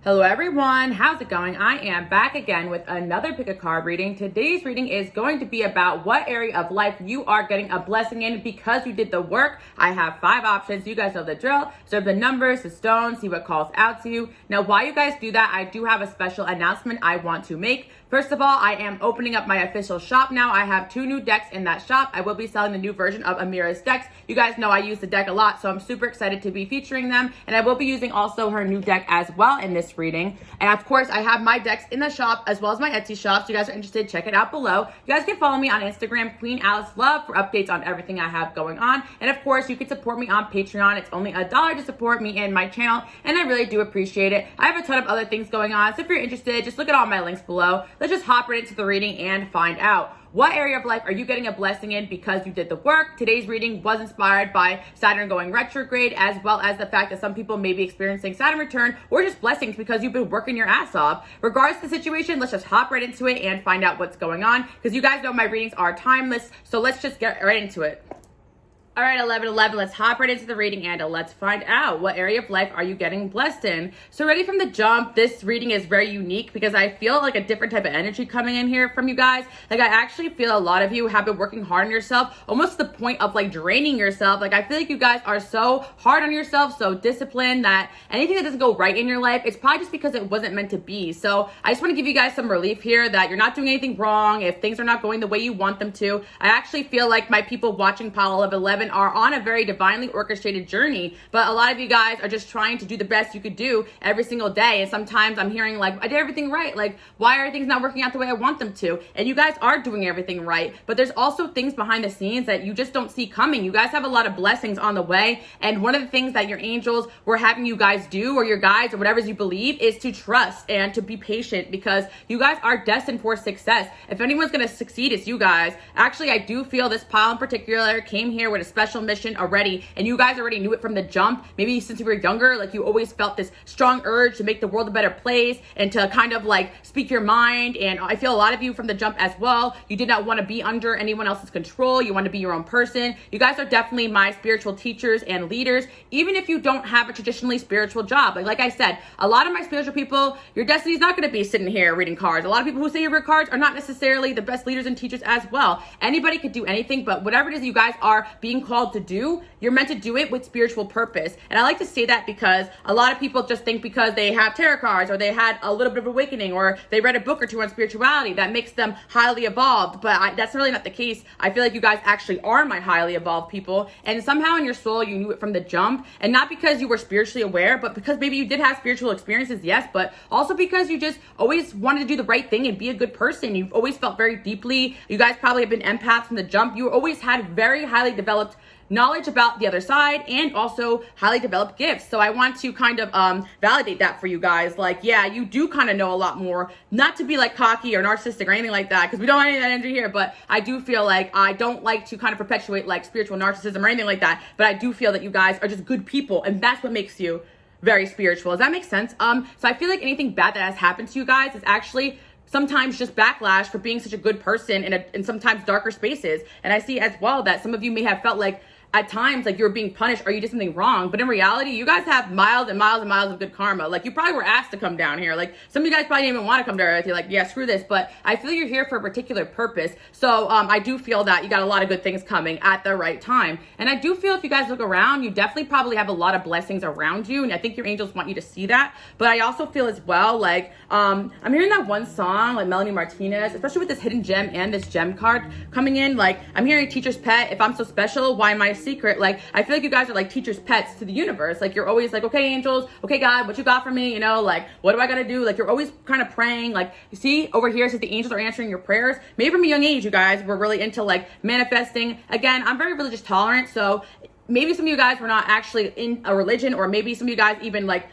Hello everyone, how's it going? I am back again with another pick a card reading. Today's reading is going to be about what area of life you are getting a blessing in because you did the work. I have 5 options. You guys know the drill. Observe the numbers, the stones, see what calls out to you. Now, while you guys do that, I do have a special announcement I want to make. First of all, I am opening up my official shop now. I have 2 new decks in that shop. I will be selling the new version of AMIRAS decks. You guys know I use the deck a lot, so I'm super excited to be featuring them. And I will be using also her new deck as well in this reading. And of course, I have my decks in the shop as well as my Etsy shop. So you guys are interested, check it out below. You guys can follow me on Instagram, QueenAliceLove, for updates on everything I have going on. And of course, you can support me on Patreon. It's only $1 to support me and my channel, and I really do appreciate it. I have a ton of other things going on, so if you're interested, just look at all my links below. Let's just hop right into the reading and find out. What area of life are you getting a blessing in because you did the work? Today's reading was inspired by Saturn going retrograde, as well as the fact that some people may be experiencing Saturn return or just blessings because you've been working your ass off. Regardless of the situation, let's just hop right into it and find out what's going on, because you guys know my readings are timeless, so let's just get right into it. All right, 11, let's hop right into the reading and let's find out what area of life are you getting blessed in. So ready from the jump, this reading is very unique because I feel like a different type of energy coming in here from you guys. Like, I actually feel a lot of you have been working hard on yourself, almost to the point of like draining yourself. Like, I feel like you guys are so hard on yourself, so disciplined, that anything that doesn't go right in your life, it's probably just because it wasn't meant to be. So I just want to give you guys some relief here that you're not doing anything wrong if things are not going the way you want them to. I actually feel like my people watching Pile of 11 are on a very divinely orchestrated journey, but a lot of you guys are just trying to do the best you could do every single day. And sometimes I'm hearing like, I did everything right. Like, why are things not working out the way I want them to? And you guys are doing everything right, but there's also things behind the scenes that you just don't see coming. You guys have a lot of blessings on the way. And one of the things that your angels were having you guys do, or your guides, or whatever you believe, is to trust and to be patient, because you guys are destined for success. If anyone's going to succeed, it's you guys. Actually, I do feel this pile in particular came here with a special mission already, and you guys already knew it from the jump. Maybe since you were younger, like, you always felt this strong urge to make the world a better place and to kind of like speak your mind. And I feel a lot of you from the jump as well, you did not want to be under anyone else's control. You want to be your own person. You guys are definitely my spiritual teachers and leaders, even if you don't have a traditionally spiritual job. Like I said, a lot of my spiritual people, your destiny is not going to be sitting here reading cards. A lot of people who say you read cards are not necessarily the best leaders and teachers as well. Anybody could do anything, but whatever it is you guys are being called to do, you're meant to do it with spiritual purpose. And I like to say that because a lot of people just think because they have tarot cards, or they had a little bit of awakening, or they read a book or 2 on spirituality, that makes them highly evolved. But that's really not the case. I feel like you guys actually are my highly evolved people, and somehow in your soul you knew it from the jump. And not because you were spiritually aware, but because maybe you did have spiritual experiences, yes, but also because you just always wanted to do the right thing and be a good person. You've always felt very deeply. You guys probably have been empaths from the jump. You always had very highly developed knowledge about the other side, and also highly developed gifts. So I want to kind of validate that for you guys. Like, yeah, you do kind of know a lot more, not to be like cocky or narcissistic or anything like that, because we don't want any of that energy here, but I do feel like I don't like to kind of perpetuate like spiritual narcissism or anything like that, but I do feel that you guys are just good people, and that's what makes you very spiritual. Does that make sense? So I feel like anything bad that has happened to you guys is actually sometimes just backlash for being such a good person in sometimes darker spaces. And I see as well that some of you may have felt like at times like you were being punished or you did something wrong, but in reality you guys have miles and miles and miles of good karma. Like, you probably were asked to come down here. Like, some of you guys probably didn't even want to come to Earth. You're like, yeah, screw this. But I feel you're here for a particular purpose. So I do feel that you got a lot of good things coming at the right time. And I do feel if you guys look around, you definitely probably have a lot of blessings around you, and I think your angels want you to see that. But I also feel as well like I'm hearing that one song, like Melanie Martinez, especially with this hidden gem and this gem card coming in. Like, I'm hearing Teacher's Pet. If I'm so special, why am I secret? Like, I feel like you guys are like teacher's pets to the universe. Like, you're always like, okay, angels, okay, God, what you got for me? You know, like, what do I got to do? Like, you're always kind of praying. Like, you see over here, says the angels are answering your prayers. Maybe from a young age, you guys were really into like manifesting. Again, I'm very religious tolerant, so maybe some of you guys were not actually in a religion, or maybe some of you guys even like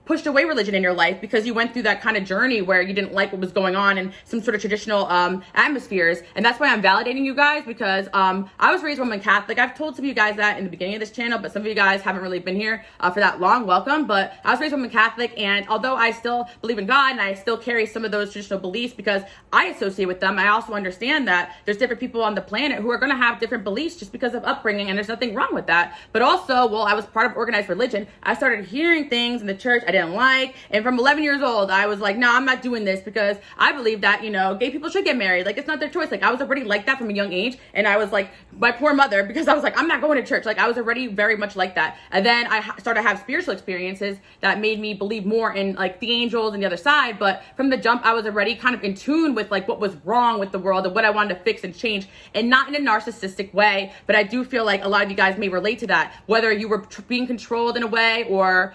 pushed away religion in your life because you went through that kind of journey where you didn't like what was going on in some sort of traditional atmospheres. And that's why I'm validating you guys, because I was raised Roman Catholic. I've told some of you guys that in the beginning of this channel, but some of you guys haven't really been here for that long. Welcome. But I was raised Roman Catholic, and although I still believe in God and I still carry some of those traditional beliefs because I associate with them, I also understand that there's different people on the planet who are going to have different beliefs just because of upbringing, and there's nothing wrong with that. But also, well, I was part of organized religion. I started hearing things in the church I didn't like. And from 11 years old, I was like, no, I'm not doing this because I believe that, you know, gay people should get married. Like, it's not their choice. Like, I was already like that from a young age. And I was like, my poor mother, because I was like, I'm not going to church. Like, I was already very much like that. And then I started to have spiritual experiences that made me believe more in like the angels and the other side. But from the jump, I was already kind of in tune with like what was wrong with the world and what I wanted to fix and change, and not in a narcissistic way. But I do feel like a lot of you guys may relate to that, whether you were being controlled in a way, or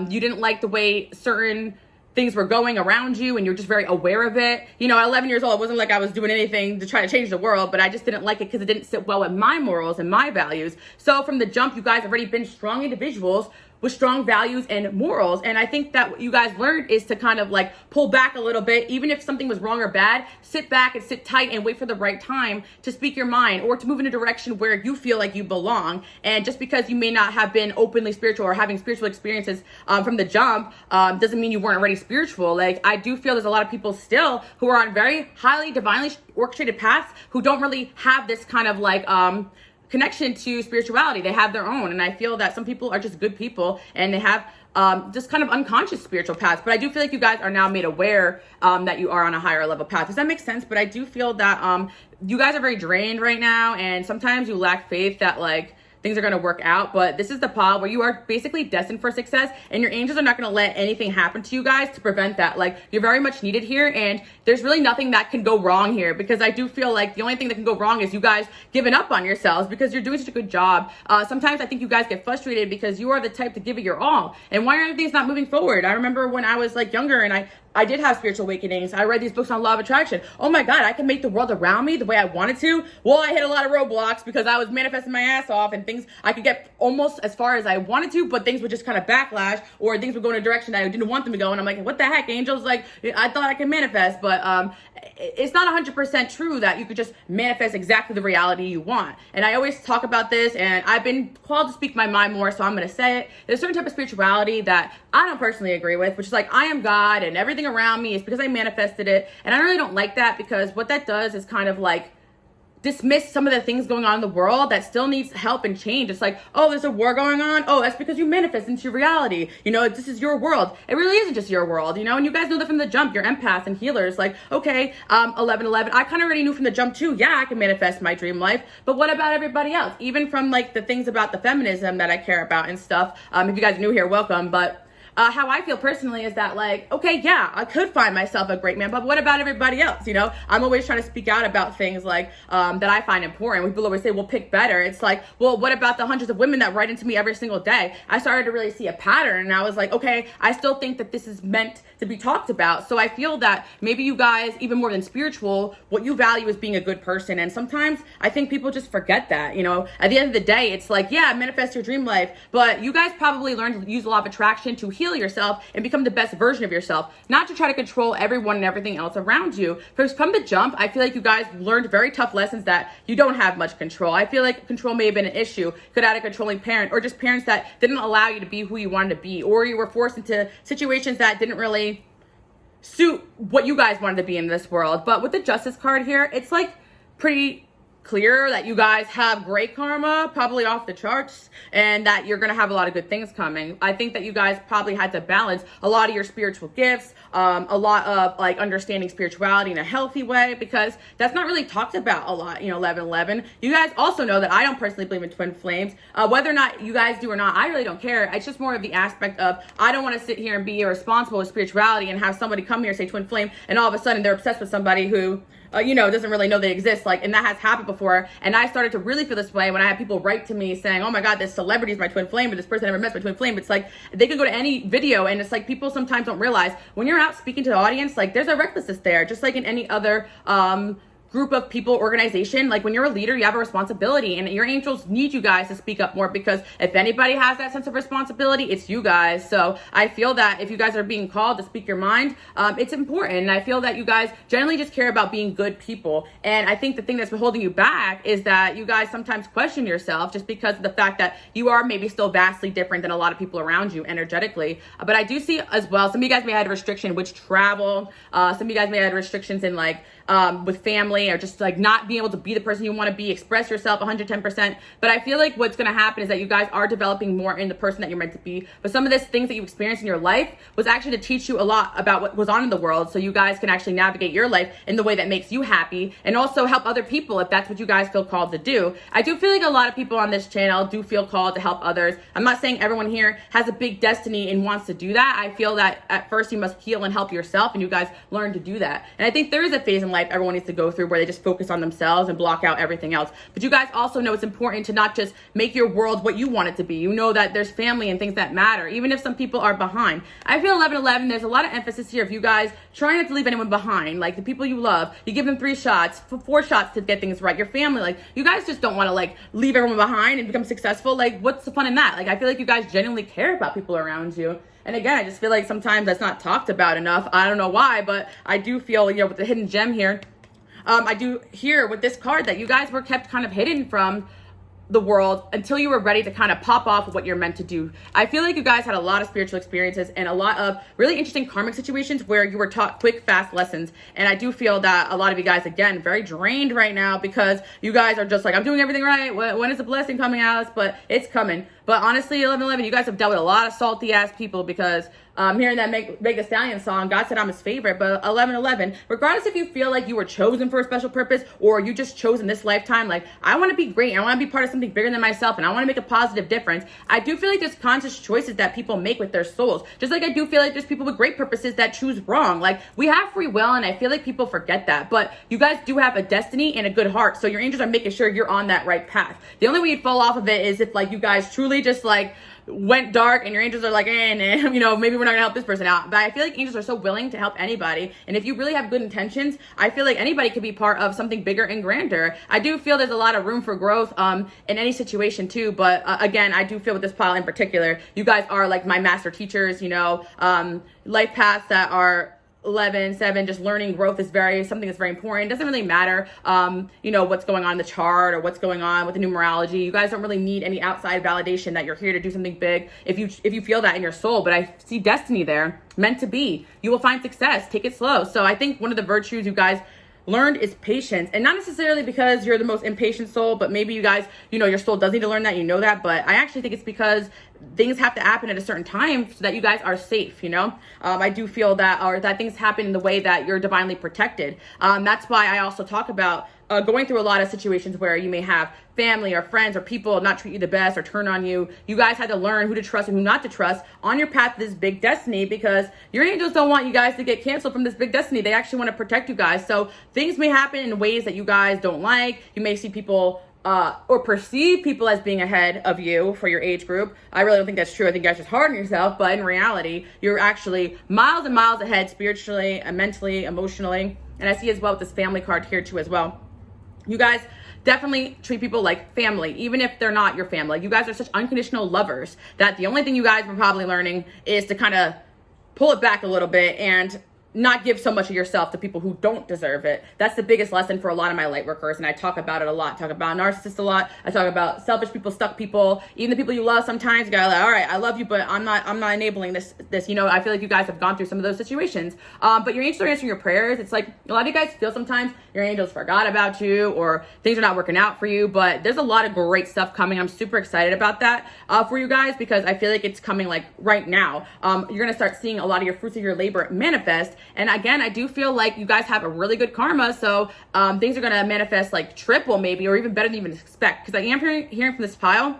you didn't like the way certain things were going around you and you're just very aware of it. You know, at 11 years old, it wasn't like I was doing anything to try to change the world, but I just didn't like it because it didn't sit well with my morals and my values. So from the jump, you guys have already been strong individuals with strong values and morals. And I think that what you guys learned is to kind of like pull back a little bit. Even if something was wrong or bad, sit back and sit tight and wait for the right time to speak your mind or to move in a direction where you feel like you belong. And just because you may not have been openly spiritual or having spiritual experiences from the jump doesn't mean you weren't already spiritual. Like, I do feel there's a lot of people still who are on very highly divinely orchestrated paths who don't really have this kind of like connection to spirituality. They have their own. And I feel that some people are just good people and they have just kind of unconscious spiritual paths. But I do feel like you guys are now made aware that you are on a higher level path. Does that make sense? But I do feel that you guys are very drained right now, and sometimes you lack faith that like things are going to work out. But this is the pod where you are basically destined for success, and your angels are not going to let anything happen to you guys to prevent that. Like, you're very much needed here, and there's really nothing that can go wrong here, because I do feel like the only thing that can go wrong is you guys giving up on yourselves, because you're doing such a good job. Sometimes I think you guys get frustrated because you are the type to give it your all, and why aren't things not moving forward? I remember when I was like younger and I did have spiritual awakenings. I read these books on law of attraction. Oh my God, I can make the world around me the way I wanted to. Well, I hit a lot of roadblocks because I was manifesting my ass off, and things, I could get almost as far as I wanted to, but things would just kind of backlash, or things would go in a direction that I didn't want them to go. And I'm like, what the heck, angels? Like, I thought I could manifest, but it's not 100% true that you could just manifest exactly the reality you want. And I always talk about this, and I've been called to speak my mind more, so I'm going to say it. There's a certain type of spirituality that I don't personally agree with, which is like, I am God and everything around me is because I manifested it. And I really don't like that, because what that does is kind of like dismiss some of the things going on in the world that still needs help and change. It's like, oh, there's a war going on. Oh, that's because you manifest into reality. You know, this is your world. It really isn't just your world, you know, and you guys know that from the jump. You're empaths and healers. Like, okay, 1111, I kind of already knew from the jump too. Yeah, I can manifest my dream life, but what about everybody else? Even from like the things about the feminism that I care about and stuff. If you guys are new here, welcome. But how I feel personally is that, like, okay, yeah, I could find myself a great man, but what about everybody else? You know, I'm always trying to speak out about things like that I find important. When people always say, well, pick better, it's like, well, what about the hundreds of women that write into me every single day? I started to really see a pattern, and I was like, okay, I still think that this is meant to be talked about. So I feel that maybe you guys, even more than spiritual, what you value is being a good person. And sometimes I think people just forget that. You know, at the end of the day, it's like, yeah, manifest your dream life, but you guys probably learned to use a law of attraction to heal yourself and become the best version of yourself, not to try to control everyone and everything else around you. Because from the jump, I feel like you guys learned very tough lessons that you don't have much control. I feel like control may have been an issue. Could have had a controlling parent, or just parents that didn't allow you to be who you wanted to be, or you were forced into situations that didn't really suit what you guys wanted to be in this world. But with the Justice card here, it's like pretty clear that you guys have great karma, probably off the charts, and that you're going to have a lot of good things coming. I think that you guys probably had to balance a lot of your spiritual gifts, a lot of like understanding spirituality in a healthy way, because that's not really talked about a lot, you know, 1111. You guys also know that I don't personally believe in twin flames. Whether or not you guys do or not, I really don't care. It's just more of the aspect of, I don't want to sit here and be irresponsible with spirituality and have somebody come here and say twin flame, and all of a sudden they're obsessed with somebody who you know, doesn't really know they exist. Like, and that has happened before. And I started to really feel this way when I had people write to me saying, oh my God, this celebrity is my twin flame, but this person I never met my twin flame. It's like, they could go to any video, and it's like, people sometimes don't realize when you're out speaking to the audience, like, there's a recklessness there, just like in any other, group of people, organization. Like, when you're a leader, you have a responsibility, and your angels need you guys to speak up more, because if anybody has that sense of responsibility, it's you guys. So I feel that if you guys are being called to speak your mind, it's important. And I feel that you guys generally just care about being good people. And I think the thing that's been holding you back is that you guys sometimes question yourself, just because of the fact that you are maybe still vastly different than a lot of people around you energetically. But I do see as well, some of you guys may have had a restriction with travel. Some of you guys may have had restrictions in like with family family, or just like not being able to be the person you want to be, express yourself 110%. But I feel like what's going to happen is that you guys are developing more in the person that you're meant to be. But some of these things that you experienced in your life was actually to teach you a lot about what goes on in the world, so you guys can actually navigate your life in the way that makes you happy, and also help other people if that's what you guys feel called to do. I do feel like a lot of people on this channel do feel called to help others. I'm not saying everyone here has a big destiny and wants to do that. I feel that at first you must heal and help yourself, and you guys learn to do that. And I think there is a phase in life everyone needs to go through where they just focus on themselves and block out everything else. But you guys also know it's important to not just make your world what you want it to be. You know that there's family and things that matter, even if some people are behind. I feel 11/11, there's a lot of emphasis here of you guys trying not to leave anyone behind. Like the people you love, you give them 3 shots, 4 shots to get things right. Your family, like you guys just don't want to like leave everyone behind and become successful. Like what's the fun in that? Like I feel like you guys genuinely care about people around you. And again, I just feel like sometimes that's not talked about enough. I don't know why, but I do feel, you know, with the hidden gem here, I do hear with this card that you guys were kept kind of hidden from the world until you were ready to kind of pop off of what you're meant to do. I feel like you guys had a lot of spiritual experiences and a lot of really interesting karmic situations where you were taught quick, fast lessons. And I do feel that a lot of you guys, again, very drained right now because you guys are just like, I'm doing everything right. When is the blessing coming out? But it's coming. But honestly, 11/11, you guys have dealt with a lot of salty ass people because hearing that Meg Thee Stallion song, God said I'm his favorite. But 11/11, regardless if you feel like you were chosen for a special purpose or you just chose in this lifetime, like I want to be great. I want to be part of something bigger than myself, and I want to make a positive difference. I do feel like there's conscious choices that people make with their souls. Just like I do feel like there's people with great purposes that choose wrong. Like we have free will, and I feel like people forget that. But you guys do have a destiny and a good heart. So your angels are making sure you're on that right path. The only way you'd fall off of it is if like you guys truly just like went dark and your angels are like, you know, maybe we're not gonna help this person out. But I feel like angels are so willing to help anybody, and if you really have good intentions, I feel like anybody could be part of something bigger and grander. I do feel there's a lot of room for growth in any situation too, but again, I do feel with this pile in particular, you guys are like my master teachers, you know, life paths that are 11/7, just learning growth is something that's very important. It doesn't really matter, you know, what's going on in the chart or what's going on with the numerology. You guys don't really need any outside validation that you're here to do something big if you feel that in your soul. But I see destiny there, meant to be. You will find success. Take it slow. So I think one of the virtues you guys learned is patience, and not necessarily because you're the most impatient soul, but maybe you guys, you know, your soul does need to learn that, you know that, but I actually think it's because things have to happen at a certain time so that you guys are safe, you know. I do feel that, or that things happen in the way that you're divinely protected. That's why I also talk about going through a lot of situations where you may have family or friends or people not treat you the best or turn on you. You guys had to learn who to trust and who not to trust on your path to this big destiny, because your angels don't want you guys to get canceled from this big destiny. They actually want to protect you guys. So things may happen in ways that you guys don't like. You may see people or perceive people as being ahead of you for your age group. I really don't think that's true. I think you guys just harden yourself, but in reality, you're actually miles and miles ahead spiritually and mentally, emotionally. And I see as well with this family card here too as well. You guys definitely treat people like family, even if they're not your family. You guys are such unconditional lovers that the only thing you guys were probably learning is to kind of pull it back a little bit and not give so much of yourself to people who don't deserve it. That's the biggest lesson for a lot of my light workers, and I talk about it a lot. I talk about narcissists a lot. I talk about selfish people, stuck people, even the people you love. Sometimes you gotta like, all right, I love you, but I'm not enabling this. You know, I feel like you guys have gone through some of those situations. But your angels are answering your prayers. It's like a lot of you guys feel sometimes your angels forgot about you or things are not working out for you, but there's a lot of great stuff coming. I'm super excited about that for you guys, because I feel like it's coming like right now. You're gonna start seeing a lot of your fruits of your labor manifest. And again, I do feel like you guys have a really good karma, so things are gonna manifest like triple maybe, or even better than you even expect. Because I am hearing from this pile,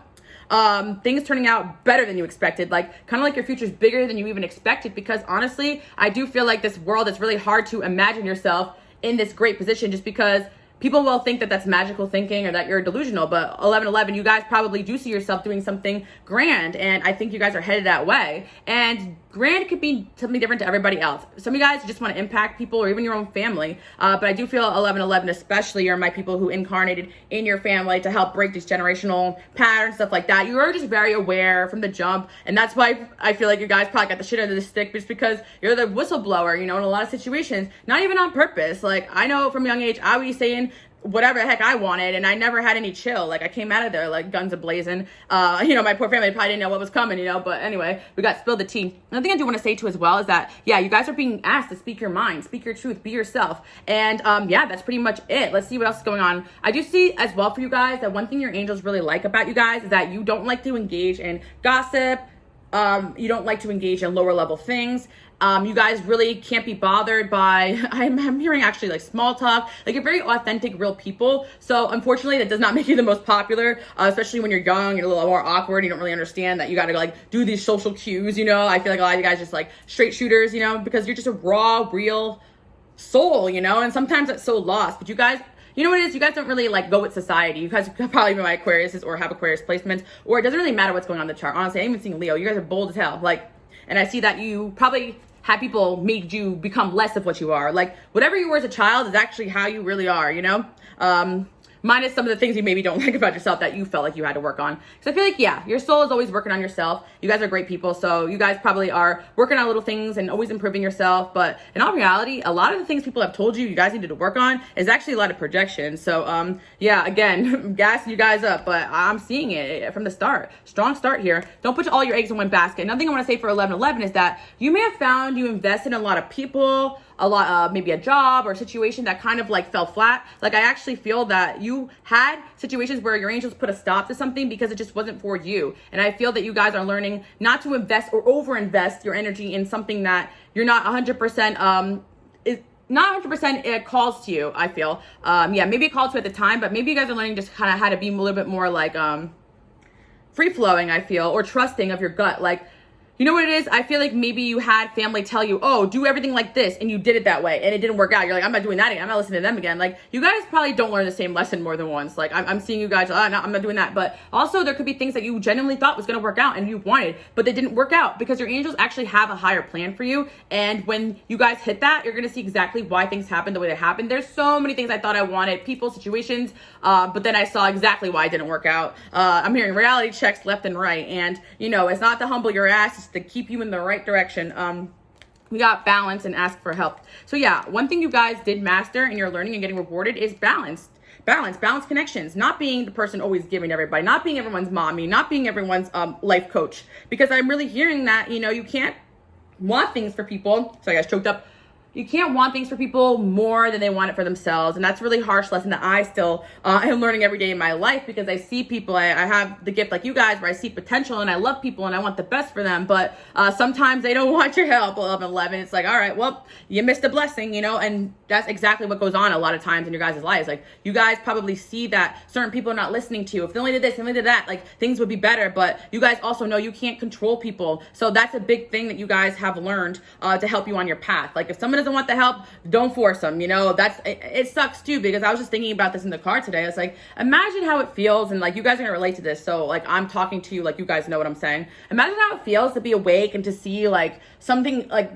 things turning out better than you expected, like kind of like your future's bigger than you even expected. Because honestly, I do feel like this world, it's really hard to imagine yourself in this great position, just because people will think that that's magical thinking or that you're delusional. But 11/11, you guys probably do see yourself doing something grand, and I think you guys are headed that way. And grand could be something different to everybody else. Some of you guys just want to impact people or even your own family. But I do feel 11/11 especially are my people who incarnated in your family to help break these generational patterns, stuff like that. You are just very aware from the jump. And that's why I feel like you guys probably got the shit under the stick, just because you're the whistleblower, you know, in a lot of situations, not even on purpose. Like I know from a young age, I would be saying whatever the heck I wanted, and I never had any chill. Like, I came out of there like guns a-blazing. You know, my poor family probably didn't know what was coming, you know, but anyway, we got spilled the tea. Another thing I do want to say too as well is that, yeah, you guys are being asked to speak your mind, speak your truth, be yourself. And yeah, that's pretty much it. Let's see what else is going on. I do see as well for you guys that one thing your angels really like about you guys is that you don't like to engage in gossip. You don't like to engage in lower level things. You guys really can't be bothered by, I'm hearing actually like small talk, like you're very authentic, real people. So unfortunately that does not make you the most popular, especially when you're young, you're a little more awkward. You don't really understand that you got to like do these social cues, you know. I feel like a lot of you guys just like straight shooters, you know, because you're just a raw, real soul, you know, and sometimes that's so lost. But you guys, you know what it is? You guys don't really like go with society. You guys could probably be my Aquariuses or have Aquarius placements, or it doesn't really matter what's going on in the chart. Honestly, I ain't even seeing Leo. You guys are bold as hell. Like, and I see that you probably had people made you become less of what you are. Like, whatever you were as a child is actually how you really are, you know? Minus some of the things you maybe don't like about yourself that you felt like you had to work on. Because I feel like, yeah, your soul is always working on yourself. You guys are great people, so you guys probably are working on little things and always improving yourself. But in all reality, a lot of the things people have told you guys needed to work on is actually a lot of projection. So yeah, again, gassing you guys up, but I'm seeing it from the start. Strong start here. Don't put all your eggs in one basket. Another thing I want to say for 1111 is that you may have found you invested in a lot of people, a lot, maybe a job or a situation that kind of like fell flat. Like, I actually feel that you had situations where your angels put a stop to something because it just wasn't for you. And I feel that you guys are learning not to invest or overinvest your energy in something that you're not 100%, is not 100% it calls to you, I feel. Yeah, maybe it called to you at the time, but maybe you guys are learning just kind of how to be a little bit more like, free flowing, I feel, or trusting of your gut. Like, you know what it is? I feel like maybe you had family tell you, oh, do everything like this, and you did it that way, and it didn't work out. You're like, I'm not doing that again. I'm not listening to them again. Like, you guys probably don't learn the same lesson more than once. Like, I'm seeing you guys, no, I'm not doing that. But also, there could be things that you genuinely thought was going to work out and you wanted, but they didn't work out because your angels actually have a higher plan for you. And when you guys hit that, you're going to see exactly why things happen the way they happen. There's so many things I thought I wanted, people, situations, but then I saw exactly why it didn't work out. I'm hearing reality checks left and right. And, you know, it's not to humble your ass, it's to keep you in the right direction. We got balance and ask for help. So yeah, one thing you guys did master and you're learning and getting rewarded is balance connections, not being the person always giving to everybody, not being everyone's mommy, not being everyone's life coach, because I'm really hearing that, you know, you can't want things for people. Sorry, I got choked up. You can't want things for people more than they want it for themselves. And that's a really harsh lesson that I still am learning every day in my life, because I see people, I have the gift like you guys where I see potential and I love people and I want the best for them. But sometimes they don't want your help. 11. It's like, all right, well, you missed a blessing, you know, and that's exactly what goes on a lot of times in your guys' lives. Like, you guys probably see that certain people are not listening to you. If they only did this, if they only did that, like, things would be better. But you guys also know you can't control people. So that's a big thing that you guys have learned to help you on your path. Like, if someone doesn't want the help, don't force them, you know. It sucks too, because I was just thinking about this in the car today. It's like, imagine how it feels, and like, you guys are gonna relate to this, so like, I'm talking to you like you guys know what I'm saying. Imagine how it feels to be awake and to see like something like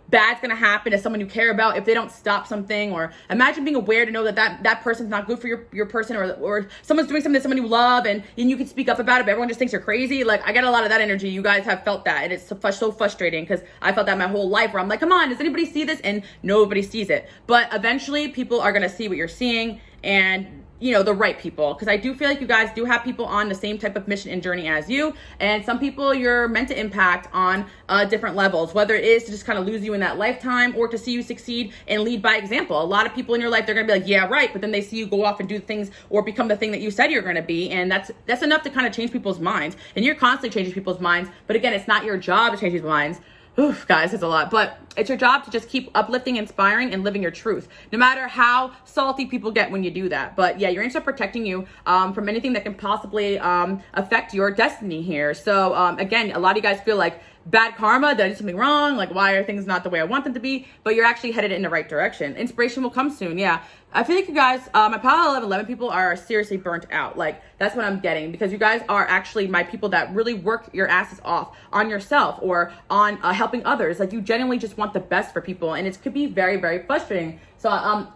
bad's gonna happen to someone you care about if they don't stop something. Or imagine being aware to know that person's not good for your person, or someone's doing something to someone you love, and you can speak up about it, but everyone just thinks you're crazy. Like, I get a lot of that energy. You guys have felt that, and it's so frustrating, because I felt that my whole life, where I'm like, come on, does anybody see this? And nobody sees it. But eventually people are gonna see what you're seeing, and you know, the right people, because I do feel like you guys do have people on the same type of mission and journey as you, and some people you're meant to impact on different levels, whether it is to just kind of lose you in that lifetime or to see you succeed and lead by example. A lot of people in your life, they're gonna be like, yeah, right, but then they see you go off and do things or become the thing that you said you're gonna be, and that's enough to kind of change people's minds. And you're constantly changing people's minds, but again, it's not your job to change people's minds. Oof, guys, it's a lot, but it's your job to just keep uplifting, inspiring, and living your truth, no matter how salty people get when you do that. But yeah, your angels are protecting you from anything that can possibly affect your destiny here. So again, a lot of you guys feel like bad karma, that I did something wrong, like why are things not the way I want them to be, but you're actually headed in the right direction. Inspiration will come soon. Yeah, I feel like you guys, my Power 11 people are seriously burnt out. Like, that's what I'm getting, because you guys are actually my people that really work your asses off on yourself or on helping others. Like, you genuinely just want the best for people, and it could be very, very frustrating. So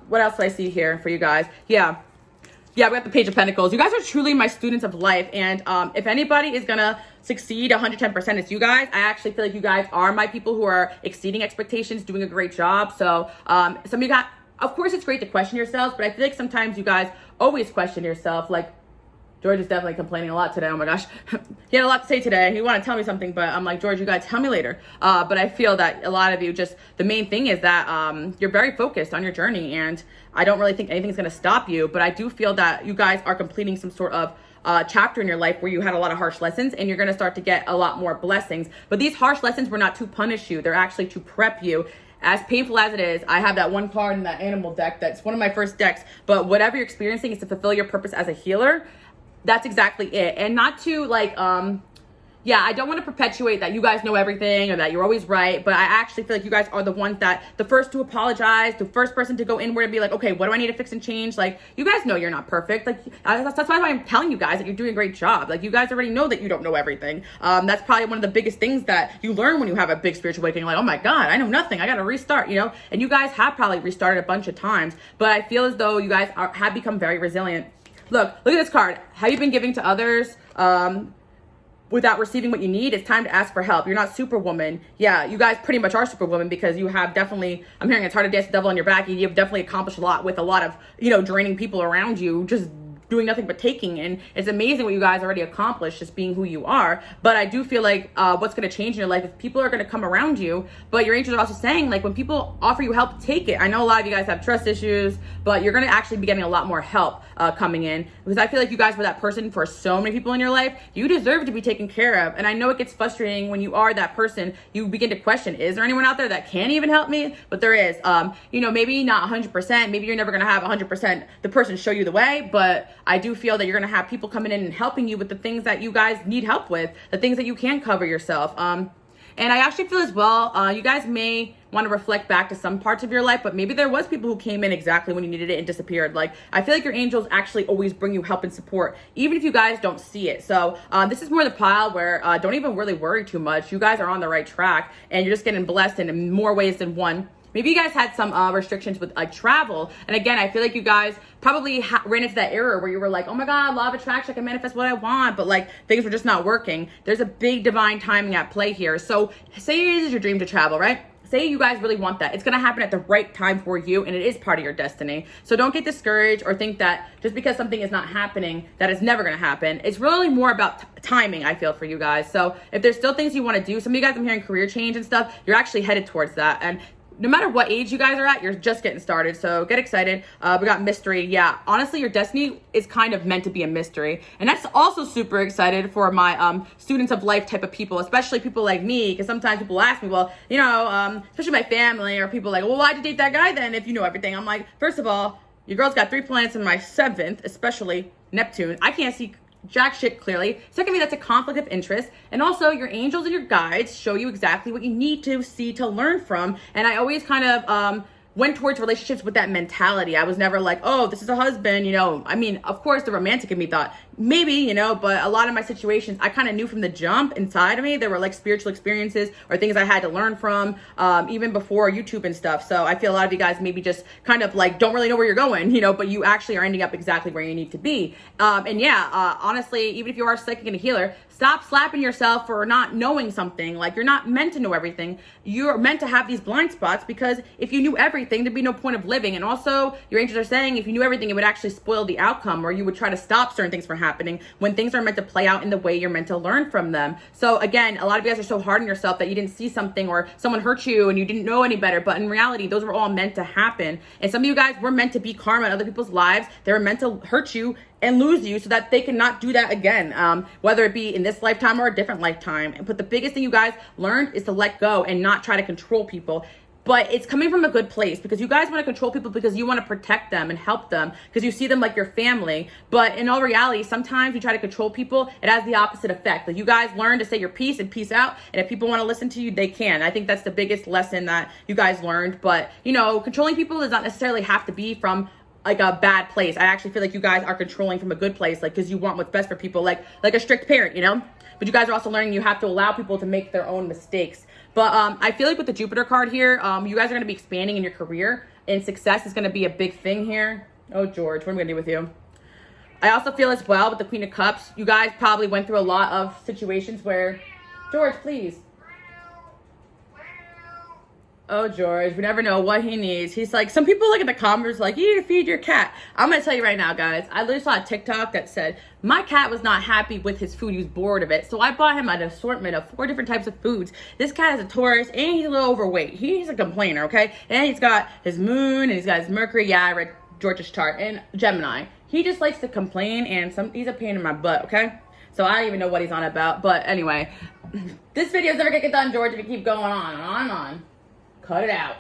what else do I see here for you guys? Yeah, we got the Page of Pentacles. You guys are truly my students of life. And if anybody is going to succeed 110%, it's you guys. I actually feel like you guys are my people who are exceeding expectations, doing a great job. So some of you got of course it's great to question yourselves, but I feel like sometimes you guys always question yourself. Like, George is definitely complaining a lot today. Oh my gosh. He had a lot to say today. He wanted to tell me something, but I'm like, George, you gotta tell me later. But I feel that a lot of you just, the main thing is that you're very focused on your journey, and I don't really think anything's gonna stop you, but I do feel that you guys are completing some sort of chapter in your life where you had a lot of harsh lessons, and you're gonna start to get a lot more blessings. But these harsh lessons were not to punish you. They're actually to prep you. As painful as it is, I have that one card in that animal deck that's one of my first decks, but whatever you're experiencing is to fulfill your purpose as a healer. That's exactly it. And not to like, yeah, I don't want to perpetuate that you guys know everything or that you're always right, but I actually feel like you guys are the ones that, the first to apologize, the first person to go inward and be like, okay, what do I need to fix and change? Like, you guys know you're not perfect. Like, that's why I'm telling you guys that you're doing a great job. Like, you guys already know that you don't know everything. That's probably one of the biggest things that you learn when you have a big spiritual awakening. Like, oh my God, I know nothing. I got to restart, you know? And you guys have probably restarted a bunch of times, but I feel as though you guys have become very resilient. Look at this card. Have you been giving to others without receiving what you need? It's time to ask for help. You're not Superwoman. Yeah, you guys pretty much are Superwoman, because you have definitely, I'm hearing it's hard to dance the devil on your back. You've definitely accomplished a lot with a lot of, you know, draining people around you, just doing nothing but taking. And it's amazing what you guys already accomplished, just being who you are. But I do feel like what's going to change in your life is people are going to come around you, but your angels are also saying, like, when people offer you help, take it. I know a lot of you guys have trust issues, but you're going to actually be getting a lot more help coming in, because I feel like you guys were that person for so many people in your life. You deserve to be taken care of. And I know it gets frustrating when you are that person. You begin to question, is there anyone out there that can even help me? But there is. You know, maybe not 100%. Maybe you're never going to have 100% the person show you the way, but I do feel that you're going to have people coming in and helping you with the things that you guys need help with, the things that you can't cover yourself. And I actually feel as well, you guys may want to reflect back to some parts of your life, but maybe there was people who came in exactly when you needed it and disappeared. Like, I feel like your angels actually always bring you help and support, even if you guys don't see it. So this is more the pile where don't even really worry too much. You guys are on the right track, and you're just getting blessed in more ways than one. Maybe you guys had some restrictions with like travel. And again, I feel like you guys probably ran into that error where you were like, oh my God, law of attraction, I can manifest what I want. But like, things were just not working. There's a big divine timing at play here. So say it is your dream to travel, right? Say you guys really want that. It's going to happen at the right time for you, and it is part of your destiny. So don't get discouraged or think that just because something is not happening, that it's never going to happen. It's really more about timing, I feel, for you guys. So if there's still things you want to do, some of you guys, I'm hearing career change and stuff, you're actually headed towards that. And no matter what age you guys are at, you're just getting started. So get excited. We got mystery. Yeah, honestly, your destiny is kind of meant to be a mystery. And that's also super excited for my students of life type of people, especially people like me, because sometimes people ask me, well, you know, especially my family, or people like, well, why'd you date that guy then if you know everything? I'm like, first of all, your girl's got 3 planets in my 7th, especially Neptune. I can't see jack shit clearly. Secondly, that's a conflict of interest. And also, your angels and your guides show you exactly what you need to see to learn from. And I always kind of went towards relationships with that mentality. I was never like, oh, this is a husband, you know. I mean, of course, the romantic in me thought, maybe, you know, but a lot of my situations, I kind of knew from the jump inside of me, there were like spiritual experiences or things I had to learn from, even before YouTube and stuff. So I feel a lot of you guys maybe just kind of like don't really know where you're going, you know, but you actually are ending up exactly where you need to be. And yeah, honestly, even if you are a psychic and a healer, stop slapping yourself for not knowing something. Like, you're not meant to know everything. You're meant to have these blind spots, because if you knew everything, there'd be no point of living. And also, your angels are saying if you knew everything, it would actually spoil the outcome, or you would try to stop certain things from happening when things are meant to play out in the way you're meant to learn from them. So again, a lot of you guys are so hard on yourself that you didn't see something, or someone hurt you and you didn't know any better. But in reality, those were all meant to happen. And some of you guys were meant to be karma in other people's lives. They were meant to hurt you and lose you so that they cannot do that again, whether it be in this lifetime or a different lifetime. But the biggest thing you guys learned is to let go and not try to control people. But it's coming from a good place, because you guys want to control people because you want to protect them and help them, because you see them like your family. But in all reality, sometimes you try to control people, it has the opposite effect. Like, you guys learn to say your piece and peace out, and if people want to listen to you, they can. I think that's the biggest lesson that you guys learned. But, you know, controlling people does not necessarily have to be from like a bad place. I actually feel like you guys are controlling from a good place, like, because you want what's best for people, like a strict parent, you know. But you guys are also learning you have to allow people to make their own mistakes. But I feel like with the Jupiter card here, you guys are going to be expanding in your career, and success is going to be a big thing here. Oh, George, what am I going to do with you? I also feel as well with the Queen of Cups, you guys probably went through a lot of situations where, George, please. Oh, George, we never know what he needs. He's like, some people look at the comments like, you need to feed your cat. I'm going to tell you right now, guys. I literally saw a TikTok that said, my cat was not happy with his food. He was bored of it. So I bought him an assortment of 4 different types of foods. This cat is a Taurus and he's a little overweight. He's a complainer, okay? And he's got his moon and he's got his Mercury. Yeah, I read George's chart. And Gemini. He just likes to complain and he's a pain in my butt, okay? So I don't even know what he's on about. But anyway, this video is never going to get done, George, if you keep going on and on and on. Cut it out.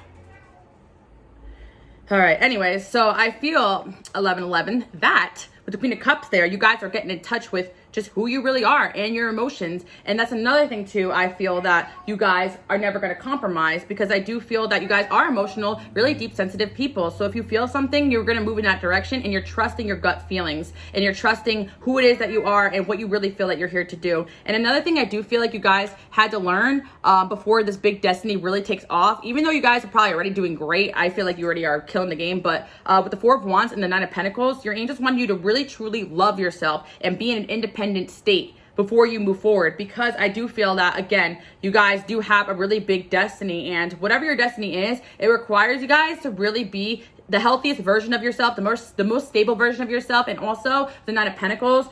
All right, anyways, so I feel 1111 that with the Queen of Cups there, you guys are getting in touch with just who you really are and your emotions. And that's another thing too. I feel that you guys are never going to compromise, because I do feel that you guys are emotional, really deep, sensitive people. So if you feel something, you're going to move in that direction, and you're trusting your gut feelings, and you're trusting who it is that you are and what you really feel that you're here to do. And another thing I do feel like you guys had to learn before this big destiny really takes off, even though you guys are probably already doing great, I feel like you already are killing the game. But with the 4 of Wands and the 9 of Pentacles, your angels want you to really truly love yourself and be in an independent state before you move forward, because I do feel that, again, you guys do have a really big destiny, and whatever your destiny is, it requires you guys to really be the healthiest version of yourself, the most stable version of yourself, and also the 9 of Pentacles,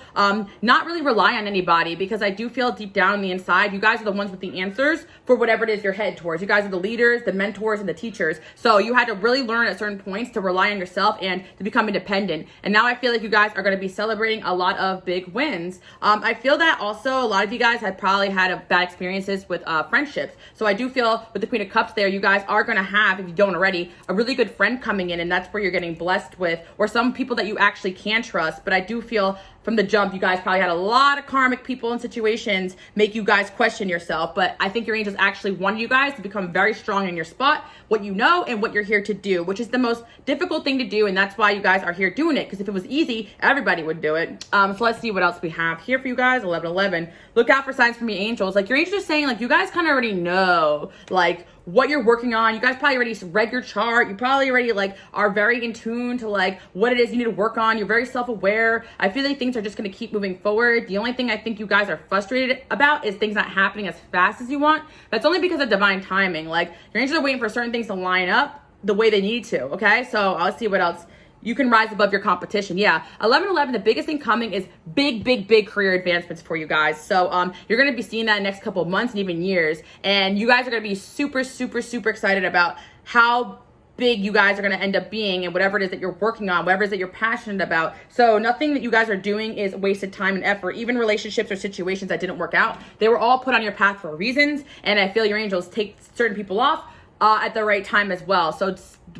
not really rely on anybody, because I do feel deep down on the inside, you guys are the ones with the answers for whatever it is you're headed towards. You guys are the leaders, the mentors, and the teachers. So you had to really learn at certain points to rely on yourself and to become independent. And now I feel like you guys are going to be celebrating a lot of big wins. I feel that also a lot of you guys had probably had bad experiences with friendships. So I do feel with the Queen of Cups there, you guys are going to have, if you don't already, a really good friend coming in, and that's where you're getting blessed with, or some people that you actually can trust. But I do feel from the jump, you guys probably had a lot of karmic people and situations make you guys question yourself. But I think your angels actually want you guys to become very strong in your spot, what you know and what you're here to do, which is the most difficult thing to do. And that's why you guys are here doing it, because if it was easy, everybody would do it. So let's see what else we have here for you guys. 1111. Look out for signs from your angels. Like, your angels are saying, like, you guys kind of already know, like, what you're working on. You guys probably already read your chart. You probably already, like, are very in tune to, like, what it is you need to work on. You're very self-aware. I feel like things are just going to keep moving forward. The only thing I think you guys are frustrated about is things not happening as fast as you want. That's only because of divine timing. Like, your angels are waiting for certain things to line up the way they need to, okay? So I'll see what else. You can rise above your competition. Yeah, 1111, the biggest thing coming is big career advancements for you guys. So you're going to be seeing that in the next couple of months and even years. And you guys are going to be super excited about how big you guys are going to end up being, and whatever it is that you're working on, whatever it is that you're passionate about. So nothing that you guys are doing is wasted time and effort. Even relationships or situations that didn't work out, they were all put on your path for reasons. And I feel your angels take certain people off at the right time as well. So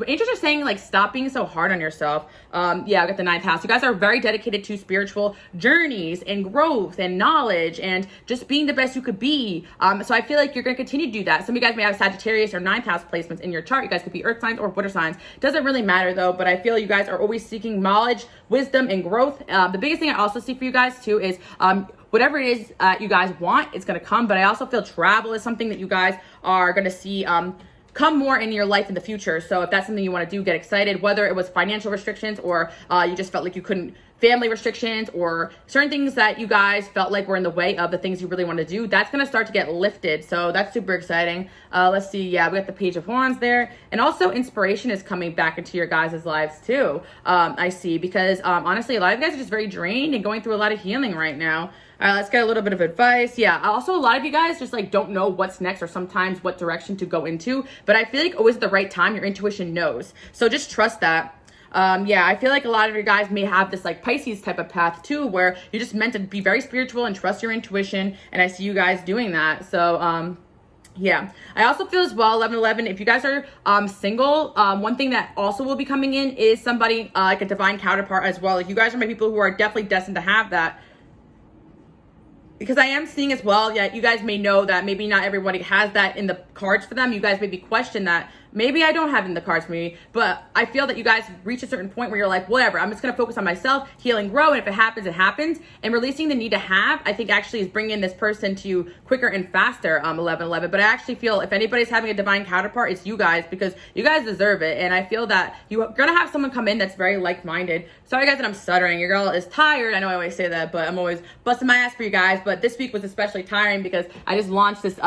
angels are saying, like, stop being so hard on yourself. Yeah, I got the 9th house. You guys are very dedicated to spiritual journeys and growth and knowledge and just being the best you could be. So I feel like you're going to continue to do that. Some of you guys may have Sagittarius or 9th house placements in your chart. You guys could be earth signs or water signs. Doesn't really matter though, but I feel you guys are always seeking knowledge, wisdom, and growth. The biggest thing I also see for you guys too is whatever it is you guys want, it's going to come. But I also feel travel is something that you guys are going to see come more in your life in the future. So if that's something you want to do, get excited, whether it was financial restrictions or you just felt like you couldn't, family restrictions or certain things that you guys felt like were in the way of the things you really want to do, that's going to start to get lifted. So that's super exciting. Let's see. Yeah, we got the Page of Wands there. And also inspiration is coming back into your guys' lives too. I see, because honestly, a lot of you guys are just very drained and going through a lot of healing right now. All right, let's get a little bit of advice. Yeah, also a lot of you guys just, like, don't know what's next or sometimes what direction to go into. But I feel like always at the right time, your intuition knows. So just trust that. Yeah, I feel like a lot of you guys may have this, like, Pisces type of path too, where you're just meant to be very spiritual and trust your intuition. And I see you guys doing that. So, yeah, I also feel as well, 1111, if you guys are single, one thing that also will be coming in is somebody like a divine counterpart as well. Like, you guys are my people who are definitely destined to have that. Because I am seeing as well, yeah, you guys may know that maybe not everybody has that in the cards for them. You guys maybe question that maybe I don't have it in the cards for me, but I feel that you guys reach a certain point where you're like, whatever, I'm just going to focus on myself, heal and grow. And if it happens, it happens. And releasing the need to have, I think actually is bringing this person to you quicker and faster, 1111. But I actually feel if anybody's having a divine counterpart, it's you guys, because you guys deserve it. And I feel that you're going to have someone come in that's very like-minded. Sorry guys that I'm stuttering. Your girl is tired. I know I always say that, but I'm always busting my ass for you guys. But this week was especially tiring because I just launched this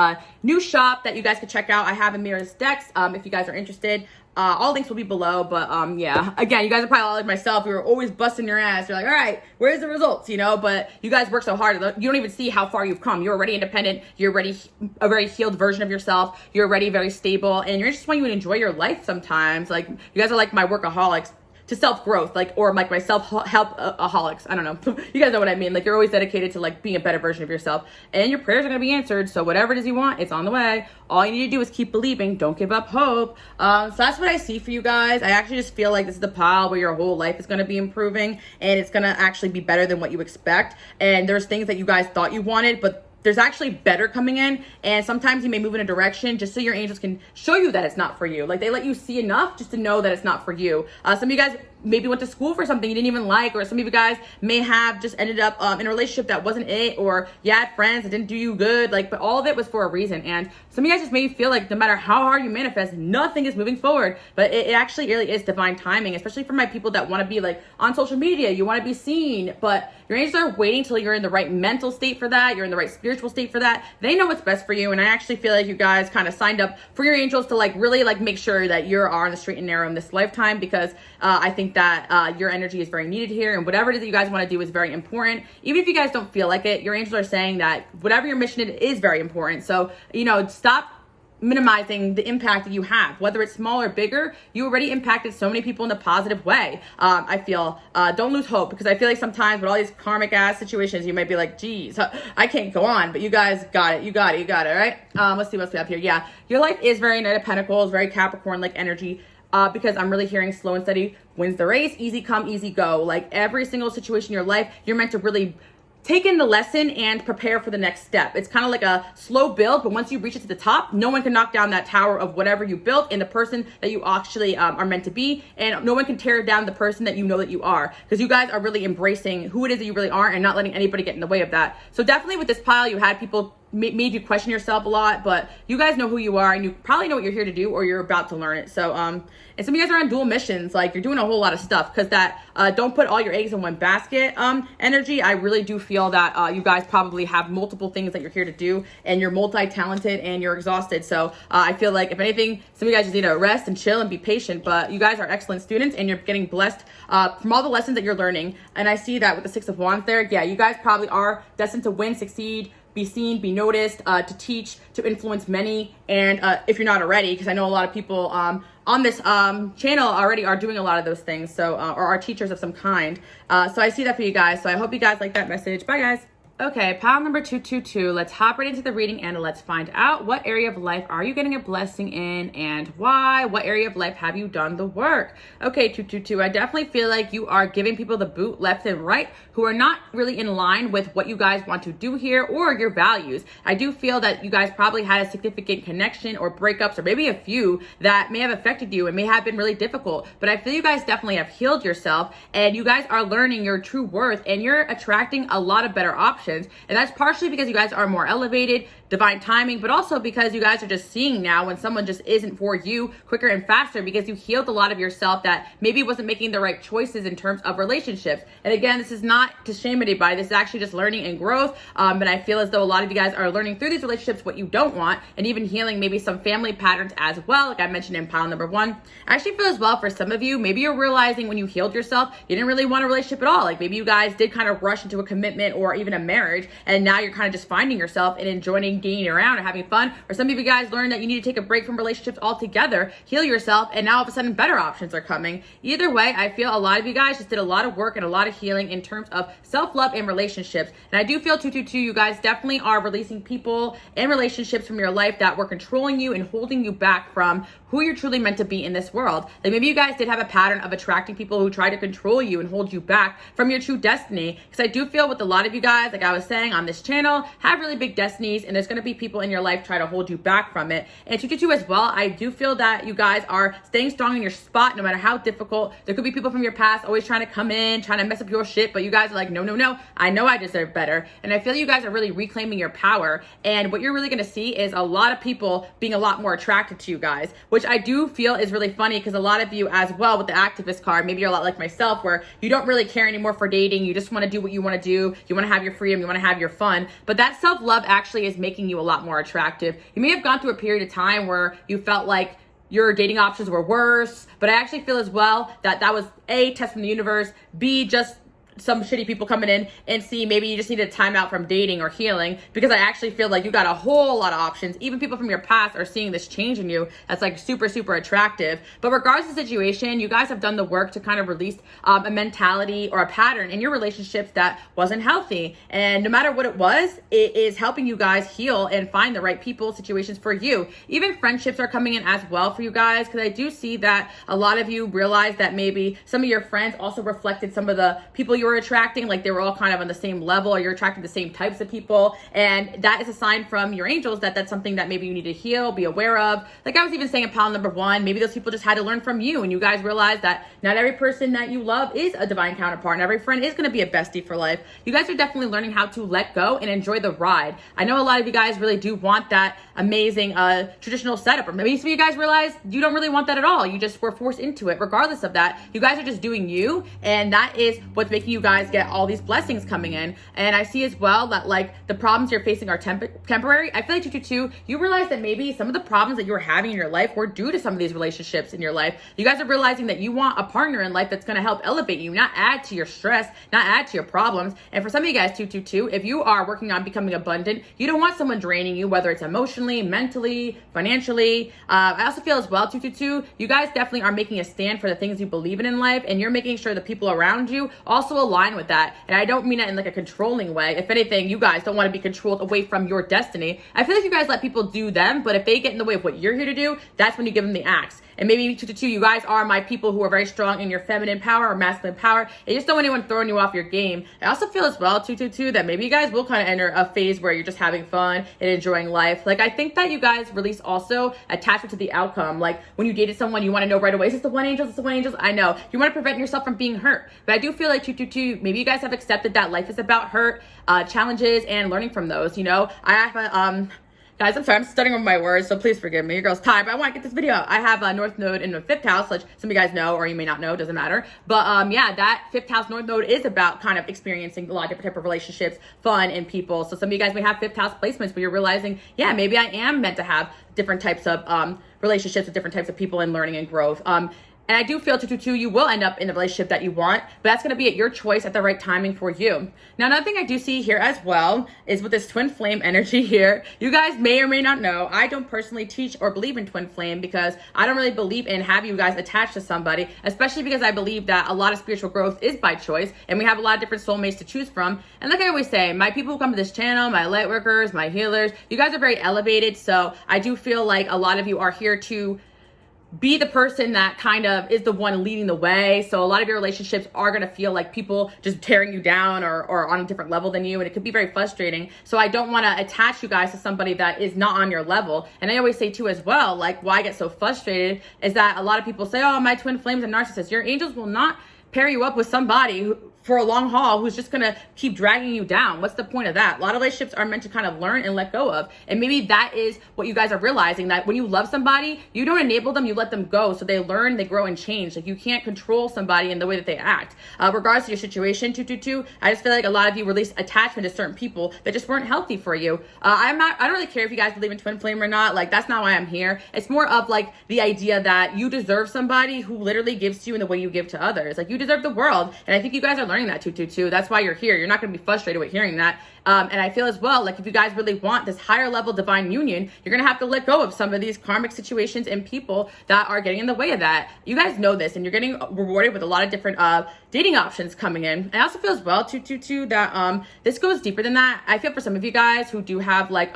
new shop that you guys can check out. I have AMIRAS decks if you guys are interested. All links will be below, but yeah, again, you guys are probably all like myself. You were always busting your ass. You're like, all right, where's the results, you know? But you guys work so hard. You don't even see how far you've come. You're already independent. You're already a very healed version of yourself. You're already very stable, and you're just wanting to enjoy your life sometimes. Like, you guys are like my workaholics to self-growth, like, or like my self-help aholics. I don't know. You guys know what I mean. Like, you're always dedicated to like being a better version of yourself, and your prayers are going to be answered. So whatever it is you want, it's on the way. All you need to do is keep believing. Don't give up hope. So that's what I see for you guys. I actually just feel like this is the pile where your whole life is going to be improving, and it's going to actually be better than what you expect. And there's things that you guys thought you wanted, but there's actually better coming in, and sometimes you may move in a direction just so your angels can show you that it's not for you. Like, they let you see enough just to know that it's not for you. Some of you guys maybe went to school for something you didn't even like, or some of you guys may have just ended up in a relationship that wasn't it, or you had friends that didn't do you good, like, but all of it was for a reason. And some of you guys just made feel like no matter how hard you manifest, nothing is moving forward. But it actually really is divine timing, especially for my people that want to be like on social media. You want to be seen, but your angels are waiting till you're in the right mental state for that. You're in the right spiritual state for that. They know what's best for you. And I actually feel like you guys kind of signed up for your angels to like really like make sure that you are on the straight and narrow in this lifetime, because I think that your energy is very needed here, and whatever it is that you guys want to do is very important. Even if you guys don't feel like it, your angels are saying that whatever your mission is very important. So, you know, stop minimizing the impact that you have, whether it's small or bigger. You already impacted so many people in a positive way. I feel don't lose hope, because I feel like sometimes with all these karmic ass situations, you might be like, geez, I can't go on, but you guys got it. You got it. All right. Let's see what we have here. Yeah, your life is very Knight of Pentacles, very Capricorn like energy. Because I'm really hearing slow and steady wins the race, easy come, easy go. Like, every single situation in your life, you're meant to really take in the lesson and prepare for the next step. It's kind of like a slow build, but once you reach it to the top, no one can knock down that tower of whatever you built and the person that you actually are meant to be. And no one can tear down the person that you know that you are, because you guys are really embracing who it is that you really are and not letting anybody get in the way of that. So definitely with this pile, you had people made you question yourself a lot, but you guys know who you are, and you probably know what you're here to do, or you're about to learn it. So and some of you guys are on dual missions, like you're doing a whole lot of stuff, because that don't put all your eggs in one basket energy. I really do feel that you guys probably have multiple things that you're here to do, and you're multi-talented and you're exhausted. So I feel like if anything, some of you guys just need to rest and chill and be patient, but you guys are excellent students, and you're getting blessed from all the lessons that you're learning. And I see that with the Six of Wands there. Yeah, you guys probably are destined to win, succeed, be seen, be noticed, to teach, to influence many. And if you're not already, because I know a lot of people on this channel already are doing a lot of those things, so or are teachers of some kind. So I see that for you guys. So I hope you guys like that message. Bye, guys. Okay, pile number 222. Let's hop right into the reading and let's find out what area of life are you getting a blessing in and why? What area of life have you done the work? Okay, 222. I definitely feel like you are giving people the boot left and right who are not really in line with what you guys want to do here or your values. I do feel that you guys probably had a significant connection or breakups, or maybe a few that may have affected you and may have been really difficult. But I feel you guys definitely have healed yourself, and you guys are learning your true worth, and you're attracting a lot of better options. And that's partially because you guys are more elevated, divine timing, but also because you guys are just seeing now when someone just isn't for you quicker and faster, because you healed a lot of yourself that maybe wasn't making the right choices in terms of relationships. And again, this is not to shame anybody. This is actually just learning and growth. And I feel as though a lot of you guys are learning through these relationships what you don't want, and even healing maybe some family patterns as well, like I mentioned in pile number 1. I actually feel as well for some of you, maybe you're realizing when you healed yourself, you didn't really want a relationship at all. Like maybe you guys did kind of rush into a commitment or even a marriage, and now you're kind of just finding yourself and enjoying being around and having fun. Or some of you guys learned that you need to take a break from relationships altogether, heal yourself, and now all of a sudden better options are coming. Either way, I feel a lot of you guys just did a lot of work and a lot of healing in terms of self-love and relationships. And I do feel 222, you guys definitely are releasing people and relationships from your life that were controlling you and holding you back from who you're truly meant to be in this world. Like maybe you guys did have a pattern of attracting people who try to control you and hold you back from your true destiny. Because I do feel with a lot of you guys, like I was saying on this channel, have really big destinies, and there's going to be people in your life try to hold you back from it. And 222 as well, I do feel that you guys are staying strong in your spot no matter how difficult. There could be people from your past always trying to come in, trying to mess up your shit, but you guys are like, no, I know I deserve better. And I feel you guys are really reclaiming your power. And what you're really going to see is a lot of people being a lot more attracted to you guys, which I do feel is really funny because a lot of you as well with the activist card, maybe you're a lot like myself where you don't really care anymore for dating. You just want to do what you want to do. You want to have your freedom. You want to have your fun. But that self-love actually is making you a lot more attractive. You may have gone through a period of time where you felt like your dating options were worse, but I actually feel as well that that was A, test from the universe, B, just some shitty people coming in, and see maybe you just need a timeout from dating or healing, because I actually feel like you got a whole lot of options. Even people from your past are seeing this change in you that's like super attractive. But regardless of the situation, you guys have done the work to kind of release a mentality or a pattern in your relationships that wasn't healthy, and no matter what it was, it is helping you guys heal and find the right people, situations for you. Even friendships are coming in as well for you guys, because I do see that a lot of you realize that maybe some of your friends also reflected some of the people you were attracting, like they were all kind of on the same level, or you're attracting the same types of people, and that is a sign from your angels that that's something that maybe you need to heal, be aware of. Like I was even saying in pile number 1, maybe those people just had to learn from you, and you guys realize that not every person that you love is a divine counterpart, and every friend is going to be a bestie for life. You guys are definitely learning how to let go and enjoy the ride. I know a lot of you guys really do want that amazing traditional setup, or maybe some of you guys realize you don't really want that at all. You just were forced into it. Regardless of that, you guys are just doing you, and that is what's making you guys get all these blessings coming in. And I see as well that like the problems you're facing are temporary. I feel like 222, you realize that maybe some of the problems that you were having in your life were due to some of these relationships in your life. You guys are realizing that you want a partner in life that's going to help elevate you, not add to your stress, not add to your problems. And for some of you guys, 222, if you are working on becoming abundant, you don't want someone draining you, whether it's emotionally, mentally, financially. I also feel as well, 222, you guys definitely are making a stand for the things you believe in life, and you're making sure the people around you also align with that. And I don't mean that in like a controlling way. If anything, you guys don't want to be controlled away from your destiny. I feel like you guys let people do them, but if they get in the way of what you're here to do, that's when you give them the axe. And maybe 222, you guys are my people who are very strong in your feminine power or masculine power. You just don't want anyone throwing you off your game. I also feel as well, 222, that maybe you guys will kind of enter a phase where you're just having fun and enjoying life. Like I think that you guys release also attachment to the outcome. Like when you dated someone, you want to know right away, is this the one angel? Is this the one angel? I know. You want to prevent yourself from being hurt. But I do feel like 222, maybe you guys have accepted that life is about hurt, challenges, and learning from those. You know, I have a, guys, I'm sorry, I'm stuttering over my words, so please forgive me. Your girl's tired, but I want to get this video out. I have a North Node in the 5th house, which some of you guys know, or you may not know, doesn't matter. But yeah, that 5th house North Node is about kind of experiencing a lot of different type of relationships, fun, and people. So some of you guys may have 5th house placements where you're realizing, yeah, maybe I am meant to have different types of relationships with different types of people and learning and growth. And I do feel 222, you will end up in the relationship that you want, but that's going to be at your choice at the right timing for you. Now, another thing I do see here as well is with this twin flame energy here, you guys may or may not know, I don't personally teach or believe in twin flame because I don't really believe in having you guys attached to somebody, especially because I believe that a lot of spiritual growth is by choice, and we have a lot of different soulmates to choose from. And like I always say, my people who come to this channel, my light workers, my healers, you guys are very elevated, so I do feel like a lot of you are here to be the person that kind of is the one leading the way. So a lot of your relationships are going to feel like people just tearing you down or on a different level than you. And it could be very frustrating. So I don't want to attach you guys to somebody that is not on your level. And I always say too as well, like why I get so frustrated is that a lot of people say, oh, my twin flame's a narcissist. Your angels will not pair you up with somebody who, for a long haul, who's just gonna keep dragging you down. What's the point of that? A lot of relationships are meant to kind of learn and let go of. And maybe that is what you guys are realizing, that when you love somebody, you don't enable them, you let them go. So they learn, they grow and change. Like you can't control somebody in the way that they act. Regardless of your situation, 222, I just feel like a lot of you release attachment to certain people that just weren't healthy for you. I don't really care if you guys believe in twin flame or not. Like that's not why I'm here. It's more of like the idea that you deserve somebody who literally gives to you in the way you give to others. Like you deserve the world. And I think you guys are learning that, 222. That's why you're here. You're not going to be frustrated with hearing that. And I feel as well, like if you guys really want this higher level divine union, you're going to have to let go of some of these karmic situations and people that are getting in the way of that. You guys know this, and you're getting rewarded with a lot of different dating options coming in. I also feel as well, 222, that this goes deeper than that. I feel for some of you guys who do have like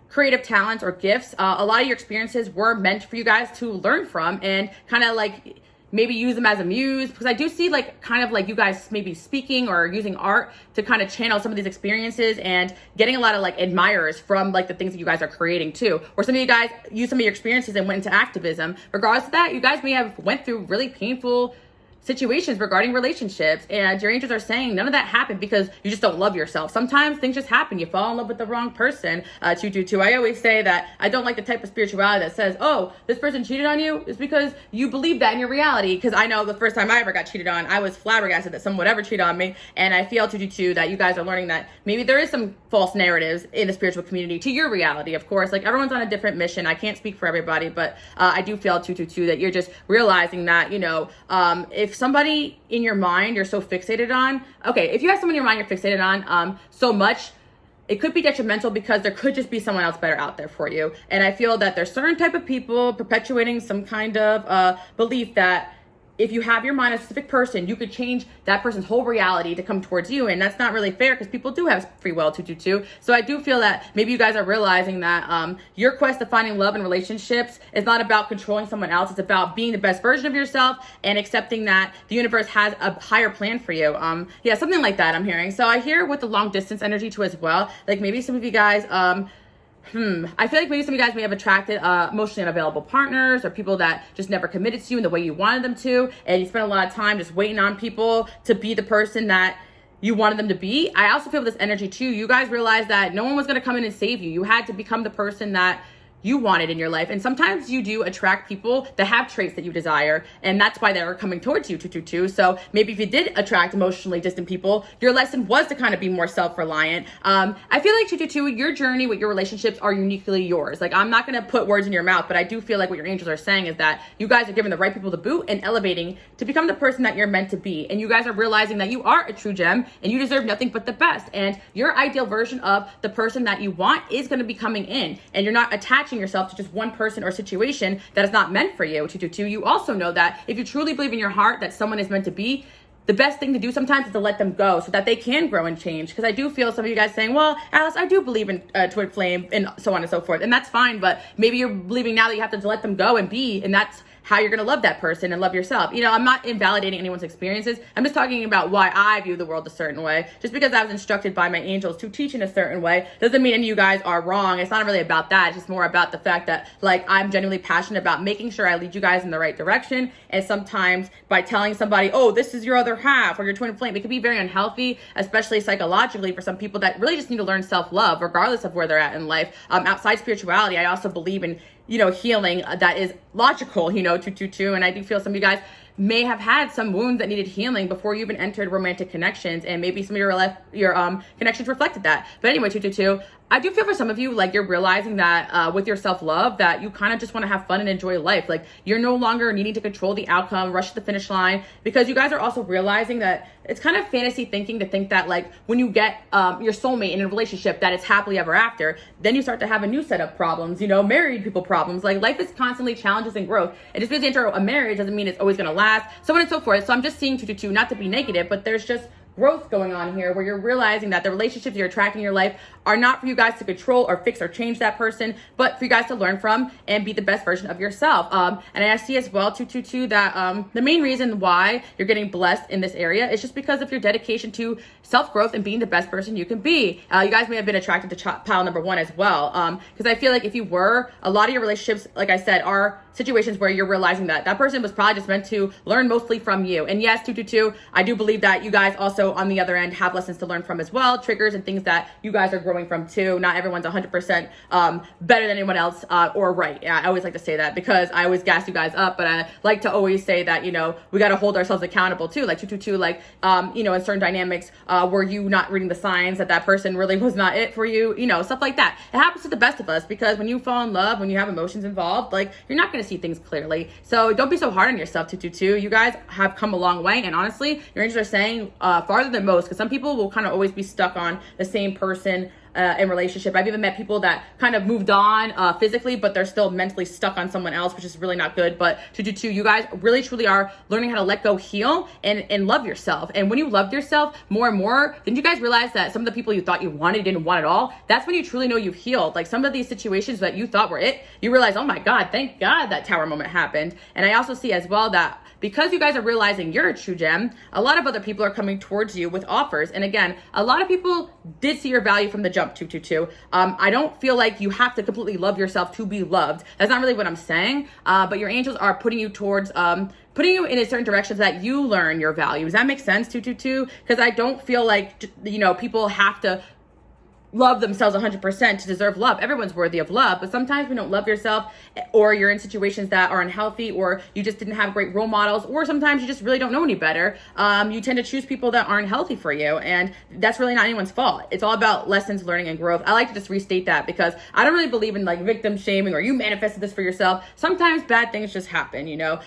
creative talents or gifts. A lot of your experiences were meant for you guys to learn from and kind of like maybe use them as a muse, because I do see like kind of like you guys maybe speaking or using art to kind of channel some of these experiences and getting a lot of like admirers from like the things that you guys are creating too. Or some of you guys use some of your experiences and went into activism. Regardless of that, you guys may have went through really painful situations regarding relationships, and your angels are saying none of that happened because you just don't love yourself. Sometimes things just happen. You fall in love with the wrong person. 222. I always say that I don't like the type of spirituality that says, oh, this person cheated on you. It's because you believe that in your reality. Because I know the first time I ever got cheated on, I was flabbergasted that someone would ever cheat on me. And I feel 222 that you guys are learning that maybe there is some false narratives in the spiritual community to your reality. Of course, like everyone's on a different mission. I can't speak for everybody, but I do feel 222 that you're just realizing that, you know, if somebody in your mind you're so fixated on, okay, if you have someone in your mind you're fixated on so much, it could be detrimental because there could just be someone else better out there for you. And I feel that there's certain type of people perpetuating some kind of belief that if you have your mind on a specific person, you could change that person's whole reality to come towards you. And that's not really fair because people do have free will, 222. So I do feel that maybe you guys are realizing that your quest of finding love in relationships is not about controlling someone else. It's about being the best version of yourself and accepting that the universe has a higher plan for you. Yeah, something like that I'm hearing. So I hear with the long distance energy too as well. Like maybe some of you guys, I feel like maybe some of you guys may have attracted emotionally unavailable partners or people that just never committed to you in the way you wanted them to, and you spent a lot of time just waiting on people to be the person that you wanted them to be. I also feel this energy too. You guys realized that no one was going to come in and save you. You had to become the person that you wanted in your life. And sometimes you do attract people that have traits that you desire, and that's why they're coming towards you, 222. So maybe if you did attract emotionally distant people, your lesson was to kind of be more self-reliant. I feel like 222, your journey with your relationships are uniquely yours. Like, I'm not going to put words in your mouth, but I do feel like what your angels are saying is that you guys are giving the right people the boot and elevating to become the person that you're meant to be. And you guys are realizing that you are a true gem and you deserve nothing but the best. And your ideal version of the person that you want is going to be coming in, and you're not attaching yourself to just one person or situation that is not meant for you, 222. You also know that if you truly believe in your heart that someone is meant to be, the best thing to do sometimes is to let them go so that they can grow and change. Because I do feel some of you guys saying, well, Alice, I do believe in twin flame and so on and so forth. And that's fine, but maybe you're believing now that you have to let them go and be, and that's how you're going to love that person and love yourself. You know, I'm not invalidating anyone's experiences. I'm just talking about why I view the world a certain way. Just because I was instructed by my angels to teach in a certain way doesn't mean any of you guys are wrong. It's not really about that. It's just more about the fact that, like, I'm genuinely passionate about making sure I lead you guys in the right direction. And sometimes by telling somebody, oh, this is your other half or your twin flame, it can be very unhealthy, especially psychologically for some people that really just need to learn self-love regardless of where they're at in life. Outside spirituality, I also believe in, you know, healing that is logical, you know, 222. And I do feel some of you guys may have had some wounds that needed healing before you even entered romantic connections, and maybe some of your connections reflected that. But anyway, 222, I do feel for some of you, like, you're realizing that with your self-love that you kind of just want to have fun and enjoy life. Like, you're no longer needing to control the outcome, rush to the finish line, because you guys are also realizing that it's kind of fantasy thinking to think that, like, when you get your soulmate in a relationship that it's happily ever after, then you start to have a new set of problems, you know, married people problems. Like, life is constantly challenges and growth. And just because you enter a marriage doesn't mean it's always going to last, so on and so forth. So I'm just seeing 222, not to be negative, but there's just growth going on here where you're realizing that the relationships you're attracting in your life are not for you guys to control or fix or change that person, but for you guys to learn from and be the best version of yourself. And I see as well, 222, that the main reason why you're getting blessed in this area is just because of your dedication to self-growth and being the best person you can be. You guys may have been attracted to pile number one as well, because I feel like if you were, a lot of your relationships, like I said, are situations where you're realizing that that person was probably just meant to learn mostly from you. And yes, 222, I do believe that you guys also on the other end have lessons to learn from as well, triggers and things that you guys are growing from too. Not everyone's 100% better than anyone else or right. Yeah, I always like to say that because I always gas you guys up, but I like to always say that, you know, we got to hold ourselves accountable too. Like 222, like, you know, in certain dynamics, were you not reading the signs that that person really was not it for you? You know, stuff like that. It happens to the best of us because when you fall in love, when you have emotions involved, like, you're not going to see things clearly. So don't be so hard on yourself, 222. You guys have come a long way. And honestly, your angels are saying farther than most, because some people will kind of always be stuck on the same person in relationship. I've even met people that kind of moved on physically, but they're still mentally stuck on someone else, which is really not good. But you guys really truly are learning how to let go, heal, and love yourself. And when you love yourself more and more, then you guys realize that some of the people you thought you wanted didn't want at all. That's when you truly know you've healed. Like some of these situations that you thought were it, you realize, oh my God, thank God that tower moment happened. And I also see as well that because you guys are realizing you're a true gem, a lot of other people are coming towards you with offers. And again, a lot of people did see your value from the jump, 222. I don't feel like you have to completely love yourself to be loved. That's not really what I'm saying. But your angels are putting you towards, putting you in a certain direction so that you learn your value. Does that make sense, 222? Because I don't feel like, people have to love themselves 100% to deserve love. Everyone's worthy of love, but sometimes we don't love yourself, or you're in situations that are unhealthy, or you just didn't have great role models, or sometimes you just really don't know any better. You tend to choose people that aren't healthy for you, and that's really not anyone's fault. It's all about lessons, learning, and growth. I like to just restate that because I don't really believe in like victim shaming or you manifested this for yourself. Sometimes bad things just happen,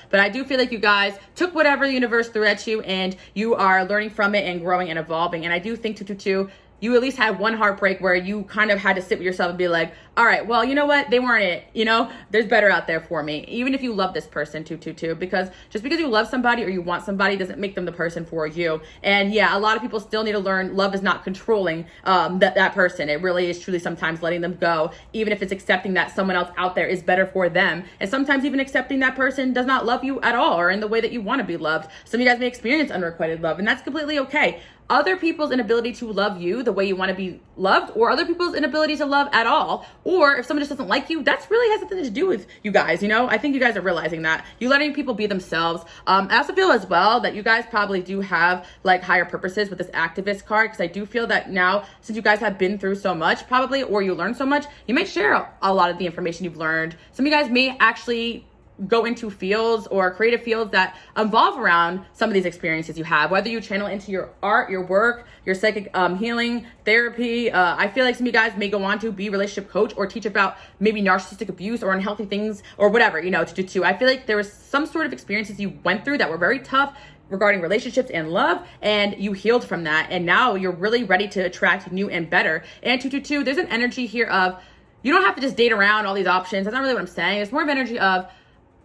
but I do feel like you guys took whatever the universe threw at you and you are learning from it and growing and evolving. And I do think 222, you at least had one heartbreak where you kind of had to sit with yourself and be like, all right, well, you know what? They weren't it, there's better out there for me. Even if you love this person, 222, because just because you love somebody or you want somebody doesn't make them the person for you. And yeah, a lot of people still need to learn love is not controlling that person. It really is truly sometimes letting them go, even if it's accepting that someone else out there is better for them. And sometimes even accepting that person does not love you at all or in the way that you want to be loved. Some of you guys may experience unrequited love, and that's completely okay. Other people's inability to love you the way you want to be loved, or other people's inability to love at all, or if someone just doesn't like you, that's really has nothing to do with you guys, I think you guys are realizing that. You letting people be themselves. I also feel as well that you guys probably do have like higher purposes with this activist card, because I do feel that now, since you guys have been through so much probably, or you learned so much, you may share a lot of the information you've learned. Some of you guys may actually go into fields or creative fields that evolve around some of these experiences you have, whether you channel into your art, your work, your psychic healing, therapy. I feel like some of you guys may go on to be a relationship coach or teach about maybe narcissistic abuse or unhealthy things or whatever, to do too. I feel like there was some sort of experiences you went through that were very tough regarding relationships and love, and you healed from that. And now you're really ready to attract new and better. And 222, there's an energy here of, you don't have to just date around all these options. That's not really what I'm saying. It's more of energy of,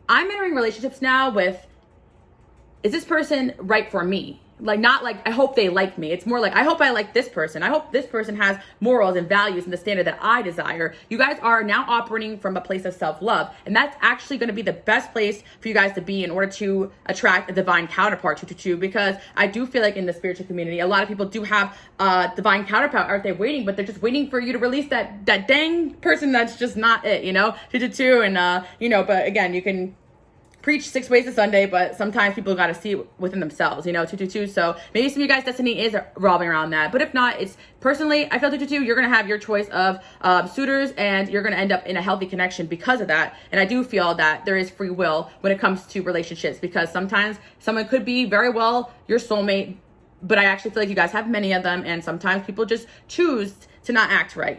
I'm entering relationships now with, is this person right for me? Like, not like, I hope they like me. It's more like, I hope I like this person. I hope this person has morals and values and the standard that I desire. You guys are now operating from a place of self-love. And that's actually going to be the best place for you guys to be in order to attract a divine counterpart, 222, because I do feel like in the spiritual community, a lot of people do have a divine counterpart out there waiting, but they're just waiting for you to release that dang person that's just not it, 222. And, but again, you can preach 6 ways to Sunday, but sometimes people got to see it within themselves, 222. So maybe some of you guys' destiny is revolving around that. But if not, it's personally, I feel 222, you're going to have your choice of suitors, and you're going to end up in a healthy connection because of that. And I do feel that there is free will when it comes to relationships, because sometimes someone could be very well your soulmate, but I actually feel like you guys have many of them. And sometimes people just choose to not act right.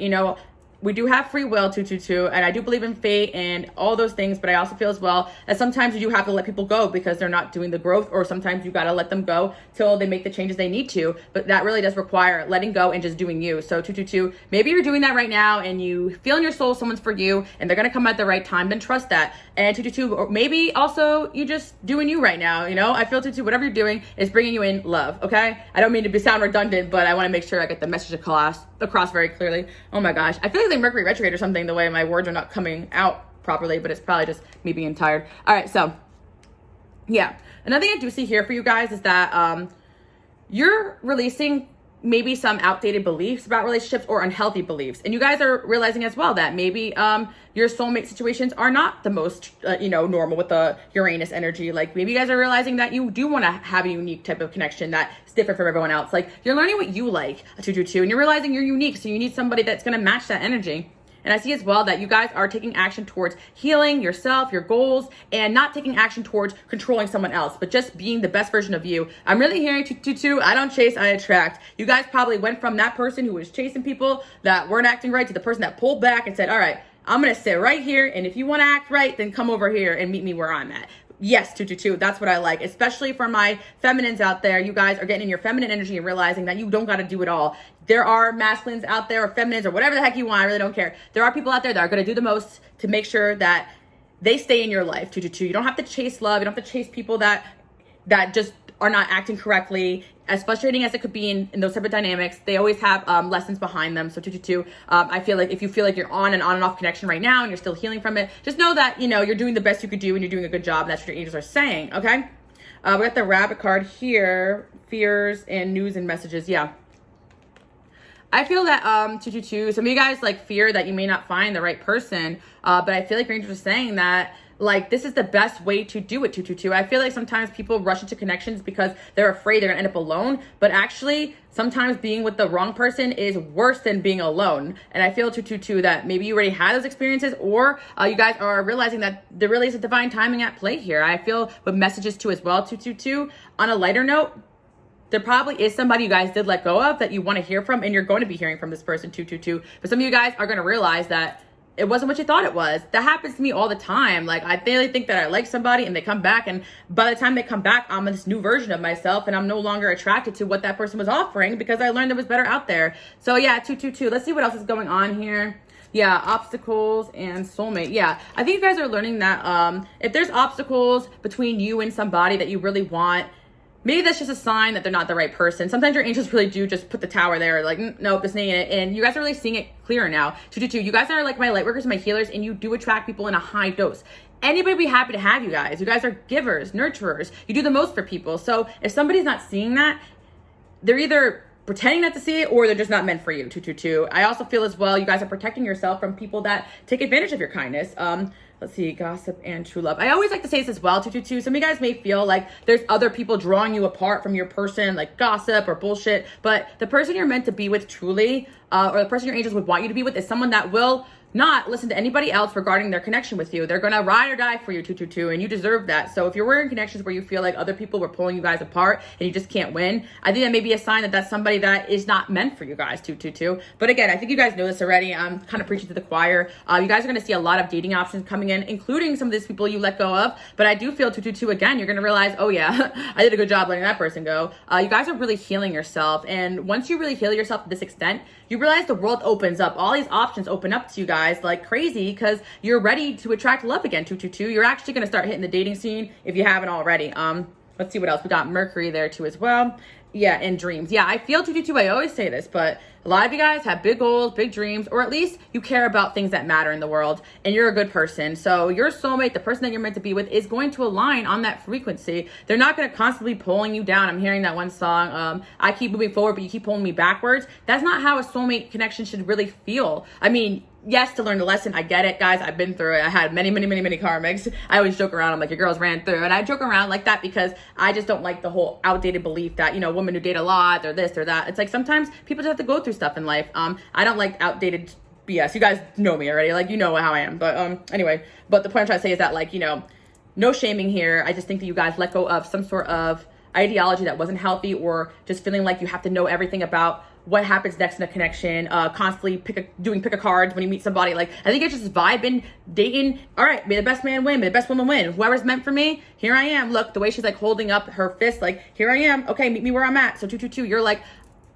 We do have free will, 222, and I do believe in fate and all those things, but I also feel as well that sometimes you do have to let people go because they're not doing the growth, or sometimes you got to let them go till they make the changes they need to, but that really does require letting go and just doing you. So 222, maybe you're doing that right now and you feel in your soul someone's for you and they're going to come at the right time, then trust that. And 222, or maybe also you just doing you right now, I feel 222, whatever you're doing is bringing you in love, okay? I don't mean to sound redundant, but I want to make sure I get the message across very clearly. Oh my gosh, I feel like Mercury retrograde or something, the way my words are not coming out properly, but it's probably just me being tired. All right, so yeah, another thing I do see here for you guys is that you're releasing maybe some outdated beliefs about relationships or unhealthy beliefs, and you guys are realizing as well that maybe your soulmate situations are not the most normal with the Uranus energy. Like maybe you guys are realizing that you do want to have a unique type of connection that's different from everyone else. Like you're learning what you like, 222, and you're realizing you're unique, so you need somebody that's going to match that energy. And I see as well that you guys are taking action towards healing yourself, your goals, and not taking action towards controlling someone else, but just being the best version of you. I'm really hearing 222, I don't chase, I attract. You guys probably went from that person who was chasing people that weren't acting right to the person that pulled back and said, all right, I'm going to sit right here, and if you want to act right, then come over here and meet me where I'm at. Yes, 222. That's what I like, especially for my feminines out there. You guys are getting in your feminine energy and realizing that you don't got to do it all. There are masculines out there or feminines or whatever the heck you want. I really don't care. There are people out there that are going to do the most to make sure that they stay in your life, 222. You don't have to chase love. You don't have to chase people that just are not acting correctly. As frustrating as it could be in those type of dynamics, they always have lessons behind them. So 222, I feel like if you feel like you're on and off connection right now and you're still healing from it, just know that, you know, you're doing the best you could do and you're doing a good job. And that's what your angels are saying, okay? We got the rabbit card here, fears and news and messages. Yeah. I feel that 222, some of you guys like fear that you may not find the right person, but I feel like your angels are saying that like this is the best way to do it, 222. I feel like sometimes people rush into connections because they're afraid they're gonna end up alone, but actually sometimes being with the wrong person is worse than being alone. And I feel 222 that maybe you already had those experiences, or you guys are realizing that there really is a divine timing at play here. I feel with messages too as well, 222. On a lighter note, there probably is somebody you guys did let go of that you want to hear from, and you're going to be hearing from this person, 222. But some of you guys are going to realize that it wasn't what you thought it was. That happens to me all the time. Like, I really think that I like somebody and they come back, and by the time they come back, I'm this new version of myself and I'm no longer attracted to what that person was offering because I learned there was better out there. So yeah, 222. Let's see what else is going on here. Yeah, obstacles and soulmate. Yeah, I think you guys are learning that if there's obstacles between you and somebody that you really want, maybe that's just a sign that they're not the right person. Sometimes your angels really do just put the tower there, like, nope, this ain't it. And you guys are really seeing it clearer now. 222, you guys are like my light workers, my healers, and you do attract people in a high dose. Anybody would be happy to have you guys. You guys are givers, nurturers. You do the most for people. So if somebody's not seeing that, they're either pretending not to see it or they're just not meant for you, 222. I also feel as well, you guys are protecting yourself from people that take advantage of your kindness. Let's see, gossip and true love. I always like to say this as well, 222. Some of you guys may feel like there's other people drawing you apart from your person, like gossip or bullshit, but the person you're meant to be with truly, or the person your angels would want you to be with, is someone that will not listen to anybody else regarding their connection with you. They're gonna ride or die for you, 222, and you deserve that. So if you're in connections where you feel like other people were pulling you guys apart and you just can't win, I think that may be a sign that that's somebody that is not meant for you guys, 222. But again, I think you guys know this already. I'm kind of preaching to the choir. You guys are gonna see a lot of dating options coming in, including some of these people you let go of. But I do feel 222, again, you're gonna realize, oh yeah, I did a good job letting that person go. You guys are really healing yourself. And once you really heal yourself to this extent, you realize the world opens up. All these options open up to you guys like crazy because you're ready to attract love again, 222. You're actually going to start hitting the dating scene if you haven't already. Let's see what else. We got Mercury there too as well. Yeah, and dreams. Yeah, I feel 222. I always say this, but a lot of you guys have big goals, big dreams, or at least you care about things that matter in the world, and you're a good person. So your soulmate, the person that you're meant to be with, is going to align on that frequency. They're not going to constantly be pulling you down. I'm hearing that one song, I keep moving forward, but you keep pulling me backwards. That's not how a soulmate connection should really feel. I mean, yes, to learn the lesson. I get it, guys. I've been through it. I had many karmics. I always joke around. I'm like, your girls ran through. And I joke around like that because I just don't like the whole outdated belief that, you know, women who date a lot, they're this, or that. It's like sometimes people just have to go through stuff in life. I don't like outdated BS. You guys know me already. Like, you know how I am. But anyway, but the point I'm trying to say is that, like, you know, no shaming here. I just think that you guys let go of some sort of ideology that wasn't healthy, or just feeling like you have to know everything about what happens next in a connection, constantly doing pick a cards when you meet somebody. Like, I think it's just vibing, dating. All right, may the best man win, may the best woman win. Whoever's meant for me, here I am. Look, the way she's like holding up her fist, like, here I am. Okay, meet me where I'm at. So 222, you're like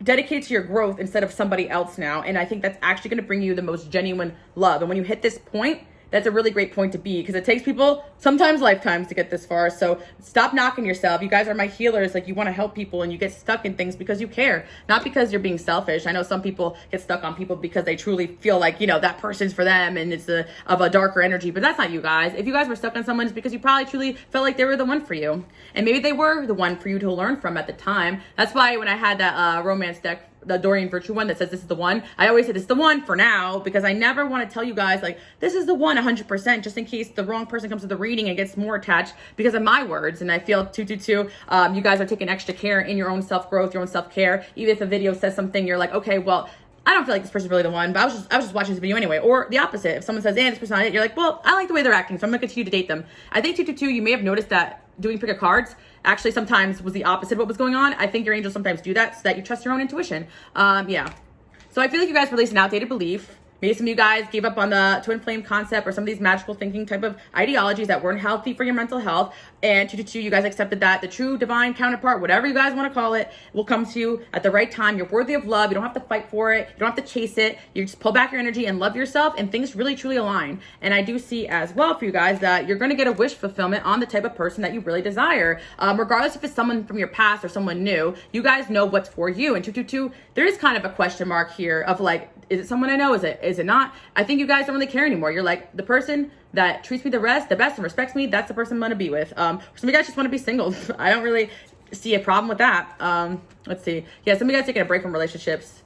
dedicated to your growth instead of somebody else now. And I think that's actually going to bring you the most genuine love. And when you hit this point, that's a really great point to be, because it takes people sometimes lifetimes to get this far. So stop knocking yourself. You guys are my healers. Like, you want to help people and you get stuck in things because you care, not because you're being selfish. I know some people get stuck on people because they truly feel like, you know, that person's for them and it's of a darker energy, but that's not you guys. If you guys were stuck on someone, it's because you probably truly felt like they were the one for you. And maybe they were the one for you to learn from at the time. That's why when I had that romance deck, the Dorian Virtue one that says this is the one, I always say this is the one for now, because I never want to tell you guys like this is the one 100%, just in case the wrong person comes to the reading and gets more attached because of my words. And I feel 222, you guys are taking extra care in your own self-growth, your own self-care. Even if a video says something, you're like, okay, well, I don't feel like this person's really the one, but I was just watching this video anyway. Or the opposite, if someone says, this person's not it, you're like, well, I like the way they're acting, so I'm gonna continue to date them. I think 222, you may have noticed that doing pick a cards actually sometimes was the opposite of what was going on. I think your angels sometimes do that so that you trust your own intuition. Yeah. So I feel like you guys released an outdated belief. Maybe some of you guys gave up on the twin flame concept or some of these magical thinking type of ideologies that weren't healthy for your mental health. And 222, you guys accepted that the true divine counterpart, whatever you guys want to call it, will come to you at the right time. You're worthy of love. You don't have to fight for it. You don't have to chase it. You just pull back your energy and love yourself, and things really truly align. And I do see as well for you guys that you're going to get a wish fulfillment on the type of person that you really desire. Regardless if it's someone from your past or someone new, you guys know what's for you. And 222, there is kind of a question mark here of like, is it someone I know? Is it not? I think you guys don't really care anymore. You're like, the person that treats me the best and respects me, that's the person I'm going to be with. Some of you guys just want to be single. I don't really see a problem with that. Let's see. Yeah, some of you guys taking a break from relationships.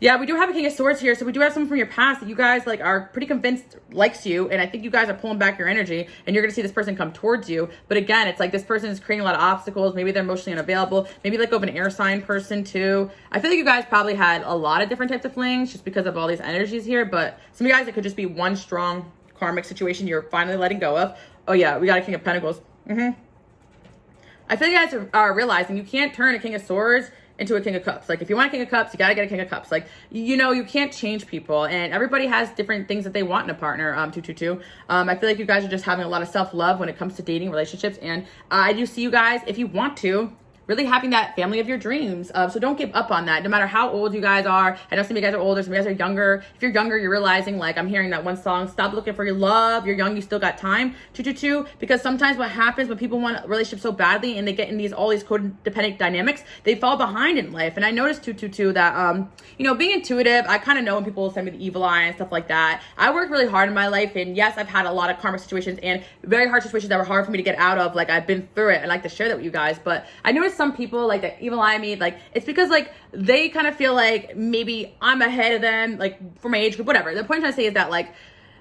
Yeah, we do have a King of Swords here. So we do have someone from your past that you guys like are pretty convinced likes you. And I think you guys are pulling back your energy and you're going to see this person come towards you. But again, it's like this person is creating a lot of obstacles. Maybe they're emotionally unavailable. Maybe like of an air sign person too. I feel like you guys probably had a lot of different types of flings just because of all these energies here. But some of you guys, it could just be one strong karmic situation you're finally letting go of. Oh yeah, we got a King of Pentacles. I feel like you guys are realizing you can't turn a King of Swords into a King of Cups. Like if you want a King of Cups, you gotta get a King of Cups. Like, you know, you can't change people, and everybody has different things that they want in a partner. 222. I feel like you guys are just having a lot of self-love when it comes to dating relationships, and I do see you guys, if you want to, really having that family of your dreams. So don't give up on that, no matter how old you guys are. I know some of you guys are older, some of you guys are younger. If you're younger, you're realizing, like I'm hearing that one song, stop looking for your love. You're young, you still got time. 222, because sometimes what happens when people want a relationship so badly and they get in all these codependent dynamics, they fall behind in life. And I noticed 222 that, you know, being intuitive, I kind of know when people send me the evil eye and stuff like that. I worked really hard in my life, and yes, I've had a lot of karmic situations and very hard situations that were hard for me to get out of. Like I've been through it. I like to share that with you guys, but I noticed some people like that evil eye me, like it's because like they kind of feel like maybe I'm ahead of them, like for my age group, whatever. The point I'm trying to say is that like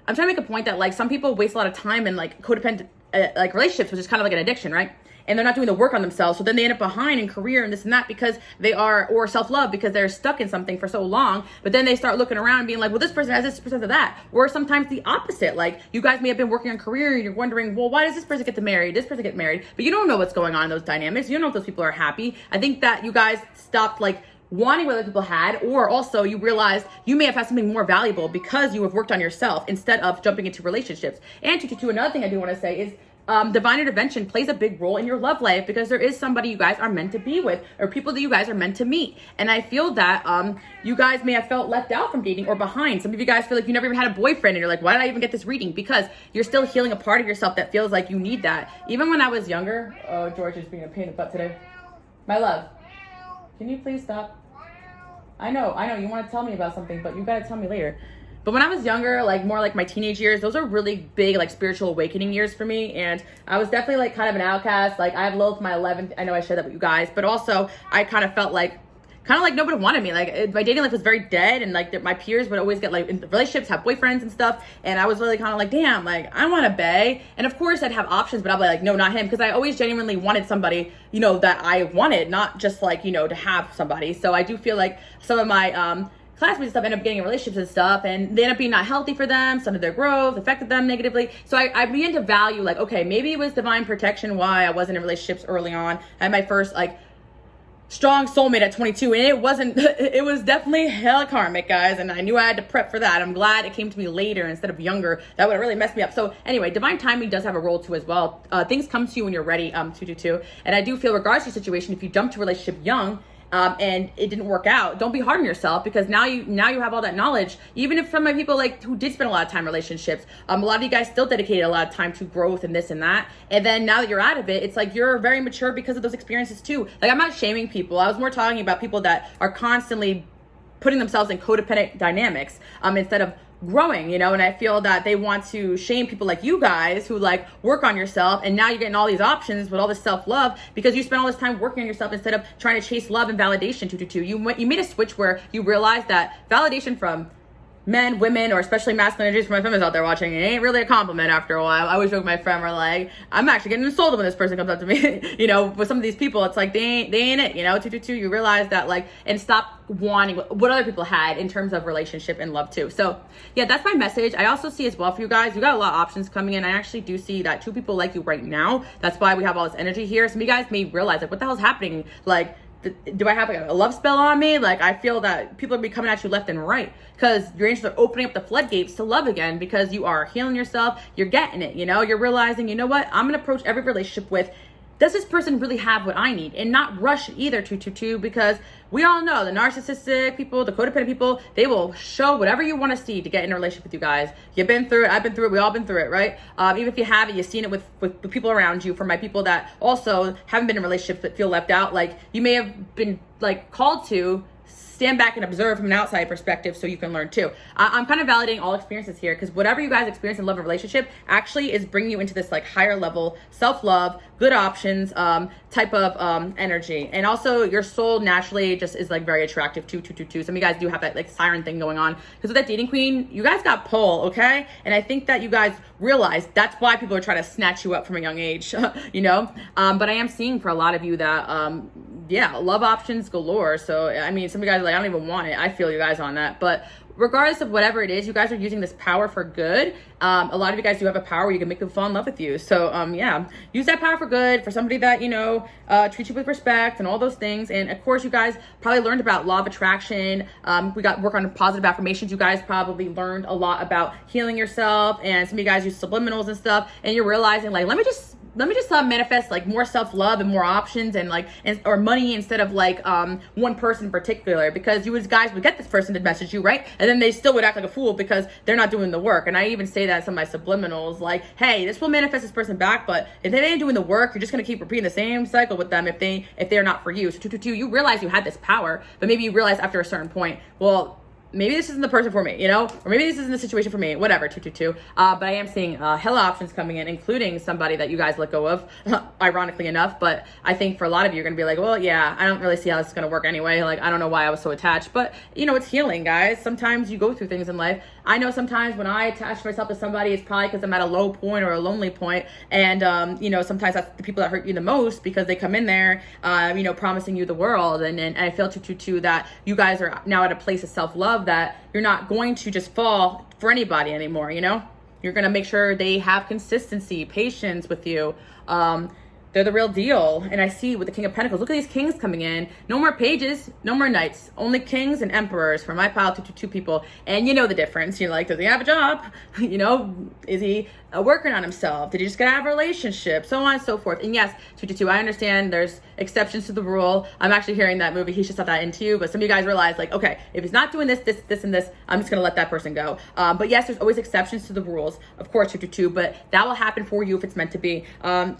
I'm trying to make a point that like some people waste a lot of time in like codependent like relationships, which is kind of like an addiction, right? And they're not doing the work on themselves, so then they end up behind in career and this and that because they are, or self-love because they're stuck in something for so long. But then they start looking around and being like, well, this person has this percent of that. Or sometimes the opposite, like you guys may have been working on career and you're wondering, well, why does this person get married, this person get married? But you don't know what's going on in those dynamics. You don't know if those people are happy. I think that you guys stopped like wanting what other people had, or also you realized you may have had something more valuable because you have worked on yourself instead of jumping into relationships. And to another thing I do want to say is, divine intervention plays a big role in your love life because there is somebody you guys are meant to be with, or people that you guys are meant to meet. And I feel that you guys may have felt left out from dating or behind. Some of you guys feel like you never even had a boyfriend and you're like, why did I even get this reading? Because you're still healing a part of yourself that feels like you need that. Even when I was younger, oh, George is being a pain in the butt today. My love, can you please stop? I know, you want to tell me about something, but you got to tell me later. But when I was younger, like more like my teenage years, those are really big, like spiritual awakening years for me. And I was definitely like kind of an outcast. Like I have Lilith my 11th. I know I shared that with you guys, but also I kind of felt like nobody wanted me. Like my dating life was very dead, and like my peers would always get like in relationships, have boyfriends and stuff. And I was really kind of like, damn, like I want a bae. And of course I'd have options, but I'd be like, no, not him. Because I always genuinely wanted somebody, you know, that I wanted, not just like, you know, to have somebody. So I do feel like some of my, classmates and stuff end up getting in relationships and stuff, and they end up being not healthy for them. Some of their growth affected them negatively. So I began to value like, okay, maybe it was divine protection why I wasn't in relationships early on. I had my first like strong soulmate at 22, and it was definitely hella karmic, guys, and I knew I had to prep for that. I'm glad it came to me later instead of younger. That would have really messed me up. So anyway, divine timing does have a role too as well. Things come to you when you're ready, 222. And I do feel regardless of your situation, if you jump to a relationship young, and it didn't work out, don't be hard on yourself, because now you have all that knowledge. Even if some of my people like who did spend a lot of time in relationships, a lot of you guys still dedicated a lot of time to growth and this and that. And then now that you're out of it, it's like you're very mature because of those experiences too. Like I'm not shaming people. I was more talking about people that are constantly putting themselves in codependent dynamics instead of growing, you know. And I feel that they want to shame people like you guys who like work on yourself, and now you're getting all these options with all this self-love because you spent all this time working on yourself instead of trying to chase love and validation. 222, you made a switch where you realized that validation from men, women, or especially masculine energies, for my feminists out there watching, it ain't really a compliment after a while. I always joke with my friend, we're like, I'm actually getting insulted when this person comes up to me. You know, with some of these people, it's like they ain't it, you know. 222, you realize that, like, and stop wanting what other people had in terms of relationship and love too. So yeah, that's my message. I also see as well for you guys, you got a lot of options coming in. I actually do see that 2 people like you right now. That's why we have all this energy here. Some of you guys may realize like, what the hell is happening? Like, do I have like a love spell on me? Like, I feel that people are be coming at you left and right because your angels are opening up the floodgates to love again because you are healing yourself. You're getting it, you know, you're realizing, you know what, I'm gonna approach every relationship with, does this person really have what I need? And not rush either, 222, because we all know the narcissistic people, the codependent people, they will show whatever you want to see to get in a relationship with you guys. You've been through it. I've been through it. We all been through it, right? Even if you haven't, you've seen it with the people around you. For my people that also haven't been in relationships but feel left out, like you may have been like called to stand back and observe from an outside perspective so you can learn too. I'm kind of validating all experiences here because whatever you guys experience in love and relationship actually is bringing you into this like higher level self-love, good options type of energy. And also your soul naturally just is like very attractive to 222. Some of you guys do have that like siren thing going on because with that dating queen, you guys got pull, okay? And I think that you guys realize that's why people are trying to snatch you up from a young age, you know? But I am seeing for a lot of you that, yeah, love options galore. So, I mean, some of you guys are like, I don't even want it. I feel you guys on that. But regardless of whatever it is, you guys are using this power for good. A lot of you guys do have a power where you can make them fall in love with you. So, yeah, use that power for good, for somebody that, you know, treats you with respect and all those things. And of course, you guys probably learned about law of attraction. We got work on positive affirmations. You guys probably learned a lot about healing yourself. And some of you guys use subliminals and stuff. And you're realizing, like, let me just manifest like more self-love and more options and like or money instead of like one person in particular, because you guys would get this person to message you, right? And then they still would act like a fool because they're not doing the work. And I even say that in some of my subliminals, like, hey, this will manifest this person back, but if they ain't doing the work, you're just gonna keep repeating the same cycle with them if they're not for you. So 222, you realize you had this power, but maybe you realize after a certain point, well, maybe this isn't the person for me, you know, or maybe this isn't the situation for me, whatever, 222. But I am seeing hella options coming in, including somebody that you guys let go of, ironically enough. But I think for a lot of you, you're going to be like, well, yeah, I don't really see how this is going to work anyway. Like, I don't know why I was so attached, but you know, it's healing, guys. Sometimes you go through things in life. I know sometimes when I attach myself to somebody, it's probably because I'm at a low point or a lonely point. And, you know, sometimes that's the people that hurt you the most because they come in there, you know, promising you the world. And I feel 222 that you guys are now at a place of self-love that you're not going to just fall for anybody anymore, you know? You're going to make sure they have consistency, patience with you. They're the real deal. And I see with the King of Pentacles, look at these kings coming in. No more pages, no more knights, only kings and emperors for my pile 222 people. And you know the difference. You're like, does he have a job? You know, is he working on himself? Did he just get out of a relationship? So on and so forth. And yes, 222, I understand there's exceptions to the rule. I'm actually hearing that movie, He's Just Not That Into You. But some of you guys realize, like, okay, if he's not doing this, and this, I'm just going to let that person go. But yes, there's always exceptions to the rules, of course, 222. But that will happen for you if it's meant to be.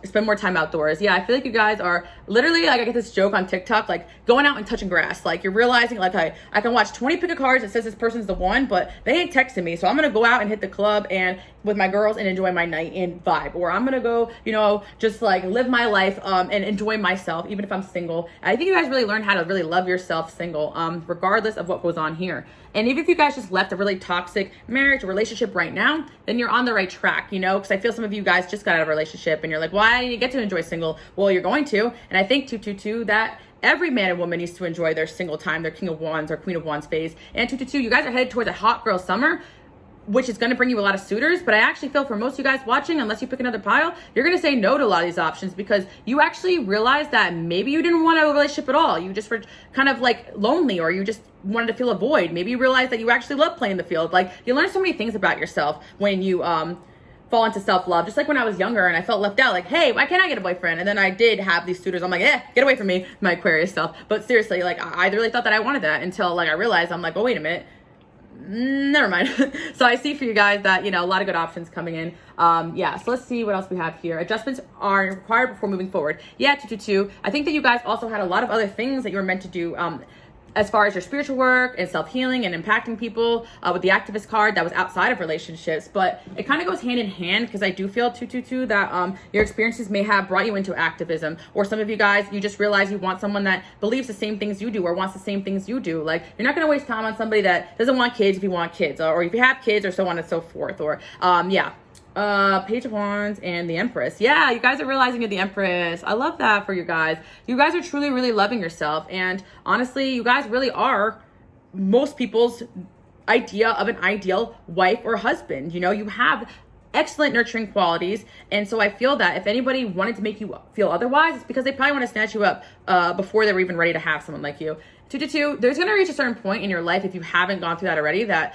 Spend more time outdoors. Yeah, I feel like you guys are literally, like, I get this joke on TikTok, like going out and touching grass. Like you're realizing, like, I can watch 20 pick of cards that says this person's the one, but they ain't texting me. So I'm going to go out and hit the club and with my girls and enjoy my night and vibe. Or I'm going to go, you know, just like live my life and enjoy myself, even if I'm single. I think you guys really learn how to really love yourself single, regardless of what goes on here. And even if you guys just left a really toxic marriage or relationship right now, then you're on the right track, you know, because I feel some of you guys just got out of a relationship and you're like, why didn't you get to enjoy single? Well, you're going to. And I think 222 that every man and woman needs to enjoy their single time, their King of Wands or Queen of Wands phase. And 222, you guys are headed towards a hot girl summer, which is going to bring you a lot of suitors. But I actually feel for most of you guys watching, unless you pick another pile, you're going to say no to a lot of these options because you actually realize that maybe you didn't want a relationship at all. You just were kind of like lonely, or you just wanted to fill a void. Maybe you realize that you actually love playing the field. Like you learn so many things about yourself when you fall into self-love. Just like when I was younger and I felt left out, like, hey, why can't I get a boyfriend? And then I did have these suitors. I'm like, get away from me, my Aquarius self. But seriously, like I really thought that I wanted that until like I realized, I'm like, oh, wait a minute. Never mind. So I see for you guys that, you know, a lot of good options coming in. Yeah, so let's see what else we have here. Adjustments are required before moving forward. Yeah, 222. I think that you guys also had a lot of other things that you were meant to do as far as your spiritual work and self-healing and impacting people with the activist card that was outside of relationships. But it kind of goes hand in hand because I do feel 222 that your experiences may have brought you into activism, or some of you guys, you just realize you want someone that believes the same things you do or wants the same things you do. Like you're not going to waste time on somebody that doesn't want kids if you want kids, or if you have kids, or so on and so forth. Or yeah. Page of Wands and the Empress. Yeah, you guys are realizing you're the Empress. I love that for you guys. You guys are truly, really loving yourself. And honestly, you guys really are most people's idea of an ideal wife or husband. You know, you have excellent nurturing qualities. And so I feel that if anybody wanted to make you feel otherwise, it's because they probably want to snatch you up before they were even ready to have someone like you. 222, there's going to reach a certain point in your life, if you haven't gone through that already, that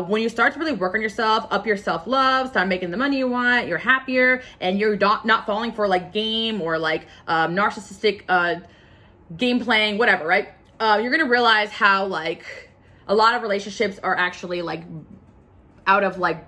when you start to really work on yourself, up your self-love, start making the money you want, you're happier, and you're not falling for like game or like narcissistic game playing, whatever, right? You're going to realize how like a lot of relationships are actually like out of like,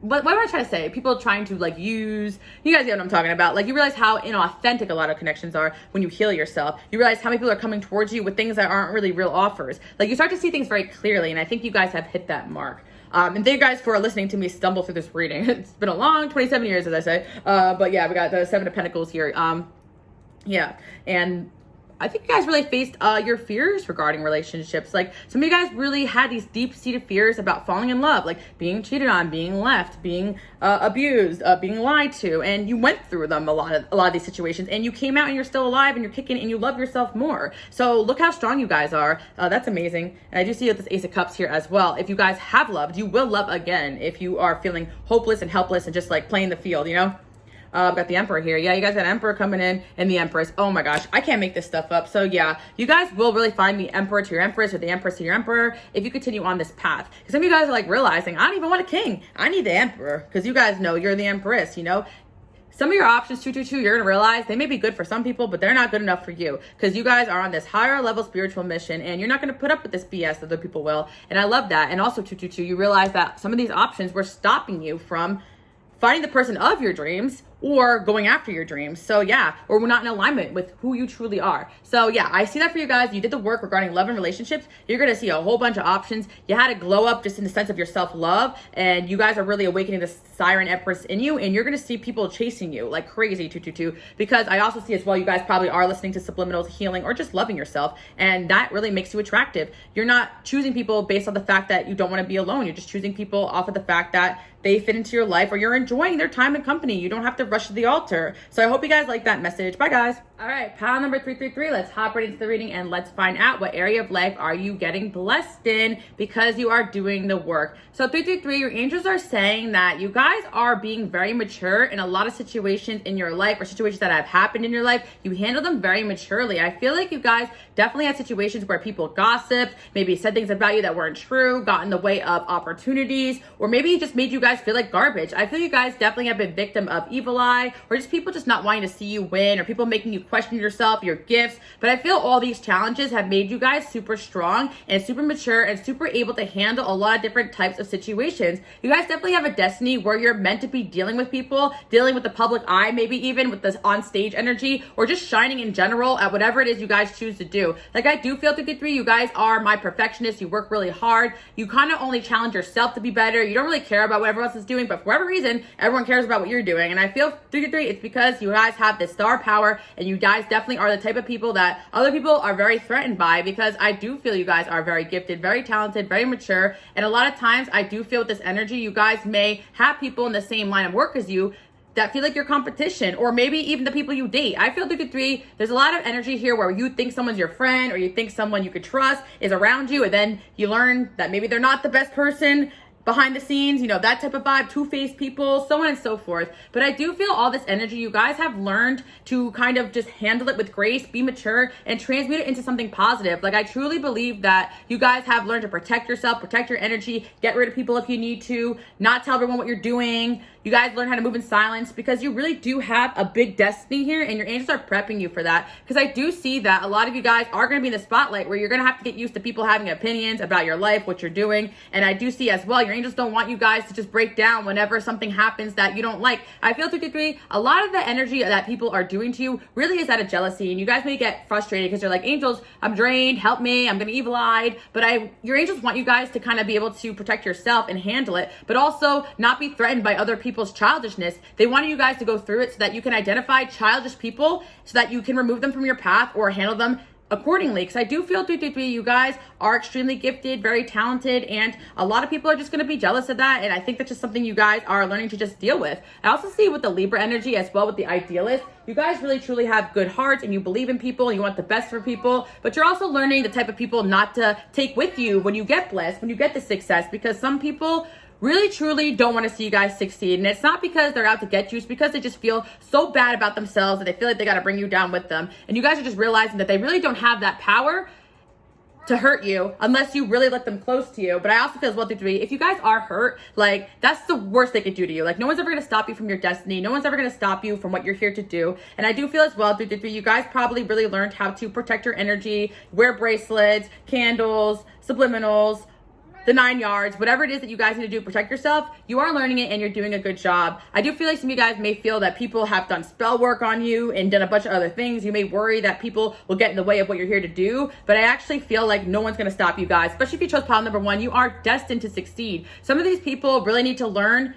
what am I trying to say? People trying to like use, you guys get what I'm talking about. Like you realize how inauthentic a lot of connections are when you heal yourself. You realize how many people are coming towards you with things that aren't really real offers. Like you start to see things very clearly, and I think you guys have hit that mark. And thank you guys for listening to me stumble through this reading. It's been a long 27 years, as I say. But yeah, we got the 7 of Pentacles here. Yeah, and I think you guys really faced your fears regarding relationships. Like some of you guys really had these deep-seated fears about falling in love, like being cheated on, being left, being abused, being lied to, and you went through them a lot of these situations, and you came out and you're still alive and you're kicking and you love yourself more. So look how strong you guys are. That's amazing. And I do see this Ace of Cups here as well. If you guys have loved, you will love again if you are feeling hopeless and helpless and just like playing the field, you know? I've got the Emperor here. Yeah, you guys got Emperor coming in and the Empress. Oh my gosh, I can't make this stuff up. So yeah, you guys will really find the Emperor to your Empress or the Empress to your Emperor if you continue on this path. Because some of you guys are like realizing, I don't even want a king. I need the Emperor. Because you guys know you're the Empress, you know? Some of your options, 222, you're going to realize they may be good for some people, but they're not good enough for you. Because you guys are on this higher level spiritual mission, and you're not going to put up with this BS that other people will. And I love that. And also, 222, you realize that some of these options were stopping you from finding the person of your dreams or going after your dreams. So yeah, or we're not in alignment with who you truly are. So yeah, I see that for you guys. You did the work regarding love and relationships. You're going to see a whole bunch of options. You had to glow up just in the sense of your self-love, and you guys are really awakening the Siren Empress in you, and you're going to see people chasing you like crazy, 222, because I also see as well, you guys probably are listening to subliminals, healing, or just loving yourself, and that really makes you attractive. You're not choosing people based on the fact that you don't want to be alone. You're just choosing people off of the fact that they fit into your life or you're enjoying their time and company. You don't have to rush to the altar. So I hope you guys like that message. Bye guys. All right, pile number 333. Let's hop right into the reading and let's find out what area of life are you getting blessed in because you are doing the work. So 333, your angels are saying that you guys are being very mature in a lot of situations in your life or situations that have happened in your life. You handle them very maturely. I feel like you guys definitely had situations where people gossiped, maybe said things about you that weren't true, got in the way of opportunities, or maybe just made you guys feel like garbage. I feel you guys definitely have been victim of evil eye, or just people just not wanting to see you win, or people making you question yourself, your gifts. But I feel all these challenges have made you guys super strong and super mature and super able to handle a lot of different types of situations. You guys definitely have a destiny where you're meant to be dealing with people, dealing with the public eye, maybe even with this on stage energy, or just shining in general at whatever it is you guys choose to do. Like I do feel 333, you guys are my perfectionists. You work really hard. You kind of only challenge yourself to be better. You don't really care about what everyone else is doing, but for whatever reason, everyone cares about what you're doing. And I feel 333, it's because you guys have this star power, and you guys definitely are the type of people that other people are very threatened by, because I do feel you guys are very gifted, very talented, very mature. And a lot of times I do feel with this energy, you guys may have people in the same line of work as you that feel like your competition, or maybe even the people you date. I feel 333, there's a lot of energy here where you think someone's your friend, or you think someone you could trust is around you, and then you learn that maybe they're not the best person behind the scenes, you know, that type of vibe, two-faced people, so on and so forth. But I do feel all this energy, you guys have learned to kind of just handle it with grace, be mature, and transmute it into something positive. Like I truly believe that you guys have learned to protect yourself, protect your energy, get rid of people if you need to, not tell everyone what you're doing. You guys learn how to move in silence, because you really do have a big destiny here, and your angels are prepping you for that. Because I do see that a lot of you guys are going to be in the spotlight where you're going to have to get used to people having opinions about your life, what you're doing. And I do see as well, your angels don't want you guys to just break down whenever something happens that you don't like. I feel 333, a lot of the energy that people are doing to you really is out of jealousy, and you guys may get frustrated because you're like, angels, I'm drained, help me, I'm gonna evil-eyed. But your angels want you guys to kind of be able to protect yourself and handle it, but also not be threatened by other people's childishness. They want you guys to go through it so that you can identify childish people, so that you can remove them from your path or handle them accordingly. Because I do feel 333, you guys are extremely gifted, very talented, and a lot of people are just going to be jealous of that. And I think that's just something you guys are learning to just deal with. I also see with the Libra energy as well, with the idealist, you guys really truly have good hearts, and you believe in people, and you want the best for people, but you're also learning the type of people not to take with you when you get blessed, when you get the success, because some people really truly don't want to see you guys succeed. And it's not because they're out to get you, it's because they just feel so bad about themselves that they feel like they got to bring you down with them. And you guys are just realizing that they really don't have that power to hurt you unless you really let them close to you. But I also feel as well, 3, if you guys are hurt, like, that's the worst they could do to you. Like, no one's ever going to stop you from your destiny. No one's ever going to stop you from what you're here to do. And I do feel as well, 3, you guys probably really learned how to protect your energy, wear bracelets, candles, subliminals, the 9 yards, whatever it is that you guys need to do to protect yourself. You are learning it and you're doing a good job. I do feel like some of you guys may feel that people have done spell work on you and done a bunch of other things. You may worry that people will get in the way of what you're here to do, but I actually feel like no one's going to stop you guys, especially if you chose pile number 1. You are destined to succeed. Some of these people really need to learn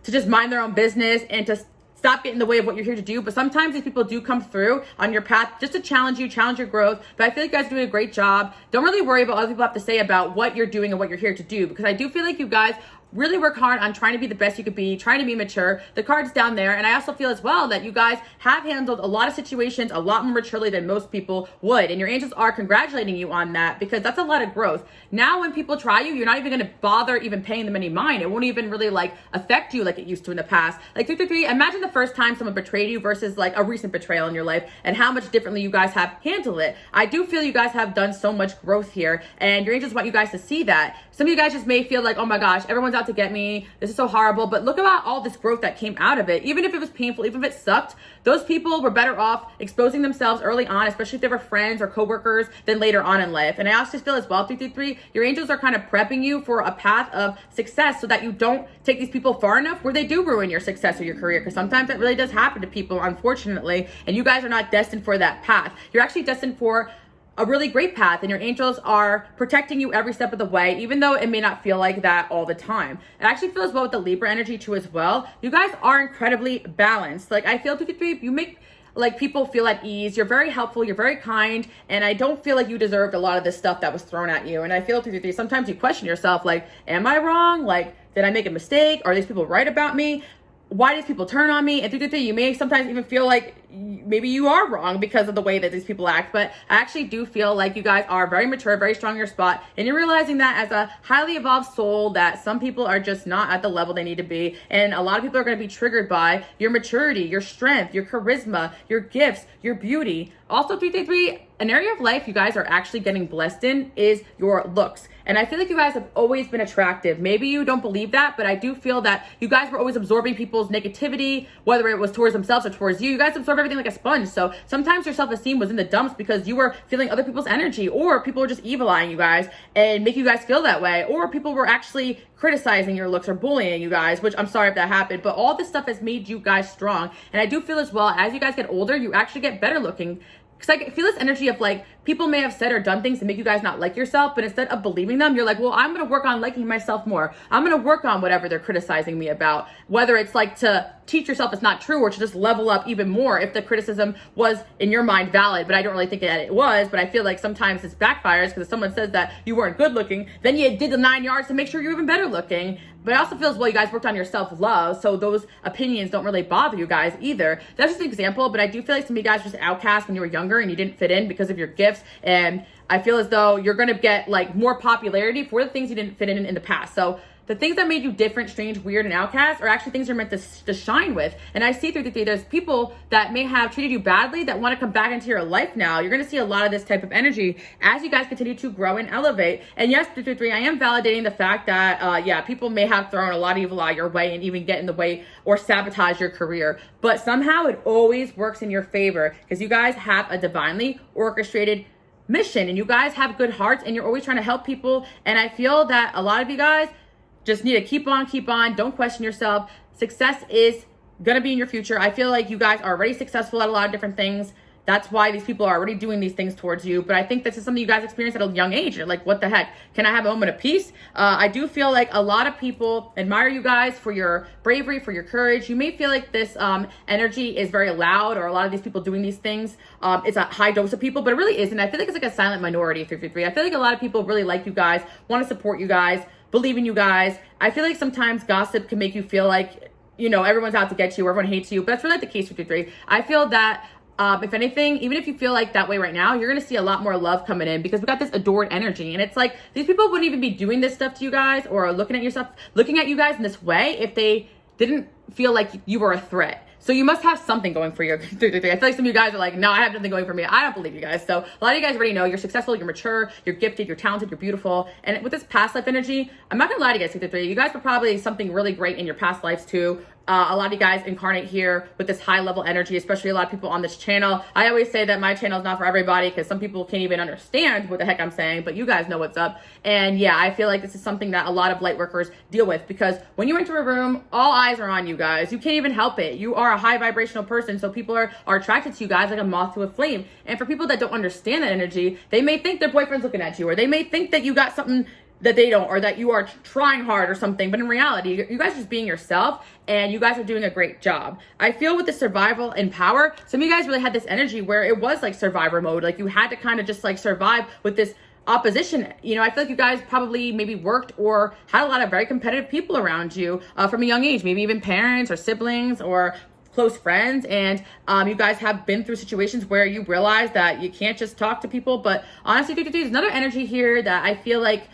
to just mind their own business and to stop getting in the way of what you're here to do. But sometimes these people do come through on your path just to challenge you, challenge your growth. But I feel like you guys are doing a great job. Don't really worry about what other people have to say about what you're doing and what you're here to do, because I do feel like you guys really work hard on trying to be the best you could be, trying to be mature. The card's down there. And I also feel as well that you guys have handled a lot of situations a lot more maturely than most people would. And your angels are congratulating you on that, because that's a lot of growth. Now, when people try you, you're not even going to bother even paying them any mind. It won't even really like affect you like it used to in the past. Like 3, imagine the first time someone betrayed you versus like a recent betrayal in your life and how much differently you guys have handled it. I do feel you guys have done so much growth here, and your angels want you guys to see that. Some of you guys just may feel like, oh my gosh, everyone's out to get me. This is so horrible. But look about all this growth that came out of it. Even if it was painful, even if it sucked, those people were better off exposing themselves early on, especially if they were friends or coworkers, than later on in life. And I also feel as well, 3, your angels are kind of prepping you for a path of success so that you don't take these people far enough where they do ruin your success or your career. Because sometimes that really does happen to people, unfortunately. And you guys are not destined for that path. You're actually destined for a really great path, and your angels are protecting you every step of the way, even though it may not feel like that all the time. I actually feel as well with the Libra energy too as well. You guys are incredibly balanced. Like, I feel 3, you make like people feel at ease. You're very helpful. You're very kind. And I don't feel like you deserved a lot of this stuff that was thrown at you. And I feel 3, sometimes you question yourself, like, am I wrong? Like, did I make a mistake? Are these people right about me? Why do these people turn on me? And 3, you may sometimes even feel like maybe you are wrong because of the way that these people act. But I actually do feel like you guys are very mature, very strong in your spot. And you're realizing that as a highly evolved soul, that some people are just not at the level they need to be. And a lot of people are going to be triggered by your maturity, your strength, your charisma, your gifts, your beauty. Also, 3, an area of life you guys are actually getting blessed in is your looks. And I feel like you guys have always been attractive. Maybe you don't believe that, but I do feel that you guys were always absorbing people's negativity, whether it was towards themselves or towards you. You guys absorb everything like a sponge. So sometimes your self-esteem was in the dumps because you were feeling other people's energy, or people were just evil eyeing you guys and make you guys feel that way, or people were actually criticizing your looks or bullying you guys, which I'm sorry if that happened, but all this stuff has made you guys strong. And I do feel as well, as you guys get older, you actually get better looking. Because I feel this energy of like, people may have said or done things to make you guys not like yourself, but instead of believing them, you're like, well, I'm going to work on liking myself more. I'm going to work on whatever they're criticizing me about, whether it's like to teach yourself it's not true or to just level up even more if the criticism was in your mind valid. But I don't really think that it was, but I feel like sometimes this backfires because if someone says that you weren't good looking, then you did the 9 yards to make sure you're even better looking. But I also feel as well you guys worked on your self-love, so those opinions don't really bother you guys either. That's just an example, but I do feel like some of you guys were just outcast when you were younger and you didn't fit in because of your gifts. And I feel as though you're going to get like more popularity for the things you didn't fit in the past. So the things that made you different, strange, weird, and outcast are actually things you're meant to shine with. And I see 3, there's people that may have treated you badly that want to come back into your life now. You're going to see a lot of this type of energy as you guys continue to grow and elevate. And yes, 3, I am validating the fact that, people may have thrown a lot of evil eye your way and even get in the way or sabotage your career. But somehow it always works in your favor because you guys have a divinely orchestrated mission and you guys have good hearts and you're always trying to help people. And I feel that a lot of you guys just need to keep on. Don't question yourself. Success is going to be in your future. I feel like you guys are already successful at a lot of different things. That's why these people are already doing these things towards you. But I think this is something you guys experience at a young age. You're like, what the heck? Can I have a moment of peace? I do feel like a lot of people admire you guys for your bravery, for your courage. You may feel like this energy is very loud, or a lot of these people doing these things, it's a high dose of people, but it really isn't. I feel like it's like a silent minority, 3. I feel like a lot of people really like you guys, want to support you guys, believe in you guys. I feel like sometimes gossip can make you feel like, everyone's out to get you, or everyone hates you, but that's really not the case with 3. I feel that if anything, even if you feel like that way right now, you're going to see a lot more love coming in because we got this adored energy. And it's like, these people wouldn't even be doing this stuff to you guys or looking at you guys in this way if they didn't feel like you were a threat. So you must have something going for you. I feel like some of you guys are like, no, I have nothing going for me. I don't believe you guys. So a lot of you guys already know you're successful, you're mature, you're gifted, you're talented, you're beautiful. And with this past life energy, I'm not gonna lie to you guys, 333, you guys were probably something really great in your past lives too. A lot of you guys incarnate here with this high level energy, especially a lot of people on this channel. I always say that my channel is not for everybody because some people can't even understand what the heck I'm saying, but you guys know what's up. And yeah, I feel like this is something that a lot of light workers deal with because when you enter a room, all eyes are on you guys. You can't even help it. You are a high vibrational person, so people are attracted to you guys like a moth to a flame. And for people that don't understand that energy, they may think their boyfriend's looking at you, or they may think that you got something that they don't, or that you are trying hard or something. But in reality, you guys are just being yourself and you guys are doing a great job. I feel with the survival and power, some of you guys really had this energy where it was like survivor mode. Like you had to kind of just like survive with this opposition. You know, I feel like you guys probably maybe worked or had a lot of very competitive people around you from a young age, maybe even parents or siblings or close friends. And you guys have been through situations where you realize that you can't just talk to people. But honestly, there's another energy here that I feel like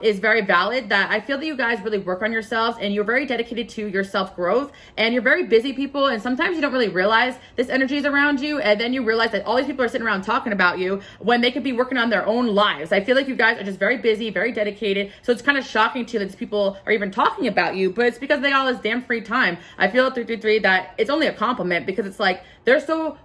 is very valid, that I feel that you guys really work on yourselves and you're very dedicated to your self-growth and you're very busy people, and sometimes you don't really realize this energy is around you, and then you realize that all these people are sitting around talking about you when they could be working on their own lives. I feel like you guys are just very busy, very dedicated, so it's kind of shocking to you that these people are even talking about you, but it's because they got all this damn free time. I feel at 333 that it's only a compliment because it's like they're so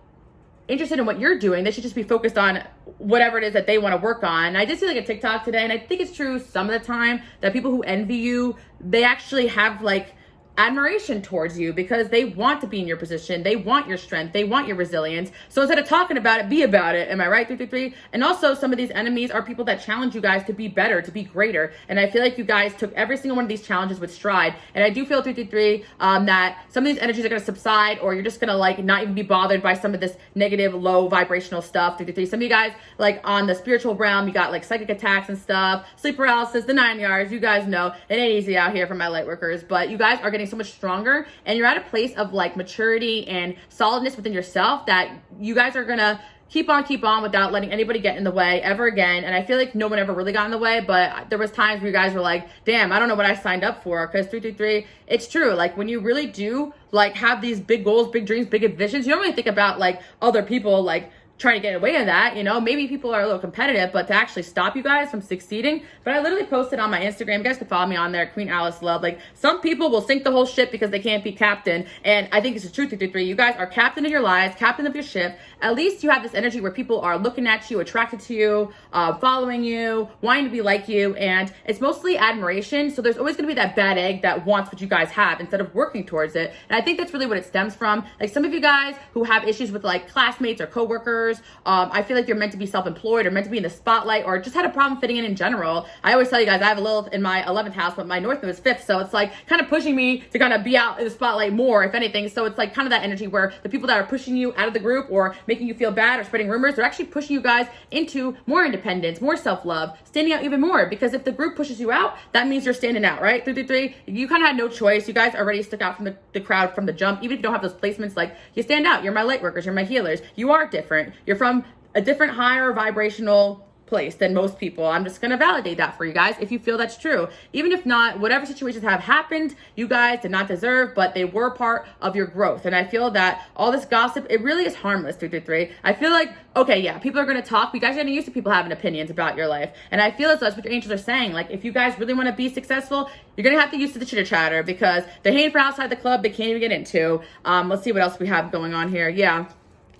interested in what you're doing. They should just be focused on whatever it is that they want to work on. And I did see like a TikTok today, and I think it's true some of the time that people who envy you, they actually have like admiration towards you because they want to be in your position. They want your strength. They want your resilience. So instead of talking about it, be about it. Am I right, 333? And also some of these enemies are people that challenge you guys to be better, to be greater. And I feel like you guys took every single one of these challenges with stride. And I do feel 333 that some of these energies are going to subside, or you're just going to like not even be bothered by some of this negative, low vibrational stuff. 333. Some of you guys like on the spiritual realm, you got like psychic attacks and stuff, sleep paralysis, the 9 yards. You guys know it ain't easy out here for my light workers, but you guys are getting so much stronger and you're at a place of like maturity and solidness within yourself that you guys are gonna keep on without letting anybody get in the way ever again. And I feel like no one ever really got in the way, but there was times where you guys were like, damn, I don't know what I signed up for. Because 333, it's true, like when you really do like have these big goals, big dreams, big visions, you don't really think about like other people like trying to get away with that, you know. Maybe people are a little competitive, but to actually stop you guys from succeeding. But I literally posted on my Instagram, you guys can follow me on there, Queen Alice Love. Like some people will sink the whole ship because they can't be captain, and I think it's the truth. 333, you guys are captain of your lives, captain of your ship. At least you have this energy where people are looking at you, attracted to you, following you, wanting to be like you, and it's mostly admiration. So there's always going to be that bad egg that wants what you guys have instead of working towards it. And I think that's really what it stems from. Like some of you guys who have issues with like classmates or coworkers, I feel like you're meant to be self-employed or meant to be in the spotlight, or just had a problem fitting in general. I always tell you guys, I have a Lilith in my 11th house, but my North Node is 5th. So it's like kind of pushing me to kind of be out in the spotlight more, if anything. So it's like kind of that energy where the people that are pushing you out of the group or making you feel bad or spreading rumors, they're actually pushing you guys into more independence, more self-love, standing out even more. Because if the group pushes you out, that means you're standing out, right? 333, you kind of had no choice. You guys already stuck out from the crowd from the jump. Even if you don't have those placements, like you stand out. You're my light workers, you're my healers. You are different. You're from a different higher vibrational place than most people. I'm just going to validate that for you guys if you feel that's true. Even if not, whatever situations have happened, you guys did not deserve, but they were part of your growth. And I feel that all this gossip, it really is harmless, 333. I feel like, okay, yeah, people are going to talk. You guys are getting used to people having opinions about your life. And I feel as though that's what your angels are saying. Like, if you guys really want to be successful, you're going to have to get used to the chitter chatter because they're hating for outside the club they can't even get into. Let's see what else we have going on here. Yeah.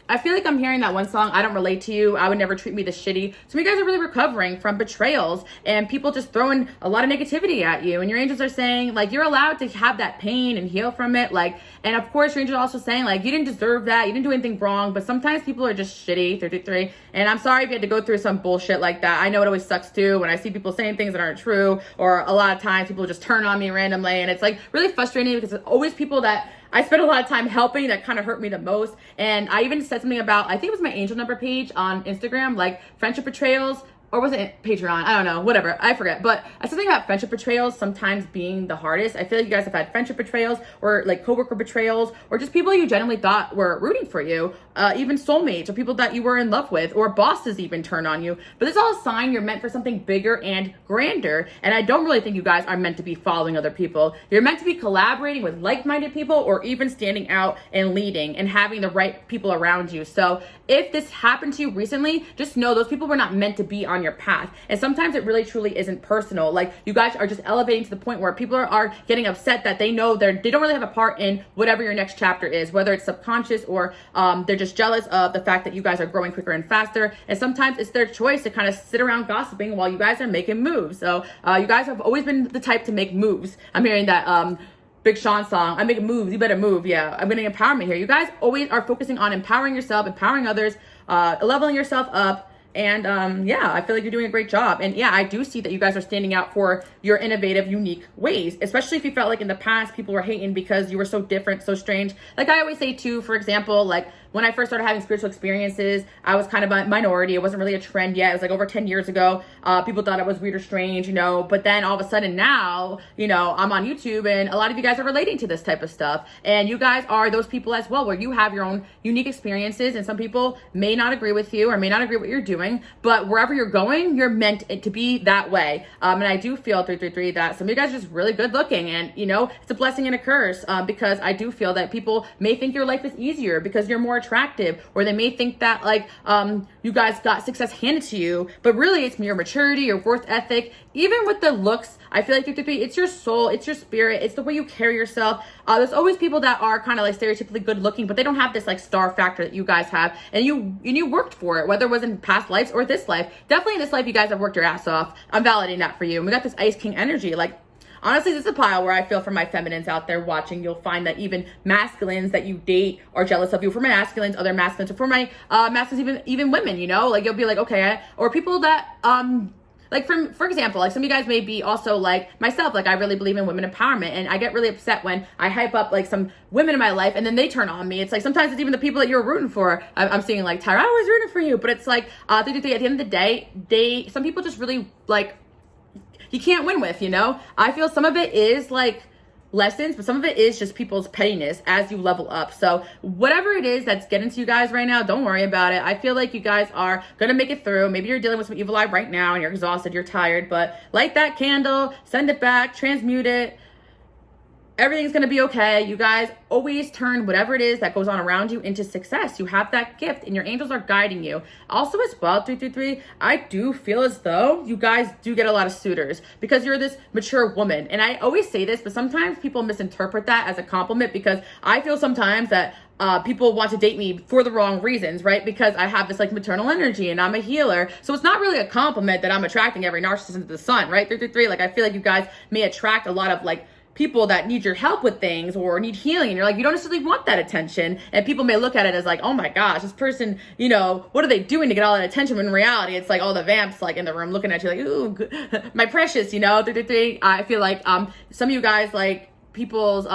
I feel like I'm hearing that one song, I don't relate to you, I would never treat me this shitty. Some of you guys are really recovering from betrayals and people just throwing a lot of negativity at you. And your angels are saying, like, you're allowed to have that pain and heal from it. Like, and of course, your angels are also saying, like, you didn't deserve that, you didn't do anything wrong. But sometimes people are just shitty, 33. And I'm sorry if you had to go through some bullshit like that. I know it always sucks too when I see people saying things that aren't true. Or a lot of times people just turn on me randomly. And it's like really frustrating because it's always people that I spent a lot of time helping that kind of hurt me the most. And I even said something about, I think it was my angel number page on Instagram, like friendship betrayals or was it Patreon? I don't know, whatever, I forget. But something about friendship betrayals sometimes being the hardest. I feel like you guys have had friendship betrayals, or like coworker betrayals, or just people you genuinely thought were rooting for you, even soulmates, or people that you were in love with, or bosses even turn on you. But this is all a sign you're meant for something bigger and grander. And I don't really think you guys are meant to be following other people. You're meant to be collaborating with like-minded people, or even standing out and leading and having the right people around you. So if this happened to you recently, just know those people were not meant to be on your path. And sometimes it really truly isn't personal. Like, you guys are just elevating to the point where people are getting upset that they know they don't really have a part in whatever your next chapter is, whether it's subconscious or they're just jealous of the fact that you guys are growing quicker and faster. And sometimes it's their choice to kind of sit around gossiping while you guys are making moves. So you guys have always been the type to make moves. I'm hearing that Big Sean song, I'm making moves, you better move. Yeah, I'm getting empowerment here. You guys always are focusing on empowering yourself, empowering others, leveling yourself up. And yeah, I feel like you're doing a great job. And yeah, I do see that you guys are standing out for your innovative, unique ways, especially if you felt like in the past people were hating because you were so different, so strange. Like I always say too, for example, like when I first started having spiritual experiences, I was kind of a minority. It wasn't really a trend yet. It was like over 10 years ago. People thought it was weird or strange, you know, but then all of a sudden now, you know, I'm on YouTube and a lot of you guys are relating to this type of stuff. And you guys are those people as well, where you have your own unique experiences, and some people may not agree with you or may not agree with what you're doing, but wherever you're going, you're meant to be that way. And I do feel 333 that some of you guys are just really good looking, and you know, it's a blessing and a curse, because I do feel that people may think your life is easier because you're more attractive, or they may think that like you guys got success handed to you, but really it's your maturity, your worth ethic. Even with the looks, I feel like 333, it's your soul, it's your spirit, it's the way you carry yourself. There's always people that are kind of like stereotypically good looking, but they don't have this like star factor that you guys have, and you worked for it, whether it was in past lives or this life. Definitely in this life, you guys have worked your ass off. I'm validating that for you. And we got this Ice King energy. Like, honestly, this is a pile where I feel for my feminines out there watching, you'll find that even masculines that you date are jealous of you. For my masculines, other masculines, or for my masculines, even women, you know, like you'll be like, okay, or people that, like for example, like some of you guys may be also like myself, like I really believe in women empowerment, and I get really upset when I hype up like some women in my life and then they turn on me. It's like sometimes it's even the people that you're rooting for. I'm seeing like, Tyra, I was rooting for you, but it's like at the end of the day, some people just really like, you can't win with, you know? I feel some of it is like lessons, but some of it is just people's pettiness as you level up. So whatever it is that's getting to you guys right now, don't worry about it. I feel like you guys are gonna make it through. Maybe you're dealing with some evil eye right now and you're exhausted, you're tired, but light that candle, send it back, transmute it. Everything's gonna be okay. You guys always turn whatever it is that goes on around you into success. You have that gift and your angels are guiding you. Also as well, 333, I do feel as though you guys do get a lot of suitors because you're this mature woman. And I always say this, but sometimes people misinterpret that as a compliment, because I feel sometimes that people want to date me for the wrong reasons, right? Because I have this like maternal energy and I'm a healer. So it's not really a compliment that I'm attracting every narcissist into the sun, right? 333, like I feel like you guys may attract a lot of like people that need your help with things or need healing, and you're like, you don't necessarily want that attention, and people may look at it as like, oh my gosh, this person, you know, what are they doing to get all that attention? When in reality, it's like all the vamps like in the room looking at you like, ooh, my precious, you know. I feel like some of you guys, like people's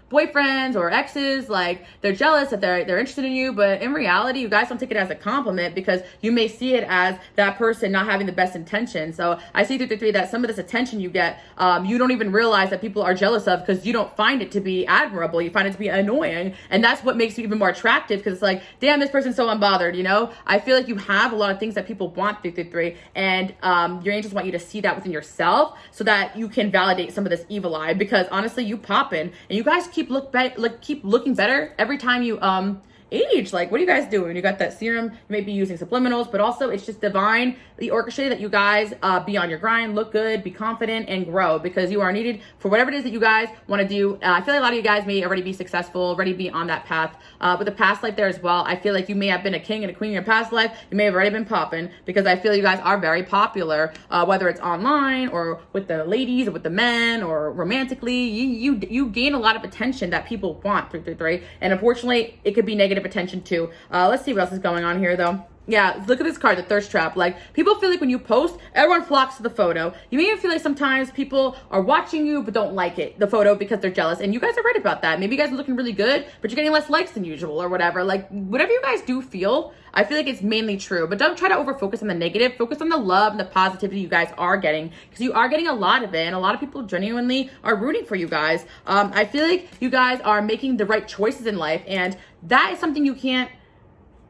boyfriends or exes, like they're jealous that they're interested in you, but in reality, you guys don't take it as a compliment because you may see it as that person not having the best intention. So I see 333 that some of this attention you get, you don't even realize that people are jealous of because you don't find it to be admirable. You find it to be annoying, and that's what makes you even more attractive, because it's like, damn, this person's so unbothered, you know. I feel like you have a lot of things that people want, 333, and your angels want you to see that within yourself so that you can validate some of this evil eye, because honestly, you popping, and you guys keep looking better every time you age. Like, what are you guys doing? You got that serum, you may be using subliminals, but also it's just divinely orchestrated that you guys be on your grind, look good, be confident, and grow, because you are needed for whatever it is that you guys want to do. I feel like a lot of you guys may already be successful, already be on that path. With the past life there as well, I feel like you may have been a king and a queen in your past life. You may have already been popping, because I feel you guys are very popular, whether it's online or with the ladies or with the men or romantically. You gain a lot of attention that people want, 333, and unfortunately, it could be negative attention too. Let's see what else is going on here though. Yeah, look at this card, the thirst trap. Like, people feel like when you post, everyone flocks to the photo. You may even feel like sometimes people are watching you but don't like the photo, because they're jealous. And you guys are right about that. Maybe you guys are looking really good, but you're getting less likes than usual or whatever. Like, whatever you guys do feel, I feel like it's mainly true. But don't try to over-focus on the negative. Focus on the love and the positivity you guys are getting, because you are getting a lot of it. And a lot of people genuinely are rooting for you guys. I feel like you guys are making the right choices in life. And that is something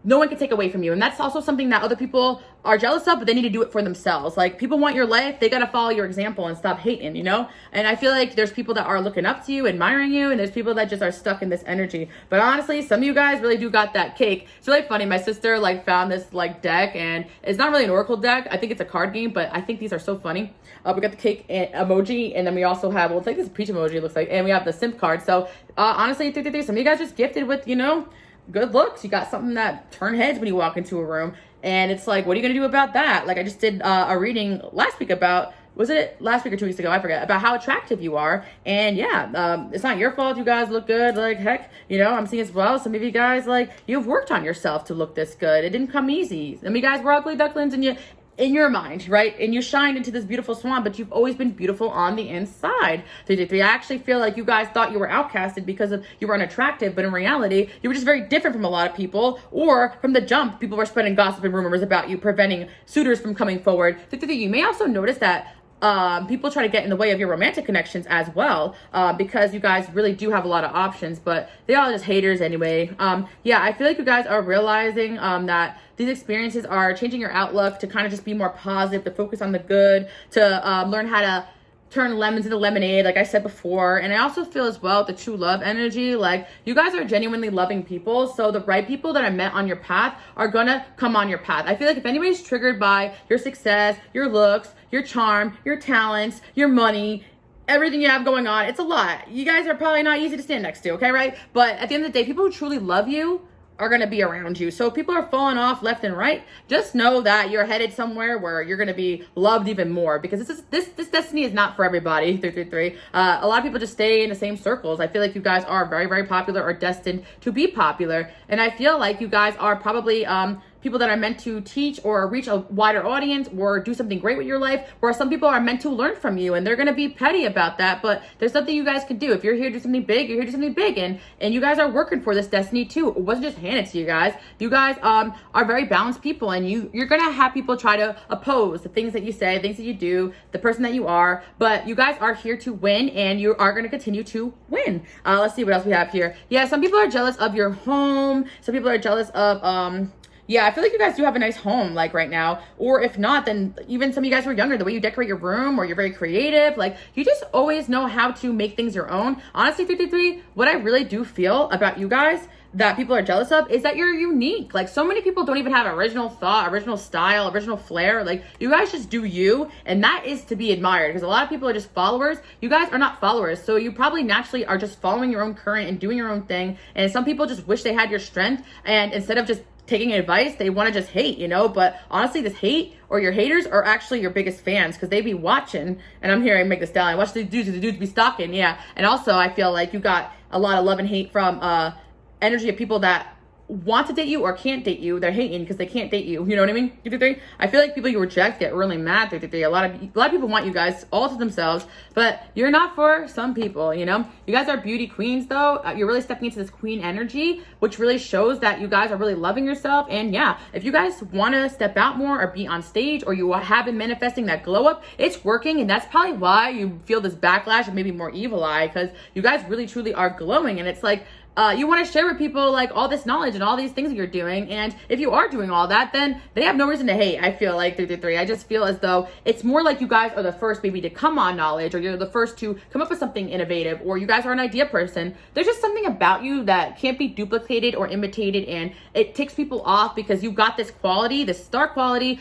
no one can take away from you. And that's also something that other people are jealous of, but they need to do it for themselves. Like, people want your life, they got to follow your example and stop hating, you know? And I feel like there's people that are looking up to you, admiring you, and there's people that just are stuck in this energy. But honestly, some of you guys really do got that cake. It's really funny. My sister like found this like deck, and it's not really an oracle deck. I think it's a card game, but I think these are so funny. We got the cake emoji, and then we also have, well, it's like this peach emoji, it looks like, and we have the simp card. So honestly, some of you guys just gifted with, you know, good looks. You got something that turn heads when you walk into a room. And it's like, what are you going to do about that? Like, I just did a reading last week about, was it last week or 2 weeks ago? I forget, about how attractive you are. And yeah, it's not your fault. You guys look good. Like, heck, you know, I'm seeing as well. Some of you guys, like, you've worked on yourself to look this good. It didn't come easy. Some of you guys were ugly ducklings, and in your mind, right? And you shined into this beautiful swan, but you've always been beautiful on the inside. 333, I actually feel like you guys thought you were outcasted because you were unattractive, but in reality, you were just very different from a lot of people, or from the jump, people were spreading gossip and rumors about you, preventing suitors from coming forward. 333, you may also notice that people try to get in the way of your romantic connections as well, because you guys really do have a lot of options, but they all just haters anyway. Yeah, I feel like you guys are realizing that these experiences are changing your outlook to kind of just be more positive, to focus on the good, to learn how to turn lemons into lemonade, like I said before. And I also feel as well, the true love energy, like, you guys are genuinely loving people. So the right people that I met on your path are gonna come on your path. I feel like if anybody's triggered by your success, your looks, your charm, your talents, your money, everything you have going on, it's a lot. You guys are probably not easy to stand next to, okay, right? But at the end of the day, people who truly love you are going to be around you. So if people are falling off left and right, just know that you're headed somewhere where you're going to be loved even more, because this destiny is not for everybody. 333. A lot of people just stay in the same circles. I feel like you guys are very, very popular, or destined to be popular. And I feel like you guys are probably people that are meant to teach or reach a wider audience or do something great with your life, where some people are meant to learn from you, and they're going to be petty about that. But there's something you guys can do. If you're here to do something big, you're here to do something big, and you guys are working for this destiny too. It wasn't just handed to you guys. You guys are very balanced people, and you're going to have people try to oppose the things that you say, things that you do, the person that you are, but you guys are here to win, and you are going to continue to win. Let's see what else we have here. Yeah, some people are jealous of your home. Some people are jealous of yeah, I feel like you guys do have a nice home, like, right now. Or if not, then even some of you guys were younger, the way you decorate your room, or you're very creative. Like, you just always know how to make things your own. Honestly, 333, what I really do feel about you guys that people are jealous of is that you're unique. Like, so many people don't even have original thought, original style, original flair. Like, you guys just do you, and that is to be admired, because a lot of people are just followers. You guys are not followers, so you probably naturally are just following your own current and doing your own thing. And some people just wish they had your strength, and instead of just taking advice, they want to just hate, you know? But honestly, this hate, or your haters, are actually your biggest fans, because they be watching. And I'm hearing Make This Down. I watch the dudes be stalking, yeah. And also, I feel like you got a lot of love and hate from energy of people that want to date you or can't date you. They're hating because they can't date you. You know what I mean? 333. I feel like people you reject get really mad. 333. A lot of people want you guys all to themselves, but you're not for some people. You know, you guys are beauty queens, though. You're really stepping into this queen energy, which really shows that you guys are really loving yourself. And yeah, if you guys want to step out more or be on stage, or you have been manifesting that glow up, it's working, and that's probably why you feel this backlash and maybe more evil eye, because you guys really truly are glowing, and it's like, you want to share with people like all this knowledge and all these things that you're doing. And if you are doing all that, then they have no reason to hate. I feel like 333. I just feel as though it's more like you guys are the first maybe to come on knowledge, or you're the first to come up with something innovative, or you guys are an idea person. There's just something about you that can't be duplicated or imitated, and it takes people off because you got this quality, this star quality,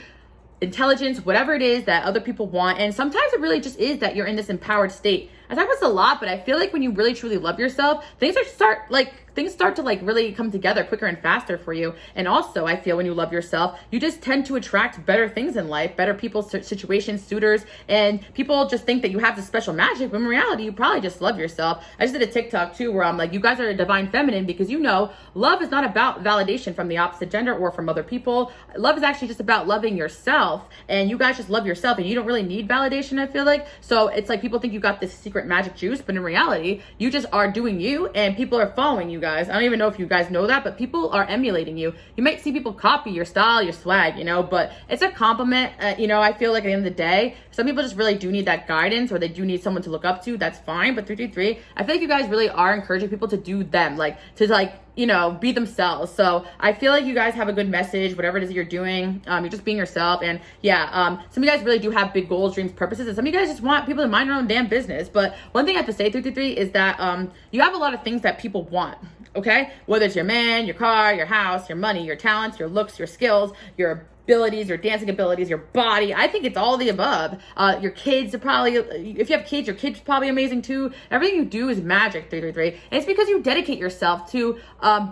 intelligence, whatever it is that other people want. And sometimes it really just is that you're in this empowered state. talk about this a lot, but I feel like when you really truly love yourself, things start to like really come together quicker and faster for you. And also, I feel when you love yourself, you just tend to attract better things in life, better people, situations, suitors, and people just think that you have this special magic, but in reality, you probably just love yourself. I just did a TikTok too where I'm like, you guys are a divine feminine, because you know, love is not about validation from the opposite gender or from other people. Love is actually just about loving yourself, and you guys just love yourself, and you don't really need validation, I feel like. So it's like people think you got this secret magic juice, but in reality, you just are doing you, and people are following you guys. I don't even know if you guys know that, but people are emulating you. You might see people copy your style, your swag, you know, but it's a compliment. You know, I feel like at the end of the day, some people just really do need that guidance, or they do need someone to look up to. That's fine. But 333, I feel like you guys really are encouraging people to do them, like to you know, be themselves. So I feel like you guys have a good message, whatever it is that you're doing. You're just being yourself. And yeah, some of you guys really do have big goals, dreams, purposes, and some of you guys just want people to mind their own damn business. But one thing I have to say, 333, is that you have a lot of things that people want. Okay, whether it's your man, your car, your house, your money, your talents, your looks, your skills, your abilities, your dancing abilities, your body. I think it's all the above. Your kids are probably, if you have kids, your kids are probably amazing too. Everything you do is magic, 333. And it's because you dedicate yourself to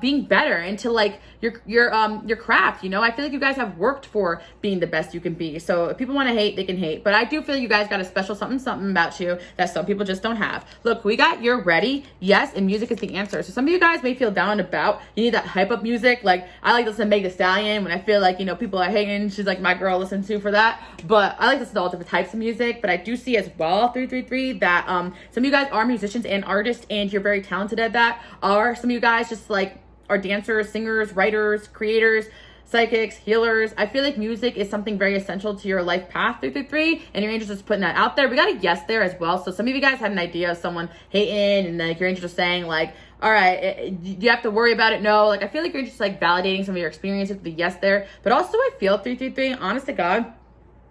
being better and to like your craft. You know, I feel like you guys have worked for being the best you can be. So if people want to hate, they can hate. But I do feel you guys got a special something about you that some people just don't have. Look, we got You're Ready. Yes, and music is the answer. So some of you guys may feel down and about. You need that hype up music. Like I like to listen to Meg Thee Stallion when I feel like, you know, people are hating. She's like my girl to listen to for that. But I like to listen to all different types of music. But I do see as well, 333, that some of you guys are musicians and artists, and you're very talented at that. Or some of you guys just like are dancers, singers, writers, creators, psychics, healers. I feel like music is something very essential to your life path, 333, and your angels just putting that out there. We got a yes there as well. So some of you guys had an idea of someone hating, and like your angels are saying like, all right, do you have to worry about it? No. Like I feel like you're just like validating some of your experiences with the yes there. But also I feel, 333, honest to God,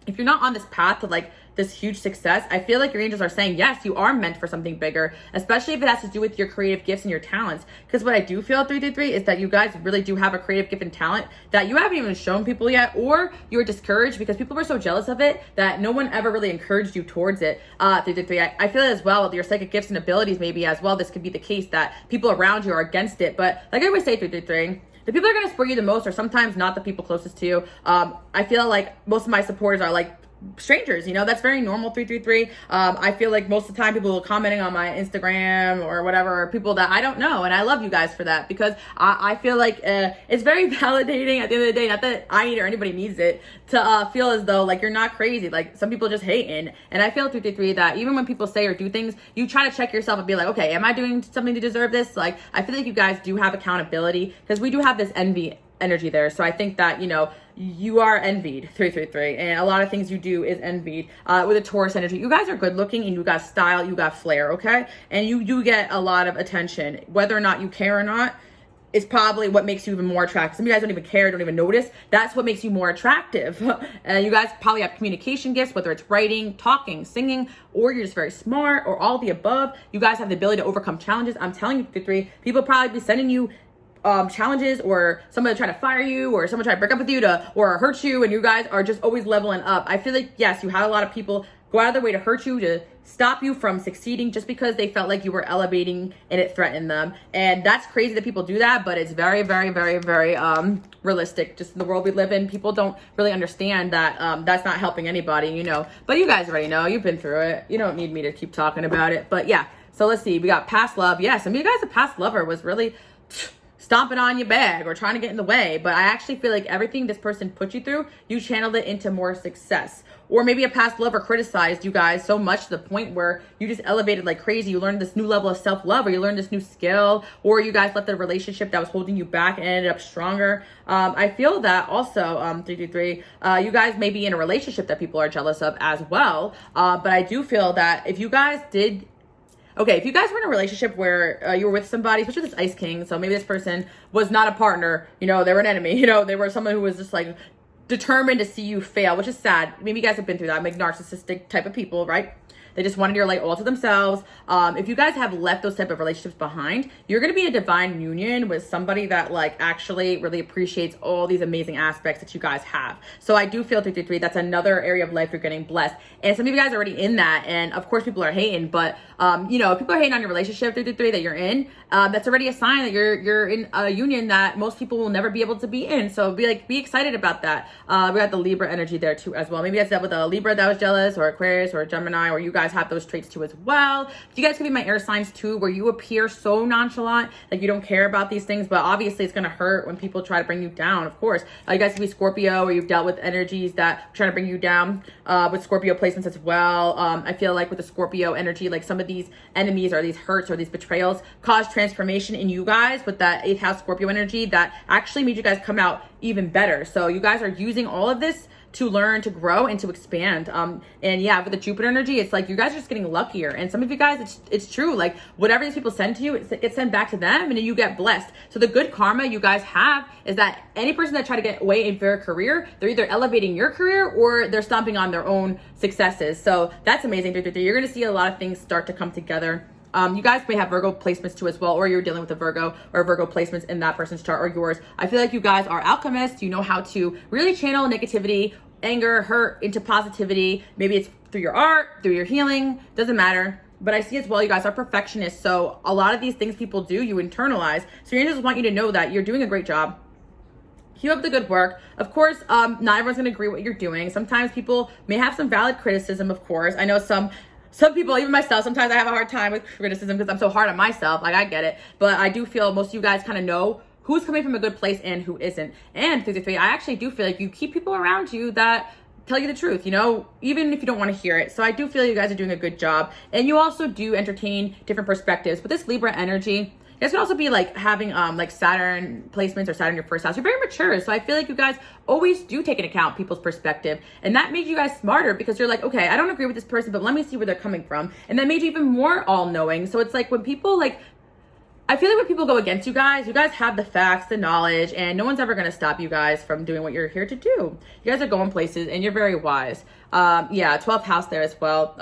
if you're not on this path to like this huge success, I feel like your angels are saying, yes, you are meant for something bigger, especially if it has to do with your creative gifts and your talents. Because what I do feel, 333, is that you guys really do have a creative gift and talent that you haven't even shown people yet, or you were discouraged because people were so jealous of it that no one ever really encouraged you towards it. 333, I feel as well, your psychic gifts and abilities maybe as well, this could be the case that people around you are against it. But like I always say, 333, the people that are going to support you the most are sometimes not the people closest to you. I feel like most of my supporters are like strangers, you know, that's very normal, 333. I feel like most of the time people are commenting on my Instagram or whatever are people that I don't know, and I love you guys for that, because I feel like it's very validating at the end of the day, not that I need or anybody needs it, to feel as though like you're not crazy. Like some people just hating, and I feel, 333, that even when people say or do things, you try to check yourself and be like, okay, am I doing something to deserve this? Like I feel like you guys do have accountability, because we do have this envy energy there. So I think that, you know, you are envied, 333, and a lot of things you do is envied. With a Taurus energy, you guys are good looking and you got style, you got flair, okay? And you do get a lot of attention. Whether or not you care or not is probably what makes you even more attractive. Some of you guys don't even care, don't even notice. That's what makes you more attractive. You guys probably have communication gifts, whether it's writing, talking, singing, or you're just very smart, or all the above. You guys have the ability to overcome challenges. I'm telling you, 333, people probably be sending you challenges, or someone trying to fire you, or someone trying to break up with you or hurt you, and you guys are just always leveling up. I feel like, yes, you had a lot of people go out of their way to hurt you, to stop you from succeeding just because they felt like you were elevating and it threatened them. And that's crazy that people do that, but it's very, very, very, very realistic. Just in the world we live in, people don't really understand that that's not helping anybody, you know. But you guys already know, you've been through it. You don't need me to keep talking about it. But yeah, so let's see. We got past love. Yes, I mean, you guys, a past lover was really stomping on your bag or trying to get in the way, but I actually feel like everything this person put you through, you channeled it into more success. Or maybe a past lover criticized you guys so much to the point where you just elevated like crazy. You learned this new level of self-love, or you learned this new skill, or you guys left a relationship that was holding you back and ended up stronger. I feel that also, 323, you guys may be in a relationship that people are jealous of as well. But I do feel that if you guys did, okay, if you guys were in a relationship where you were with somebody, especially this Ice King, so maybe this person was not a partner, you know, they were an enemy, you know, they were someone who was just like determined to see you fail, which is sad. Maybe you guys have been through that, like narcissistic type of people, right? They just wanted your light all to themselves. If you guys have left those type of relationships behind, you're going to be in a divine union with somebody that like actually really appreciates all these amazing aspects that you guys have. So I do feel 333, that's another area of life you're getting blessed. And some of you guys are already in that. And of course people are hating, but you know, if people are hating on your relationship 333 that you're in, that's already a sign that you're in a union that most people will never be able to be in. So be excited about that. We got the Libra energy there too as well. Maybe that's that with a Libra that was jealous, or Aquarius, or Gemini, or you guys have those traits too as well. You guys could be my air signs too, where you appear so nonchalant, like you don't care about these things, but obviously it's gonna hurt when people try to bring you down, of course. You guys could be Scorpio, or you've dealt with energies that are trying to bring you down, with Scorpio placements as well. I feel like with the Scorpio energy, like some of these enemies or these hurts or these betrayals cause transformation in you guys with that 8th house Scorpio energy that actually made you guys come out even better. So you guys are using all of this to learn, to grow, and to expand. And yeah, with the Jupiter energy, it's like you guys are just getting luckier. And some of you guys, it's true. Like whatever these people send to you, it gets sent back to them, and then you get blessed. So the good karma you guys have is that any person that try to get away in their career, they're either elevating your career or they're stomping on their own successes. So that's amazing. You're going to see a lot of things start to come together. You guys may have Virgo placements too as well, or you're dealing with a Virgo or Virgo placements in that person's chart or yours. I feel like you guys are alchemists. You know how to really channel negativity, anger, hurt into positivity. Maybe it's through your art, through your healing, doesn't matter. But I see as well, you guys are perfectionists. So a lot of these things people do, you internalize. So you just want you to know that you're doing a great job. Keep up the good work. Of course, not everyone's gonna agree with what you're doing. Sometimes people may have some valid criticism, of course. I know some people, even myself, sometimes I have a hard time with criticism because I'm so hard on myself. Like, I get it. But I do feel most of you guys kind of know who's coming from a good place and who isn't. And 333, I actually do feel like you keep people around you that tell you the truth, you know, even if you don't want to hear it. So I do feel you guys are doing a good job. And you also do entertain different perspectives. But this Libra energy, you guys can also be like having like Saturn placements or Saturn in your first house. You're very mature. So I feel like you guys always do take into account people's perspective. And that made you guys smarter because you're like, okay, I don't agree with this person, but let me see where they're coming from. And that made you even more all-knowing. So it's like when people like, I feel like when people go against you guys have the facts, the knowledge, and no one's ever going to stop you guys from doing what you're here to do. You guys are going places and you're very wise. Yeah, 12th house there as well.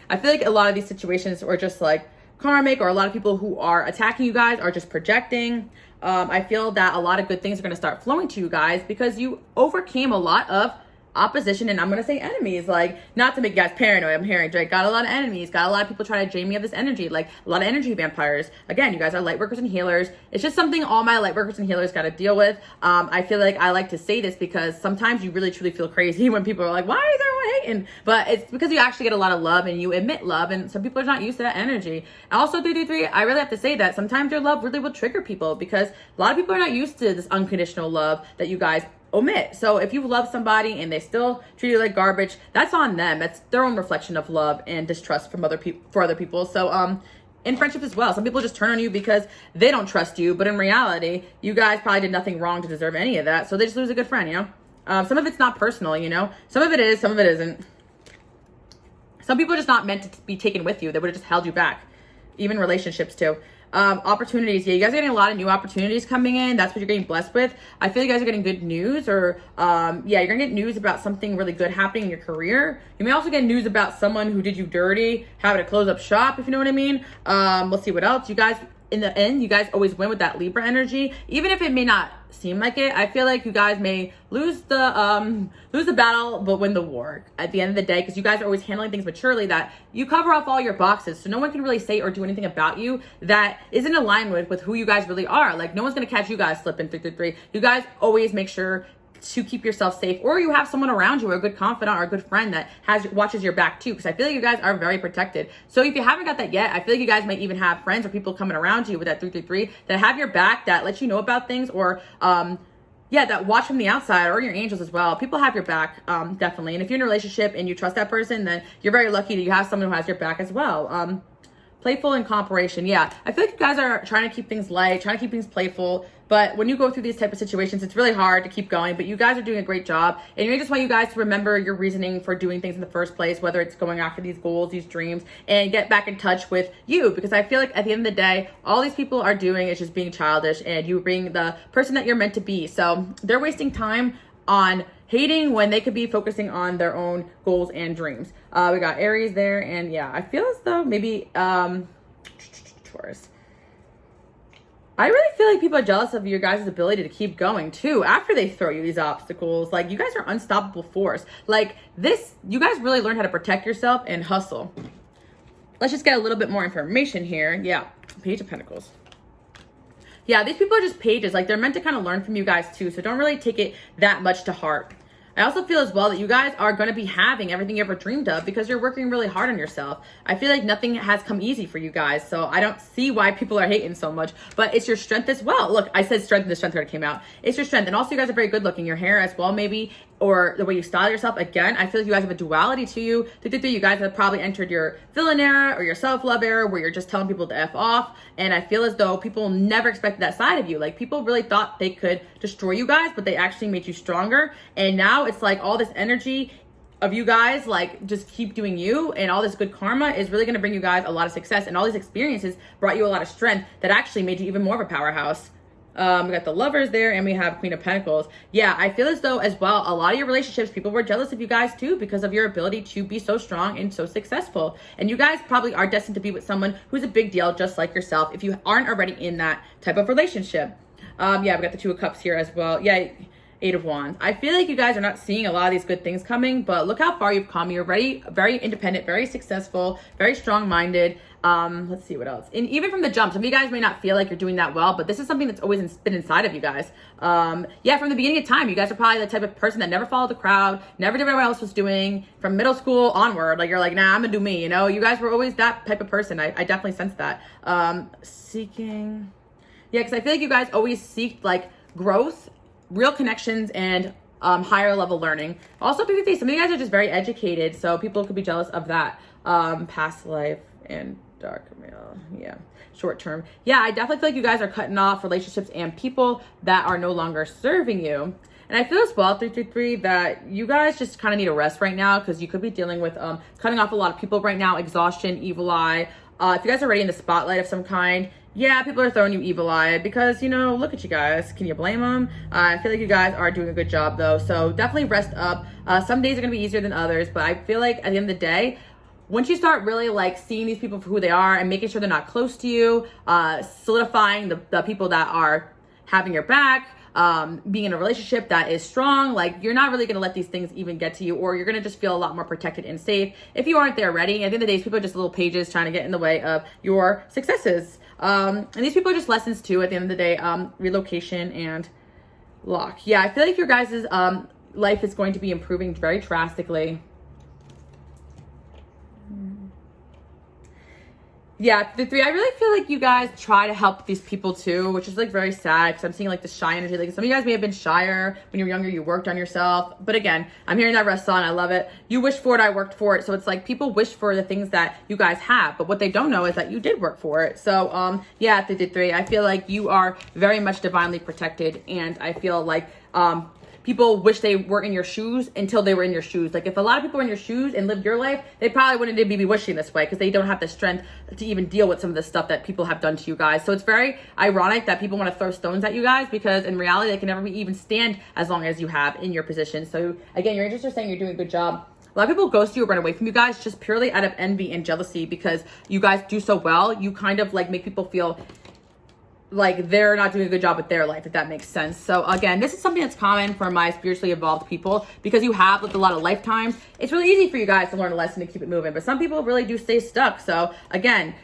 I feel like a lot of these situations are just like karmic, or a lot of people who are attacking you guys are just projecting. I feel that a lot of good things are going to start flowing to you guys because you overcame a lot of opposition, and I'm gonna say enemies, like not to make you guys paranoid. I'm hearing Drake got a lot of enemies, got a lot of people trying to drain me of this energy, like a lot of energy vampires. Again, you guys are light workers and healers. It's just something all my light workers and healers got to deal with. I feel like I like to say this because sometimes you really truly feel crazy when people are like, why is everyone hating? But it's because you actually get a lot of love and you emit love, and some people are not used to that energy. Also 333, I really have to say that sometimes your love really will trigger people because a lot of people are not used to this unconditional love that you guys omit. So if you love somebody and they still treat you like garbage, that's on them. That's their own reflection of love and distrust from other people. So in friendships as well, some people just turn on you because they don't trust you, but in reality, you guys probably did nothing wrong to deserve any of that. So they just lose a good friend, you know. Some of it's not personal, you know. Some of it is, some of it isn't. Some people are just not meant to be taken with you. They would have just held you back. Even relationships too. Opportunities. Yeah, you guys are getting a lot of new opportunities coming in. That's what you're getting blessed with. I feel you guys are getting good news, or yeah, you're gonna get news about something really good happening in your career. You may also get news about someone who did you dirty, having to close up shop, if you know what I mean. Let's see what else. You guys, in the end, you guys always win with that Libra energy. Even if it may not seem like it, I feel like you guys may lose the battle but win the war at the end of the day, because you guys are always handling things maturely, that you cover off all your boxes, so no one can really say or do anything about you that isn't aligned with who you guys really are. Like, no one's gonna catch you guys slipping 333. You guys always make sure to keep yourself safe, or you have someone around you, or a good confidant or a good friend that watches your back too, because I feel like you guys are very protected. So if you haven't got that yet, I feel like you guys might even have friends or people coming around you with that 333 that have your back, that let you know about things, or yeah, that watch from the outside, or your angels as well. People have your back, definitely. And if you're in a relationship and you trust that person, then you're very lucky that you have someone who has your back as well. Playful and cooperation. Yeah, I feel like you guys are trying to keep things light, trying to keep things playful. But when you go through these type of situations, it's really hard to keep going. But you guys are doing a great job. And I just want you guys to remember your reasoning for doing things in the first place, whether it's going after these goals, these dreams, and get back in touch with you. Because I feel like at the end of the day, all these people are doing is just being childish, and you being the person that you're meant to be. So they're wasting time on hating when they could be focusing on their own goals and dreams. We got Aries there, and yeah, I feel as though maybe Taurus. I really feel like people are jealous of your guys' ability to keep going too after they throw you these obstacles. Like, you guys are unstoppable force. Like this, you guys really learn how to protect yourself and hustle. Let's just get a little bit more information here. Yeah, Page of Pentacles. Yeah, these people are just pages. Like, they're meant to kind of learn from you guys too. So don't really take it that much to heart. I also feel as well that you guys are going to be having everything you ever dreamed of because you're working really hard on yourself. I feel like nothing has come easy for you guys, so I don't see why people are hating so much, but it's your strength as well. Look, I said strength and the strength card came out. It's your strength, and also you guys are very good looking. Your hair as well, maybe, or the way you style yourself. Again, I feel like you guys have a duality to you. You guys have probably entered your villain era or your self-love era where you're just telling people to F off, and I feel as though people never expected that side of you. Like, people really thought they could destroy you guys, but they actually made you stronger, and now it's like all this energy of you guys, like, just keep doing you, and all this good karma is really going to bring you guys a lot of success, and all these experiences brought you a lot of strength that actually made you even more of a powerhouse. We got the Lovers there, and we have Queen of Pentacles. Yeah, I feel as though as well, a lot of your relationships, people were jealous of you guys too because of your ability to be so strong and so successful. And you guys probably are destined to be with someone who's a big deal just like yourself if you aren't already in that type of relationship. Yeah, we got the Two of Cups here as well. Yeah, Eight of Wands. I feel like you guys are not seeing a lot of these good things coming, but look how far you've come. You're very independent, very successful, very strong-minded. Let's see what else. And even from the jump, some of you guys may not feel like you're doing that well, but this is something that's always been inside of you guys. Yeah, from the beginning of time, you guys are probably the type of person that never followed the crowd, never did what everyone else was doing. From middle school onward, like, you're like, nah, I'm gonna do me, you know? You guys were always that type of person. I definitely sense that. Seeking. Yeah, because I feel like you guys always seek, like, growth, real connections, and higher level learning. Also, some of you guys are just very educated, so people could be jealous of that. Past life and dark, yeah, short term. Yeah, I definitely feel like you guys are cutting off relationships and people that are no longer serving you. And I feel as well, 333, that you guys just kind of need a rest right now because you could be dealing with cutting off a lot of people right now, exhaustion, evil eye. If you guys are already in the spotlight of some kind, yeah, people are throwing you evil eye because, you know, look at you guys. Can you blame them? I feel like you guys are doing a good job though. So definitely rest up. Some days are going to be easier than others, but I feel like at the end of the day, once you start really like seeing these people for who they are and making sure they're not close to you, solidifying the people that are having your back, being in a relationship that is strong, like, you're not really going to let these things even get to you, or you're going to just feel a lot more protected and safe if you aren't there already. At the end of the day, people are just little pages trying to get in the way of your successes. And these people are just lessons too at the end of the day. Relocation and lock. Yeah, I feel like your guys' life is going to be improving very drastically. Yeah, the 3, I really feel like you guys try to help these people too, which is like very sad because I'm seeing like the shy energy. Like, some of you guys may have been shyer when you were younger, you worked on yourself. But again, I'm hearing that rest on, I love it. You wished for it, I worked for it. So it's like people wish for the things that you guys have, but what they don't know is that you did work for it. So yeah, 3, I feel like you are very much divinely protected, and I feel like people wish they were in your shoes until they were in your shoes. Like, if a lot of people were in your shoes and lived your life, they probably wouldn't be wishing this way because they don't have the strength to even deal with some of the stuff that people have done to you guys. So it's very ironic that people want to throw stones at you guys because in reality, they can never even stand as long as you have in your position. So again, you're just saying you're doing a good job. A lot of people ghost you or run away from you guys just purely out of envy and jealousy because you guys do so well. You kind of like make people feel like they're not doing a good job with their life, if that makes sense. So again, this is something that's common for my spiritually evolved people because you have lived a lot of lifetimes. It's really easy for you guys to learn a lesson and keep it moving, but some people really do stay stuck. So again,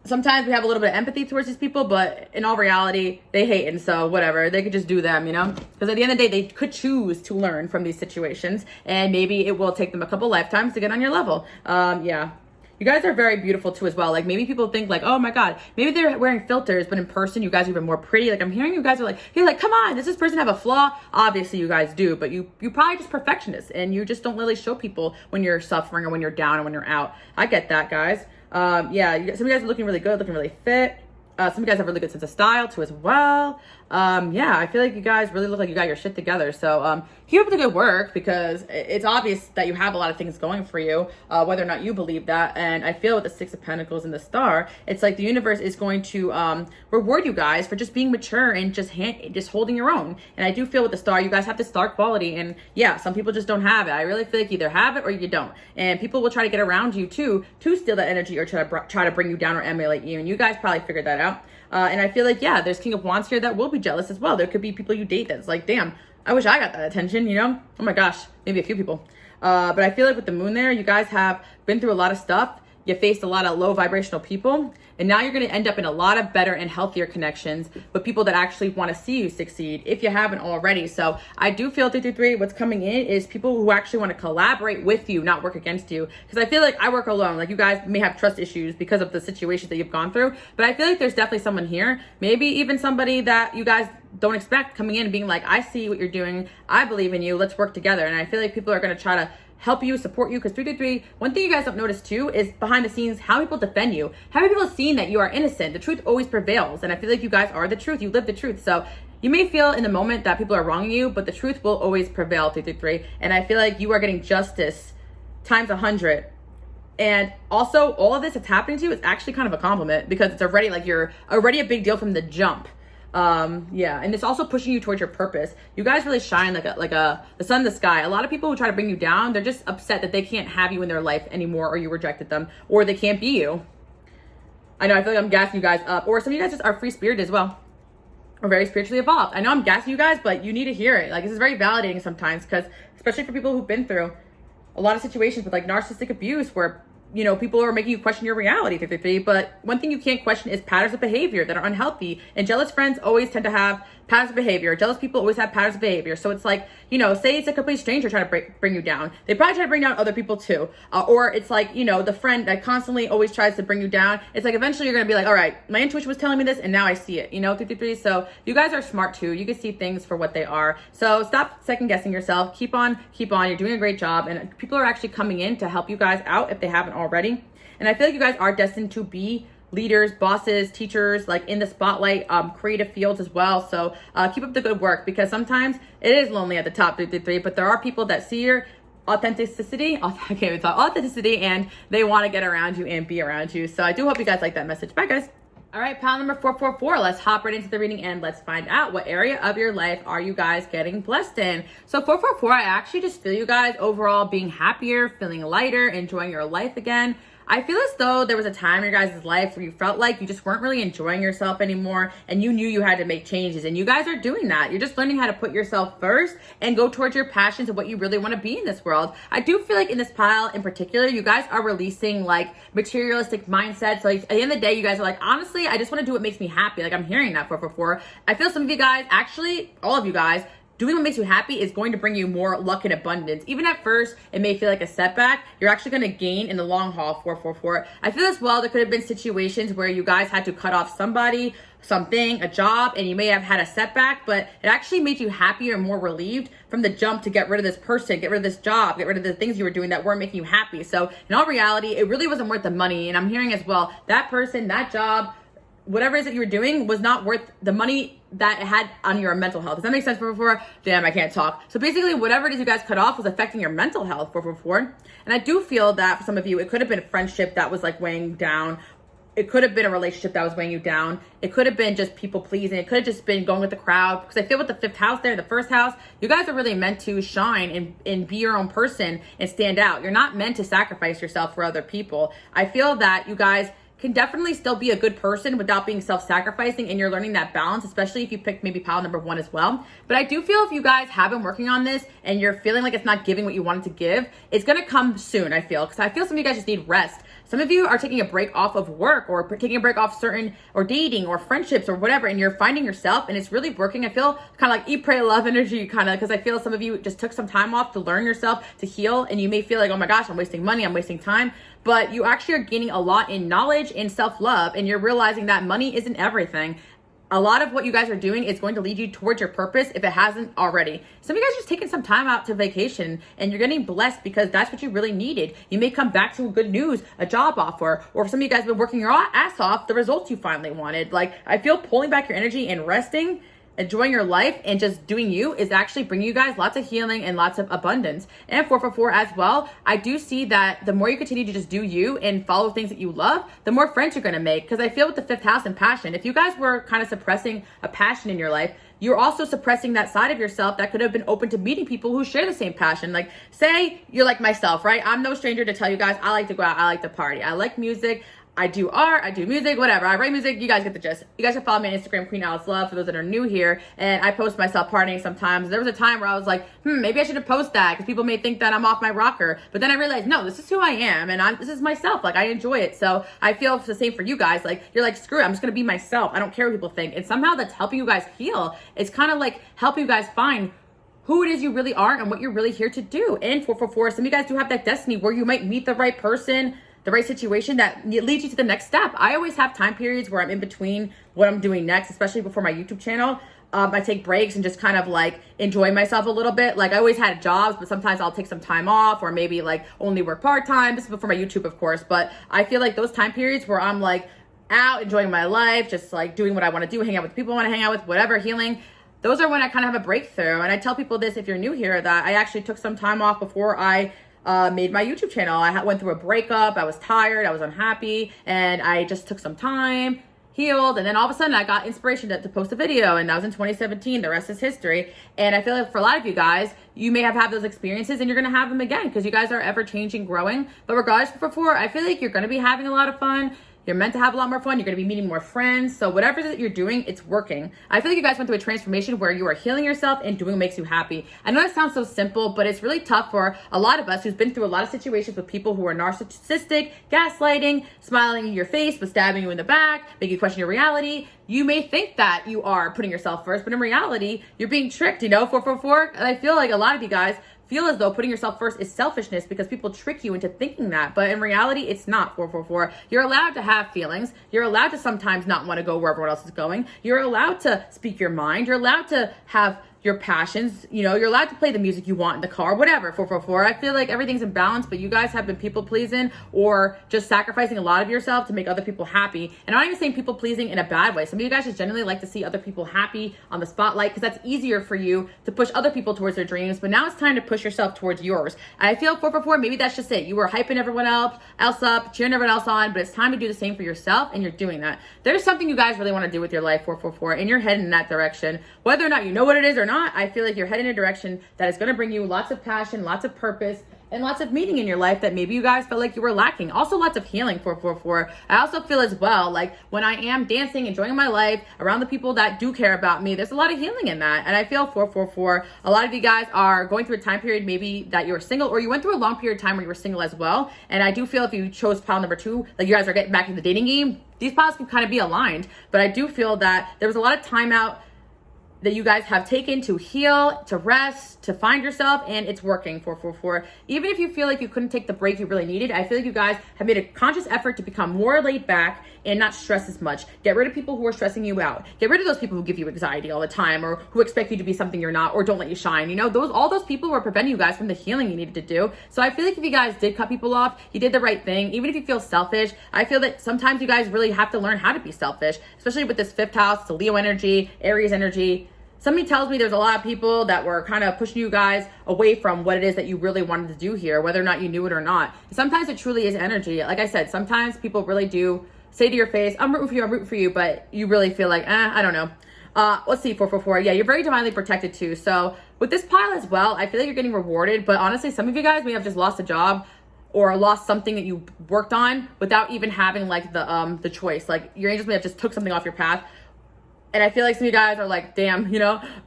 sometimes we have a little bit of empathy towards these people, but in all reality, they hate, and so whatever, they could just do them, you know? Because at the end of the day, they could choose to learn from these situations, and maybe it will take them a couple lifetimes to get on your level. Yeah. You guys are very beautiful too as well. Like, maybe people think like, oh my God, maybe they're wearing filters, but in person, you guys are even more pretty. Like, I'm hearing you guys are like, you're like, come on, does this person have a flaw? Obviously you guys do, but you probably just perfectionists and you just don't really show people when you're suffering or when you're down or when you're out. I get that, guys. Yeah, some of you guys are looking really good, looking really fit. Some of you guys have a really good sense of style too as well. Yeah, I feel like you guys really look like you got your shit together. So keep up the good work, because it's obvious that you have a lot of things going for you, whether or not you believe that. And I feel with the Six of Pentacles and the Star, it's like the universe is going to reward you guys for just being mature and just holding your own. And I do feel with the Star, you guys have the Star quality, and yeah, some people just don't have it. I really feel like you either have it or you don't, and people will try to get around you too to steal that energy or try to bring you down or emulate you, and you guys probably figured that out. And I feel like, yeah, there's King of Wands here that will be jealous as well. There could be people you date that's like, damn, I wish I got that attention, you know? Oh my gosh, maybe a few people. But I feel like with the moon there, you guys have been through a lot of stuff. You faced a lot of low vibrational people, and now you're going to end up in a lot of better and healthier connections with people that actually want to see you succeed, if you haven't already. So I do feel 333, what's coming in is people who actually want to collaborate with you, not work against you. Because I feel like I work alone. Like, you guys may have trust issues because of the situations that you've gone through, but I feel like there's definitely someone here, maybe even somebody that you guys don't expect, coming in and being like, I see what you're doing, I believe in you, let's work together. And I feel like people are going to try to help you, support you, because 333, one thing you guys don't notice too is behind the scenes how people defend you. How many people have seen that you are innocent? The truth always prevails, and I feel like you guys are the truth. You live the truth. So you may feel in the moment that people are wronging you, but the truth will always prevail, 333. And I feel like you are getting justice times 100. And also, all of this that's happening to you is actually kind of a compliment, because it's already like you're already a big deal from the jump. Yeah, and it's also pushing you towards your purpose. You guys really shine like the sun in the sky. A lot of people who try to bring you down, they're just upset that they can't have you in their life anymore, or you rejected them, or they can't be you. I know, I feel like I'm gassing you guys up, or some of you guys just are free spirited as well, or very spiritually evolved. I know I'm gassing you guys, but you need to hear it. Like, this is very validating sometimes, because especially for people who've been through a lot of situations with like narcissistic abuse, where, you know, people are making you question your reality, 333. But one thing you can't question is patterns of behavior that are unhealthy. And jealous friends always tend to have patterns of behavior. Jealous people always have patterns of behavior. So it's like, you know, say it's a complete stranger trying to bring you down. They probably try to bring down other people too. Or it's like, you know, the friend that constantly always tries to bring you down. It's like, eventually you're going to be like, all right, my intuition was telling me this, and now I see it, you know, 333. So you guys are smart too. You can see things for what they are. So stop second guessing yourself. Keep on. You're doing a great job. And people are actually coming in to help you guys out if they haven't already. And I feel like you guys are destined to be leaders, bosses, teachers, like in the spotlight, creative fields as well. So keep up the good work, because sometimes it is lonely at the top, 333, but there are people that see your authenticity, and they want to get around you and be around you. So I do hope you guys like that message. Bye, guys. All right, pile number 444. Let's hop right into the reading and let's find out what area of your life are you guys getting blessed in. So 444, I actually just feel you guys overall being happier, feeling lighter, enjoying your life again. I feel as though there was a time in your guys' life where you felt like you just weren't really enjoying yourself anymore, and you knew you had to make changes, and you guys are doing that. You're just learning how to put yourself first and go towards your passions and what you really want to be in this world. I do feel like in this pile in particular, you guys are releasing like materialistic mindsets. Like at the end of the day, you guys are like, honestly, I just want to do what makes me happy. Like, I'm hearing that 444. I feel some of you guys, actually all of you guys, doing what makes you happy is going to bring you more luck and abundance. Even at first, it may feel like a setback. You're actually going to gain in the long haul, 444. I feel as well there could have been situations where you guys had to cut off somebody, something, a job, and you may have had a setback, but it actually made you happier and more relieved from the jump to get rid of this person, get rid of this job, get rid of the things you were doing that weren't making you happy. So in all reality, it really wasn't worth the money. And I'm hearing as well, that person, that job, whatever it is that you were doing was not worth the money that it had on your mental health. Does that make sense, 444? Damn, I can't talk. So basically, whatever it is you guys cut off was affecting your mental health, 444. And I do feel that for some of you, it could have been a friendship that was like weighing you down. It could have been a relationship that was weighing you down. It could have been just people pleasing. It could have just been going with the crowd. Because I feel with the 5th house there, the 1st house, you guys are really meant to shine and be your own person and stand out. You're not meant to sacrifice yourself for other people. I feel that you guys can definitely still be a good person without being self-sacrificing, and you're learning that balance, especially if you picked maybe pile number 1 as well. But I do feel if you guys have been working on this and you're feeling like it's not giving what you wanted to give, it's gonna come soon, I feel, because I feel some of you guys just need rest. Some of you are taking a break off of work, or taking a break off certain, or dating, or friendships, or whatever, and you're finding yourself, and it's really working. I feel kind of like eat, pray, love energy, kind of, because I feel some of you just took some time off to learn yourself, to heal, and you may feel like, oh my gosh, I'm wasting money, I'm wasting time, but you actually are gaining a lot in knowledge and self-love, and you're realizing that money isn't everything. A lot of what you guys are doing is going to lead you towards your purpose if it hasn't already. Some of you guys are just taking some time out to vacation, and you're getting blessed because that's what you really needed. You may come back to good news, a job offer, or some of you guys have been working your ass off, the results you finally wanted. Like, I feel pulling back your energy and resting enjoying your life and just doing you is actually bringing you guys lots of healing and lots of abundance. And 444 as well, I do see that the more you continue to just do you and follow things that you love, the more friends you're going to make. Because I feel with the 5th house and passion, if you guys were kind of suppressing a passion in your life, you're also suppressing that side of yourself that could have been open to meeting people who share the same passion. Like, say you're like myself, right? I'm no stranger to tell you guys, I like to go out, I like to party, I like music, I do art, I do music, whatever. I write music, you guys get the gist. You guys can follow me on Instagram, QueenAliceLove, for those that are new here. And I post myself partying sometimes. There was a time where I was like, maybe I shouldn't post that because people may think that I'm off my rocker. But then I realized, no, this is who I am and this is myself. Like, I enjoy it. So I feel the same for you guys. Like, you're like, screw it, I'm just gonna be myself. I don't care what people think. And somehow that's helping you guys heal. It's kind of like helping you guys find who it is you really are and what you're really here to do. And 444, some of you guys do have that destiny where you might meet the right person, the right situation that leads you to the next step. I always have time periods where I'm in between what I'm doing next, especially before my YouTube channel. I take breaks and just kind of like enjoy myself a little bit. Like, I always had jobs, but sometimes I'll take some time off or maybe like only work part-time. This is before my YouTube, of course. But I feel like those time periods where I'm like out enjoying my life, just like doing what I want to do, hang out with people I want to hang out with, whatever, healing. Those are when I kind of have a breakthrough. And I tell people this, if you're new here, that I actually took some time off before I made my YouTube channel. I went through a breakup. I was tired. I was unhappy. And I just took some time, healed. And then all of a sudden I got inspiration to post a video. And that was in 2017. The rest is history. And I feel like for a lot of you guys, you may have had those experiences and you're going to have them again because you guys are ever changing, growing. But regardless of before, I feel like you're going to be having a lot of fun. You're meant to have a lot more fun. You're going to be meeting more friends. So whatever that you're doing, it's working. I feel like you guys went through a transformation where you are healing yourself and doing what makes you happy. I know that sounds so simple, but it's really tough for a lot of us who's been through a lot of situations with people who are narcissistic, gaslighting, smiling in your face, but stabbing you in the back, making you question your reality. You may think that you are putting yourself first, but in reality, you're being tricked, 444. And I feel like a lot of you guys feel as though putting yourself first is selfishness because people trick you into thinking that. But in reality, it's not, 444. You're allowed to have feelings. You're allowed to sometimes not want to go where everyone else is going. You're allowed to speak your mind. You're allowed to have your passions, you're allowed to play the music you want in the car, whatever, 444. I feel like everything's in balance, but you guys have been people pleasing or just sacrificing a lot of yourself to make other people happy. And I'm not even saying people pleasing in a bad way. Some of you guys just genuinely like to see other people happy on the spotlight because that's easier for you to push other people towards their dreams. But now it's time to push yourself towards yours. And I feel 444, maybe that's just it. You were hyping everyone else up, cheering everyone else on, but it's time to do the same for yourself, and you're doing that. There's something you guys really want to do with your life, 444, and you're heading in that direction. Whether or not you know what it is or not, I feel like you're heading in a direction that is going to bring you lots of passion, lots of purpose, and lots of meaning in your life that maybe you guys felt like you were lacking. Also lots of healing, 444. I also feel as well, like when I am dancing, enjoying my life around the people that do care about me, there's a lot of healing in that. And I feel 444, a lot of you guys are going through a time period maybe that you were single, or you went through a long period of time where you were single as well. And I do feel if you chose pile number 2, like you guys are getting back in the dating game, these piles can kind of be aligned. But I do feel that there was a lot of time out that you guys have taken to heal, to rest, to find yourself, and it's working, 444. Even if you feel like you couldn't take the break you really needed, I feel like you guys have made a conscious effort to become more laid back and not stress as much. Get rid of people who are stressing you out. Get rid of those people who give you anxiety all the time or who expect you to be something you're not or don't let you shine. All those people were preventing you guys from the healing you needed to do. So I feel like if you guys did cut people off, you did the right thing. Even if you feel selfish, I feel that sometimes you guys really have to learn how to be selfish, especially with this 5th house, the Leo energy, Aries energy. Somebody tells me there's a lot of people that were kind of pushing you guys away from what it is that you really wanted to do here, whether or not you knew it or not. Sometimes it truly is energy. Like I said, sometimes people really do say to your face, I'm rooting for you, but you really feel like, I don't know. Let's see, 444. Yeah, you're very divinely protected too. So with this pile as well, I feel like you're getting rewarded, but honestly, some of you guys may have just lost a job or lost something that you worked on without even having like the choice. Like your angels may have just took something off your path. And I feel like some of you guys are like, damn,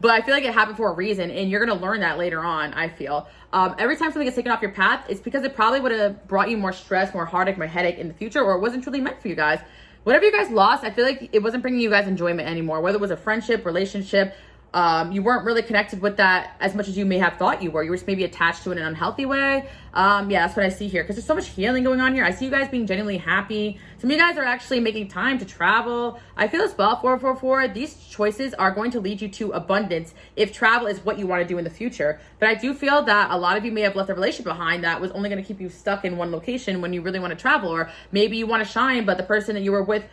but I feel like it happened for a reason, and you're going to learn that later on, I feel. Every time something gets taken off your path, it's because it probably would have brought you more stress, more heartache, more headache in the future, or it wasn't truly meant for you guys. Whatever you guys lost, I feel like it wasn't bringing you guys enjoyment anymore, whether it was a friendship, relationship. You weren't really connected with that as much as you may have thought you were. You were just maybe attached to it in an unhealthy way. Yeah, that's what I see here, because there's so much healing going on here. I see you guys being genuinely happy. Some of you guys are actually making time to travel. I feel as well, 444, these choices are going to lead you to abundance if travel is what you want to do in the future. But I do feel that a lot of you may have left a relationship behind that was only going to keep you stuck in one location when you really want to travel, or maybe you want to shine, but the person that you were with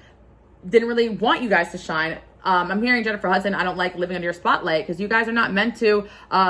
didn't really want you guys to shine. I'm hearing Jennifer Hudson, I don't like living under your spotlight, because you guys are not meant to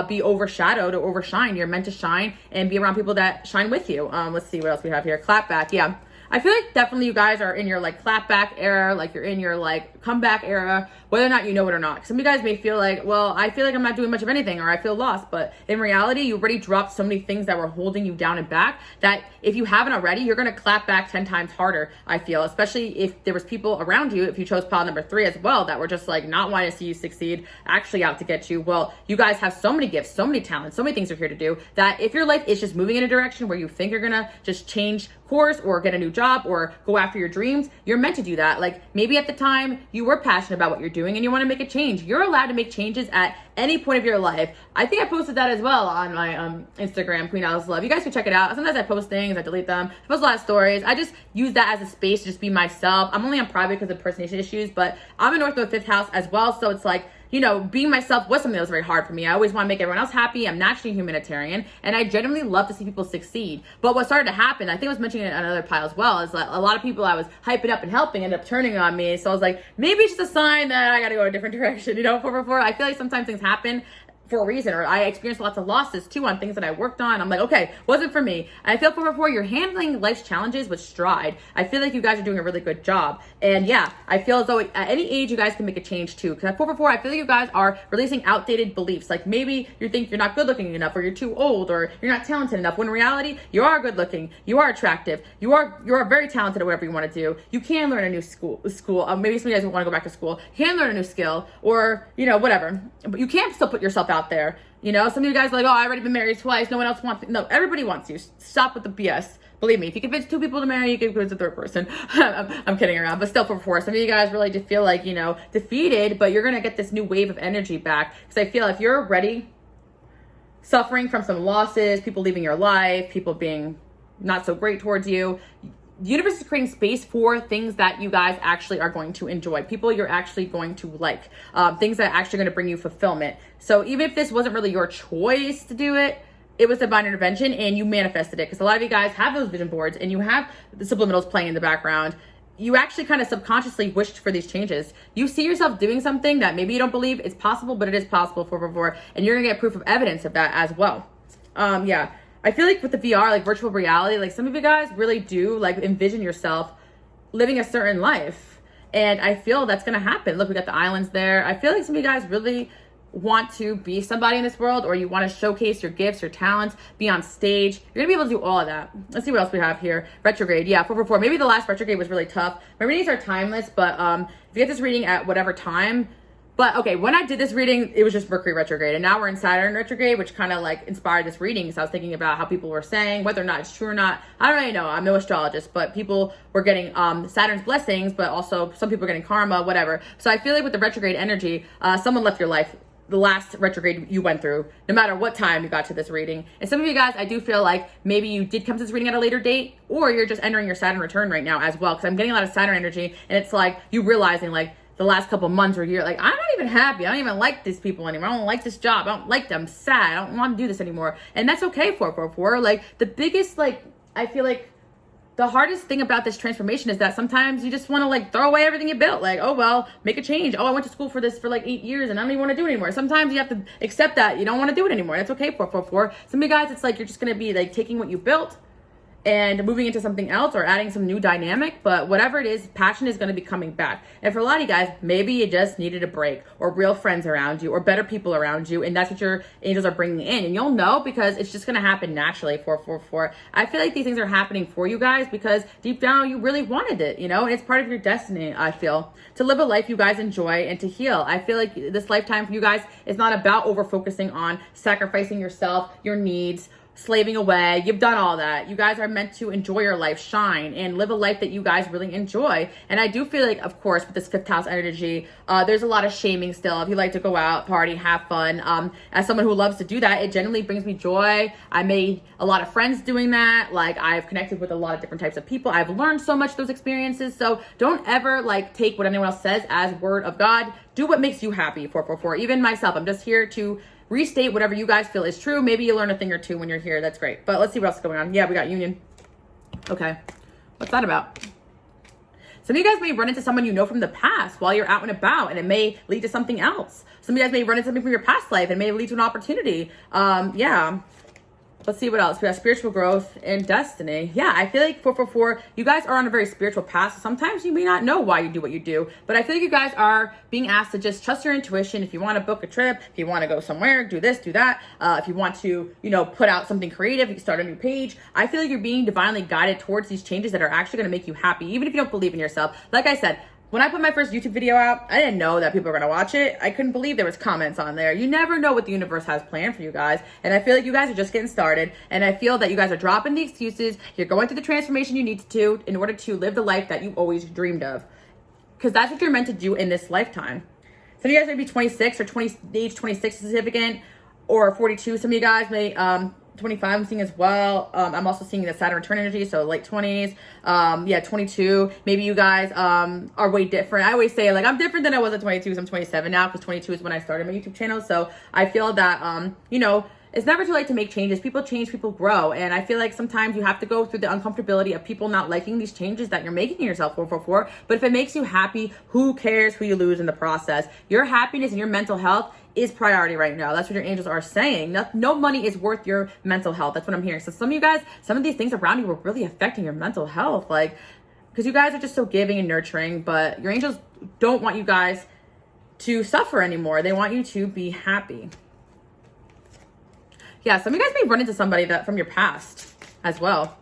be overshadowed or overshined. You're meant to shine and be around people that shine with you. Let's see what else we have here. Clap back. Yeah. I feel like definitely you guys are in your like clap back era, like you're in your like comeback era, whether or not you know it or not. Some of you guys may feel like, well, I feel like I'm not doing much of anything, or I feel lost. But in reality, you already dropped so many things that were holding you down and back that if you haven't already, you're going to clap back 10 times harder, I feel, especially if there was people around you, if you chose pile number 3 as well, that were just like not wanting to see you succeed, actually out to get you. Well, you guys have so many gifts, so many talents, so many things you're here to do, that if your life is just moving in a direction where you think you're going to just change course or get a new job or go after your dreams, you're meant to do that. Like maybe at the time you were passionate about what you're doing and you want to make a change. You're allowed to make changes at any point of your life. I think I posted that as well on my Instagram, Queen Alice Love. You guys can check it out. Sometimes I post things, I delete them. I post a lot of stories. I just use that as a space to just be myself. I'm only on private because of impersonation issues, but I'm in North Node 5th house as well. So it's like, you know, being myself was something that was very hard for me. I always want to make everyone else happy. I'm naturally humanitarian, and I genuinely love to see people succeed. But what started to happen, I think I was mentioning it on another pile as well, is that a lot of people I was hyping up and helping ended up turning on me. So I was like, maybe it's just a sign that I got to go a different direction, you know, 444. I feel like sometimes things happen for a reason, or I experienced lots of losses too on things that I worked on. I'm like, okay, wasn't for me. And I feel 444, you're handling life's challenges with stride. I feel like you guys are doing a really good job. And yeah, I feel as though at any age you guys can make a change too. Because at 444, I feel like you guys are releasing outdated beliefs. Like maybe you think you're not good looking enough, or you're too old, or you're not talented enough. When in reality, you are good looking, you are attractive, you are very talented at whatever you want to do. You can learn a new school. Maybe some of you guys want to go back to school. You can learn a new skill, or you know, whatever. But you can still put yourself out there. You know, some of you guys are like, oh, I already been married twice. No one else wants me. No, everybody wants you. Stop with the BS. Believe me, if you convince 2 people to marry, you can convince a 3rd person. I'm kidding around, but still for 4. Some of you guys really just feel like, you know, defeated, but you're going to get this new wave of energy back. Because I feel if you're already suffering from some losses, people leaving your life, people being not so great towards you, the universe is creating space for things that you guys actually are going to enjoy, people you're actually going to like, things that are actually going to bring you fulfillment. So even if this wasn't really your choice to do it, it was divine intervention and you manifested it. Because a lot of you guys have those vision boards and you have the subliminals playing in the background. You actually kind of subconsciously wished for these changes. You see yourself doing something that maybe you don't believe is possible, but it is possible, 444, and you're gonna get proof of evidence of that as well. Yeah. I feel like with the VR, like virtual reality, like some of you guys really do like envision yourself living a certain life. And I feel that's going to happen. Look, we got the islands there. I feel like some of you guys really want to be somebody in this world, or you want to showcase your gifts, your talents, be on stage. You're going to be able to do all of that. Let's see what else we have here. Retrograde. Yeah, 444. Maybe the last retrograde was really tough. My readings are timeless, but if you get this reading at whatever time. But okay, when I did this reading, it was just Mercury retrograde. And now we're in Saturn retrograde, which kind of like inspired this reading, because I was thinking about how people were saying, whether or not it's true or not. I don't really know. I'm no astrologist, but people were getting Saturn's blessings, but also some people were getting karma, whatever. So I feel like with the retrograde energy, someone left your life. The last retrograde you went through, no matter what time you got to this reading. And some of you guys, I do feel like maybe you did come to this reading at a later date, or you're just entering your Saturn return right now as well. Because I'm getting a lot of Saturn energy, and it's like you realizing like, the last couple months or year, like, I'm not even happy. I don't even like these people anymore. I don't like this job. I don't like them. I'm sad. I don't want to do this anymore. And that's okay, 444. Like, the biggest, like, I feel like the hardest thing about this transformation is that sometimes you just want to, like, throw away everything you built. Like, oh, well, make a change. Oh, I went to school for this for, like, 8 years, and I don't even want to do it anymore. Sometimes you have to accept that you don't want to do it anymore. That's okay, 444. Some of you guys, it's like you're just going to be, like, taking what you built and moving into something else, or adding some new dynamic. But whatever it is, passion is going to be coming back. And for a lot of you guys, maybe you just needed a break, or real friends around you, or better people around you, and that's what your angels are bringing in. And you'll know, because it's just going to happen naturally, 444. I feel like these things are happening for you guys because deep down you really wanted it, you know, and it's part of your destiny. I feel to live a life you guys enjoy and to heal. I feel like this lifetime for you guys is not about over focusing on sacrificing yourself, your needs, slaving away. You've done all that. You guys are meant to enjoy your life, shine, and live a life that you guys really enjoy. And I do feel like, of course, with this 5th house energy, there's a lot of shaming still. If you like to go out, party, have fun, as someone who loves to do that, it genuinely brings me joy. I made a lot of friends doing that. Like, I've connected with a lot of different types of people. I've learned so much those experiences. So don't ever like take what anyone else says as word of God. Do what makes you happy, 444. Even myself, I'm just here to restate whatever you guys feel is true. Maybe you learn a thing or two when you're here. That's great. But let's see what else is going on. Yeah, we got union. Okay. What's that about? Some of you guys may run into someone you know from the past while you're out and about, and it may lead to something else. Some of you guys may run into something from your past life and it may lead to an opportunity. Yeah. Let's see what else. We have spiritual growth and destiny. Yeah, I feel like 444, you guys are on a very spiritual path. So sometimes you may not know why you do what you do, but I feel like you guys are being asked to just trust your intuition. If you want to book a trip, if you want to go somewhere, do this, do that. If you want to, put out something creative, you can start a new page. I feel like you're being divinely guided towards these changes that are actually going to make you happy, even if you don't believe in yourself. Like I said, when I put my first YouTube video out, I didn't know that people were going to watch it. I couldn't believe there was comments on there. You never know what the universe has planned for you guys. And I feel like you guys are just getting started. And I feel that you guys are dropping the excuses. You're going through the transformation you need to in order to live the life that you always dreamed of. Because that's what you're meant to do in this lifetime. Some of you guys may be 26 or age 26 is significant, or 42. Some of you guys may, 25 I'm seeing as well. I'm also seeing the Saturn return energy, so late 20s. 22. Maybe you guys are way different. I always say, like, I'm different than I was at 22 because I'm 27 now, because 22 is when I started my YouTube channel. So I feel that, it's never too late to make changes. People change, people grow. And I feel like sometimes you have to go through the uncomfortability of people not liking these changes that you're making in yourself, 444. But if it makes you happy, who cares who you lose in the process? Your happiness and your mental health is priority right now. That's what your angels are saying. No money is worth your mental health. That's what I'm hearing. So some of you guys, some of these things around you are really affecting your mental health. Like, because you guys are just so giving and nurturing, but your angels don't want you guys to suffer anymore. They want you to be happy. Yeah, some of you guys may run into somebody that from your past as well.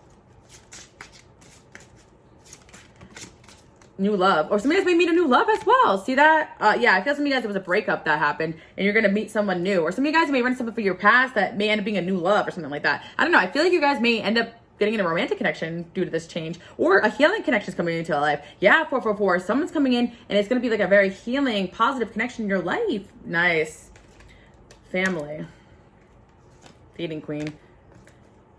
New love. Or some of you guys may meet a new love as well. See that? Yeah, I feel some of you guys, it was a breakup that happened and you're going to meet someone new. Or some of you guys may run into someone from your past that may end up being a new love or something like that. I don't know. I feel like you guys may end up getting in a romantic connection due to this change, or a healing connection is coming into your life. Yeah, 444. Someone's coming in and it's going to be like a very healing, positive connection in your life. Nice. Family. Dating queen.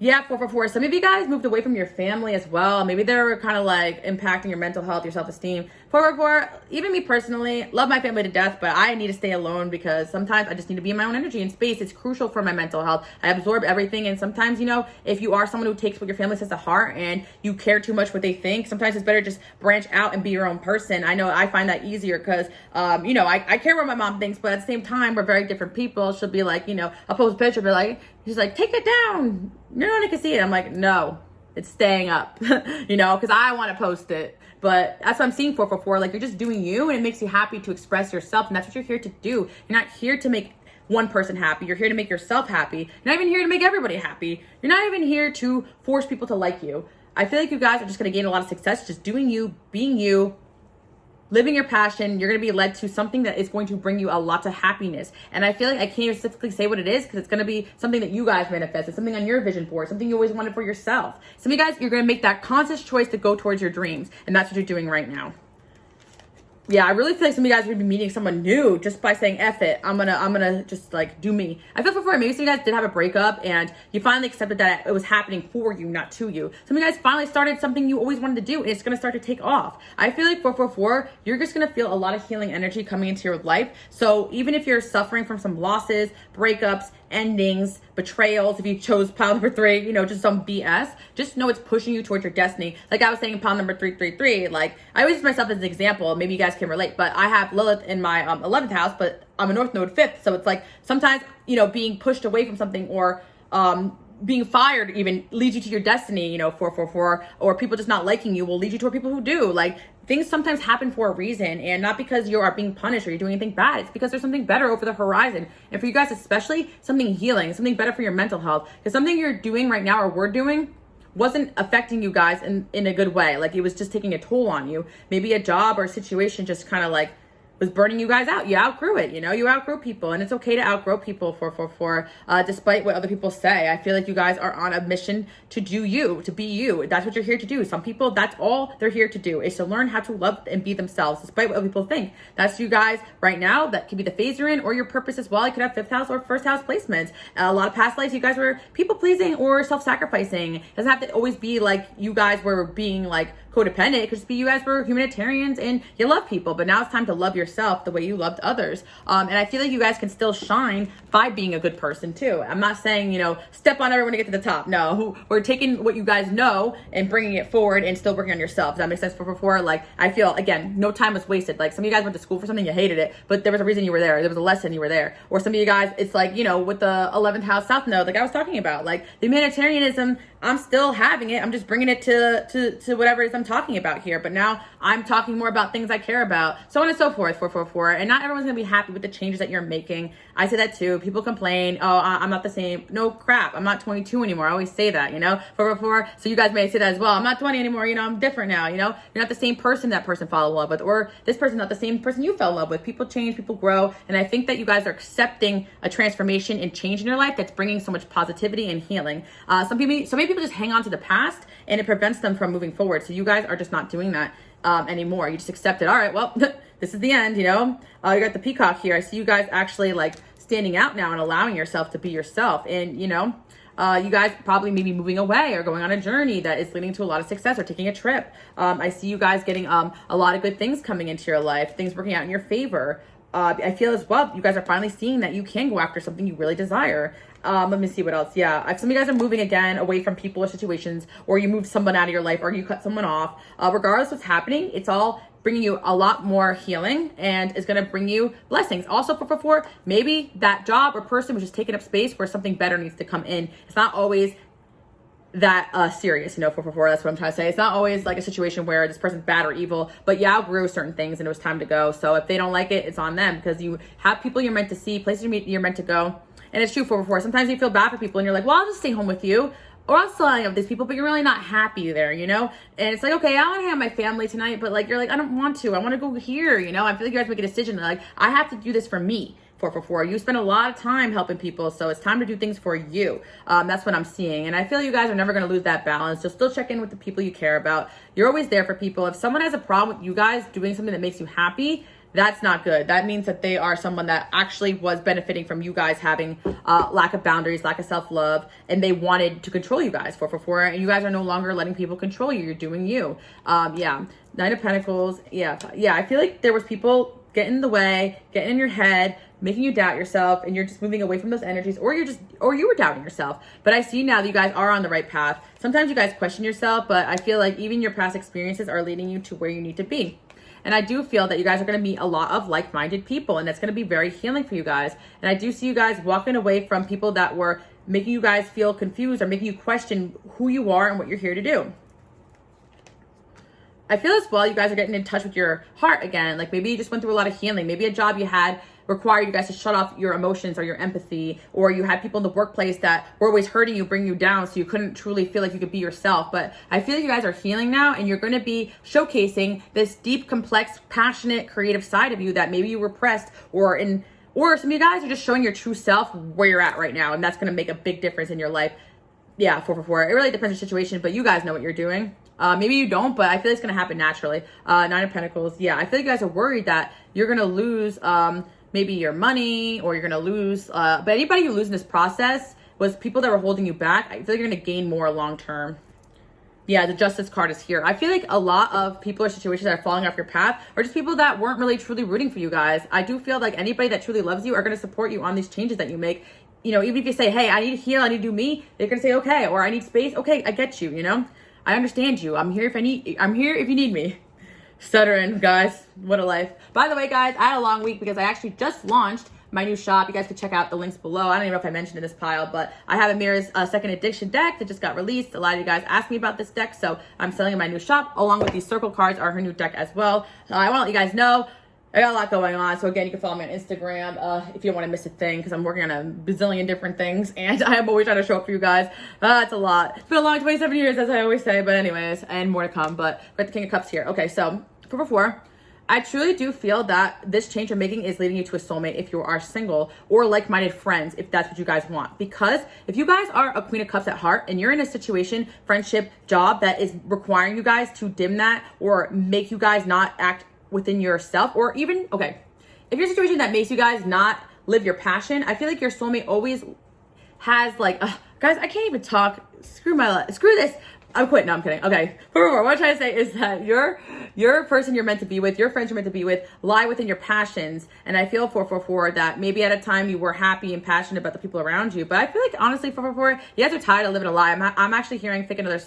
Yeah, 444. Some of you guys moved away from your family as well. Maybe they're kind of like impacting your mental health, your self-esteem. 444, even me personally, love my family to death, but I need to stay alone because sometimes I just need to be in my own energy and space. It's crucial for my mental health. I absorb everything, and sometimes, if you are someone who takes what your family says to heart and you care too much what they think, sometimes it's better just branch out and be your own person. I know I find that easier because, I care what my mom thinks, but at the same time, we're very different people. She'll be like, I'll post a picture, be like, she's like, take it down. No one can see it. I'm like, no, it's staying up, because I want to post it. But that's what I'm seeing 444. Like, you're just doing you, and it makes you happy to express yourself. And that's what you're here to do. You're not here to make one person happy. You're here to make yourself happy. You're not even here to make everybody happy. You're not even here to force people to like you. I feel like you guys are just going to gain a lot of success just doing you, being you, living your passion. You're going to be led to something that is going to bring you a lot of happiness. And I feel like I can't even specifically say what it is because it's going to be something that you guys manifest. It's something on your vision board, something you always wanted for yourself. Some of you guys, you're going to make that conscious choice to go towards your dreams. And that's what you're doing right now. Yeah, I really feel like some of you guys would be meeting someone new just by saying, F it. I'm gonna just like do me. I feel for maybe some of you guys did have a breakup and you finally accepted that it was happening for you, not to you. Some of you guys finally started something you always wanted to do and it's gonna start to take off. I feel like 444, you're just gonna feel a lot of healing energy coming into your life. So even if you're suffering from some losses, breakups, endings, betrayals, if you chose pile number 3, just some BS, just know it's pushing you towards your destiny. Like I was saying, pile number 333, like I always use myself as an example, maybe you guys can relate, but I have Lilith in my 11th house, but I'm a North Node 5th. So it's like sometimes, being pushed away from something or being fired even leads you to your destiny, 444, or people just not liking you will lead you toward people who do. Like things sometimes happen for a reason, and not because you are being punished or you're doing anything bad. It's because there's something better over the horizon. And for you guys especially, something healing, something better for your mental health. Because something you're doing right now or we're doing wasn't affecting you guys in a good way. Like it was just taking a toll on you. Maybe a job or a situation just kind of like was burning you guys out. You outgrew it, you outgrew people, and it's okay to outgrow people 444, despite what other people say. I feel like you guys are on a mission to do you, to be you. That's what you're here to do. Some people, that's all they're here to do, is to learn how to love and be themselves, despite what other people think. That's you guys right now. That could be the phase you're in, or your purpose as well. You could have 5th house or 1st house placements. A lot of past lives, you guys were people pleasing or self-sacrificing. It doesn't have to always be like you guys were being like codependent. It could just be you guys were humanitarians and you love people, but now it's time to love yourself the way you loved others. And I feel like you guys can still shine by being a good person too. I'm not saying, you know, step on everyone to get to the top. No, we're taking what you guys know and bringing it forward and still working on yourself. Does that make sense? For like, I feel, again, no time was wasted. Like some of you guys went to school for something, you hated it, but there was a reason you were there. There was a lesson, you were there. Or some of you guys, it's like, you know, with the 11th house south node, like I was talking about, like the humanitarianism, I'm still having it. I'm just bringing it to whatever it is I'm talking about here. But now I'm talking more about things I care about, so on and so forth, 444. And not everyone's going to be happy with the changes that you're making. I say that too. People complain, oh, I'm not the same. No crap. I'm not 22 anymore. I always say that, you know, 444. So you guys may say that as well. I'm not 20 anymore. You know, I'm different now. You know, you're not the same person that person fell in love with, or this person's not the same person you fell in love with. People change, people grow. And I think that you guys are accepting a transformation and change in your life that's bringing so much positivity and healing. So many people just hang on to the past and it prevents them from moving forward. So you guys are just not doing that anymore. You just accept it. All right, well, this is the end, you know. You got the peacock here. I see you guys actually like standing out now and allowing yourself to be yourself. And, you know, you guys probably maybe moving away or going on a journey that is leading to a lot of success or taking a trip. I see you guys getting a lot of good things coming into your life, things working out in your favor. I feel as well, you guys are finally seeing that you can go after something you really desire. Let me see what else. Yeah, some of you guys are moving again away from people or situations, or you moved someone out of your life, or you cut someone off. Regardless of what's happening, it's all bringing you a lot more healing and is going to bring you blessings. Also, for maybe that job or person was just taking up space where something better needs to come in. It's not always that serious, you know, 444. That's what I'm trying to say. It's not always like a situation where this person's bad or evil, but you outgrew certain things and it was time to go. So if they don't like it, it's on them, because you have people you're meant to see, places you're meant to go. And it's true, 444. Sometimes you feel bad for people and you're like, well, I'll just stay home with you, or I'll still hang out with these people, but you're really not happy there, you know? And it's like, okay, I want to hang out with my family tonight, but like, you're like, I don't want to. I want to go here, you know? I feel like you guys make a decision. Like, I have to do this for me, 444. You spend a lot of time helping people, so it's time to do things for you. That's what I'm seeing. And I feel you guys are never going to lose that balance. So still check in with the people you care about. You're always there for people. If someone has a problem with you guys doing something that makes you happy, that's not good. That means that they are someone that actually was benefiting from you guys having lack of boundaries, lack of self-love, and they wanted to control you guys, 444, and you guys are no longer letting people control you. You're doing you. Yeah, Nine of Pentacles. Yeah, I feel like there was people getting in the way, getting in your head, making you doubt yourself, and you're just moving away from those energies, or you were doubting yourself. But I see now that you guys are on the right path. Sometimes you guys question yourself, but I feel like even your past experiences are leading you to where you need to be. And I do feel that you guys are going to meet a lot of like-minded people, and that's going to be very healing for you guys. And I do see you guys walking away from people that were making you guys feel confused or making you question who you are and what you're here to do. I feel as well you guys are getting in touch with your heart again. Like maybe you just went through a lot of healing. Maybe a job you had required you guys to shut off your emotions or your empathy, or you had people in the workplace that were always hurting you, bringing you down, so you couldn't truly feel like you could be yourself. But I feel like you guys are healing now, and you're going to be showcasing this deep, complex, passionate, creative side of you that maybe you repressed, or some of you guys are just showing your true self where you're at right now, and that's going to make a big difference in your life. Yeah, 444. It really depends on the situation, but you guys know what you're doing. Maybe you don't, but I feel it's going to happen naturally. Nine of Pentacles. Yeah, I feel like you guys are worried that you're going to lose maybe your money, or you're going to lose, but anybody you lose in this process was people that were holding you back. I feel like you're going to gain more long-term. Yeah, the Justice card is here. I feel like a lot of people or situations that are falling off your path are just people that weren't really truly rooting for you guys. I do feel like anybody that truly loves you are going to support you on these changes that you make. You know, even if you say, hey, I need to heal, I need to do me, they're going to say, okay, or I need space. Okay, I get you, you know? I understand you. I'm here if you need me. Saturn, guys, what a life. By the way, guys, I had a long week because I actually just launched my new shop. You guys can check out the links below. I don't even know if I mentioned in this pile, but I have AMIRAS second edition deck that just got released. A lot of you guys asked me about this deck, so I'm selling in my new shop, along with these circle cards are her new deck as well. I want to let you guys know I got a lot going on. So again, you can follow me on Instagram if you don't want to miss a thing, because I'm working on a bazillion different things, and I'm always trying to show up for you guys. It's a lot. It's been a long 27 years, as I always say, but anyways, and more to come. But we're at the King of Cups here. Okay, so before, I truly do feel that this change you're making is leading you to a soulmate if you are single, or like-minded friends if that's what you guys want. Because if you guys are a Queen of Cups at heart and you're in a situation, friendship, job that is requiring you guys to dim that or make you guys not act within yourself, or even, okay, if you're in a situation that makes you guys not live your passion, I feel like your soulmate always has like, guys, I can't even talk. Screw this. I'm quitting. No, I'm kidding. Okay. Furthermore, what I'm trying to say is that your person you're meant to be with, your friends you're meant to be with, lie within your passions. And I feel 444 that maybe at a time you were happy and passionate about the people around you. But I feel like honestly, 444, you guys are tired of living a lie. I'm actually hearing Fake Another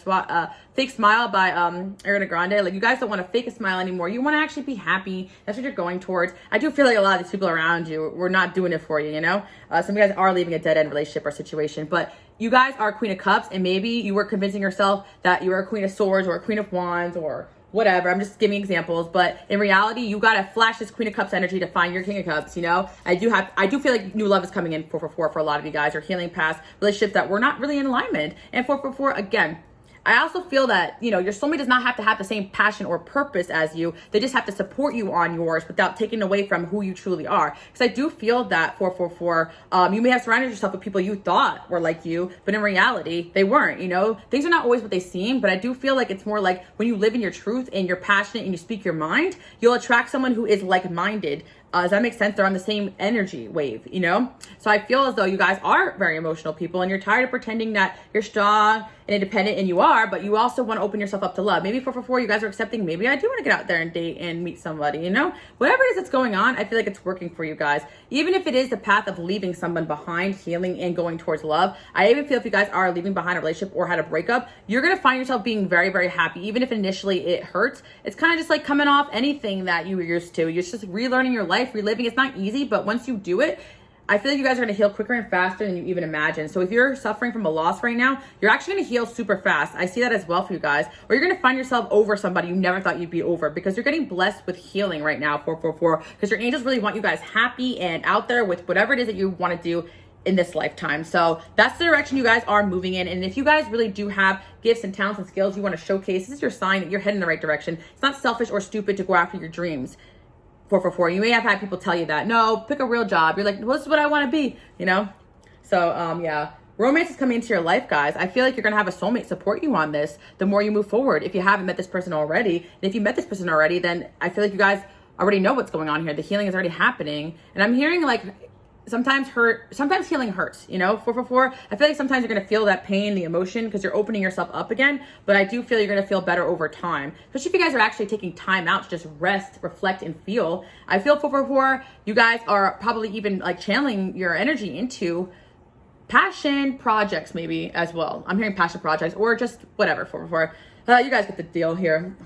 Fake Smile by Ariana Grande. Like, you guys don't want to fake a smile anymore. You want to actually be happy. That's what you're going towards. I do feel like a lot of these people around you were not doing it for you, you know? Some of you guys are leaving a dead-end relationship or situation. But you guys are Queen of Cups, and maybe you were convincing yourself that you were a Queen of Swords or a Queen of Wands or whatever. I'm just giving examples, but in reality, you gotta flash this Queen of Cups energy to find your King of Cups. You know, I do feel like new love is coming in 444 for a lot of you guys, or healing past relationships that were not really in alignment. And 444 again, I also feel that, you know, your soulmate does not have to have the same passion or purpose as you. They just have to support you on yours without taking away from who you truly are. Because I do feel that 444, you may have surrounded yourself with people you thought were like you, but in reality, they weren't, you know? Things are not always what they seem, but I do feel like it's more like when you live in your truth and you're passionate and you speak your mind, you'll attract someone who is like-minded. Does that make sense? They're on the same energy wave, you know? So I feel as though you guys are very emotional people and you're tired of pretending that you're strong and independent, and you are, but you also want to open yourself up to love. Maybe 444, you guys are accepting, maybe I do want to get out there and date and meet somebody, you know? Whatever it is that's going on, I feel like it's working for you guys. Even if it is the path of leaving someone behind, healing, and going towards love, I even feel if you guys are leaving behind a relationship or had a breakup, you're going to find yourself being very, very happy. Even if initially it hurts, it's kind of just like coming off anything that you were used to. You're just relearning your life, reliving. It's not easy, but once you do it, I feel like you guys are going to heal quicker and faster than you even imagine. So if you're suffering from a loss right now, you're actually going to heal super fast. I see that as well for you guys. Or you're going to find yourself over somebody you never thought you'd be over, because you're getting blessed with healing right now, 444, because your angels really want you guys happy and out there with whatever it is that you want to do in this lifetime. So that's the direction you guys are moving in. And if you guys really do have gifts and talents and skills you want to showcase, this is your sign that you're heading in the right direction. It's not selfish or stupid to go after your dreams. 444, you may have had people tell you that, no, pick a real job. You're like, well, this is what I want to be, you know? So, yeah. Romance is coming into your life, guys. I feel like you're going to have a soulmate support you on this the more you move forward. If you haven't met this person already, and if you met this person already, then I feel like you guys already know what's going on here. The healing is already happening. And I'm hearing like, sometimes healing hurts, you know? 444, I feel like sometimes you're going to feel that pain, the emotion, because you're opening yourself up again, but I do feel you're going to feel better over time, especially if you guys are actually taking time out to just rest, reflect, and feel. I feel 444, you guys are probably even like channeling your energy into passion projects maybe as well. I'm hearing passion projects or just whatever, 444. You guys get the deal here.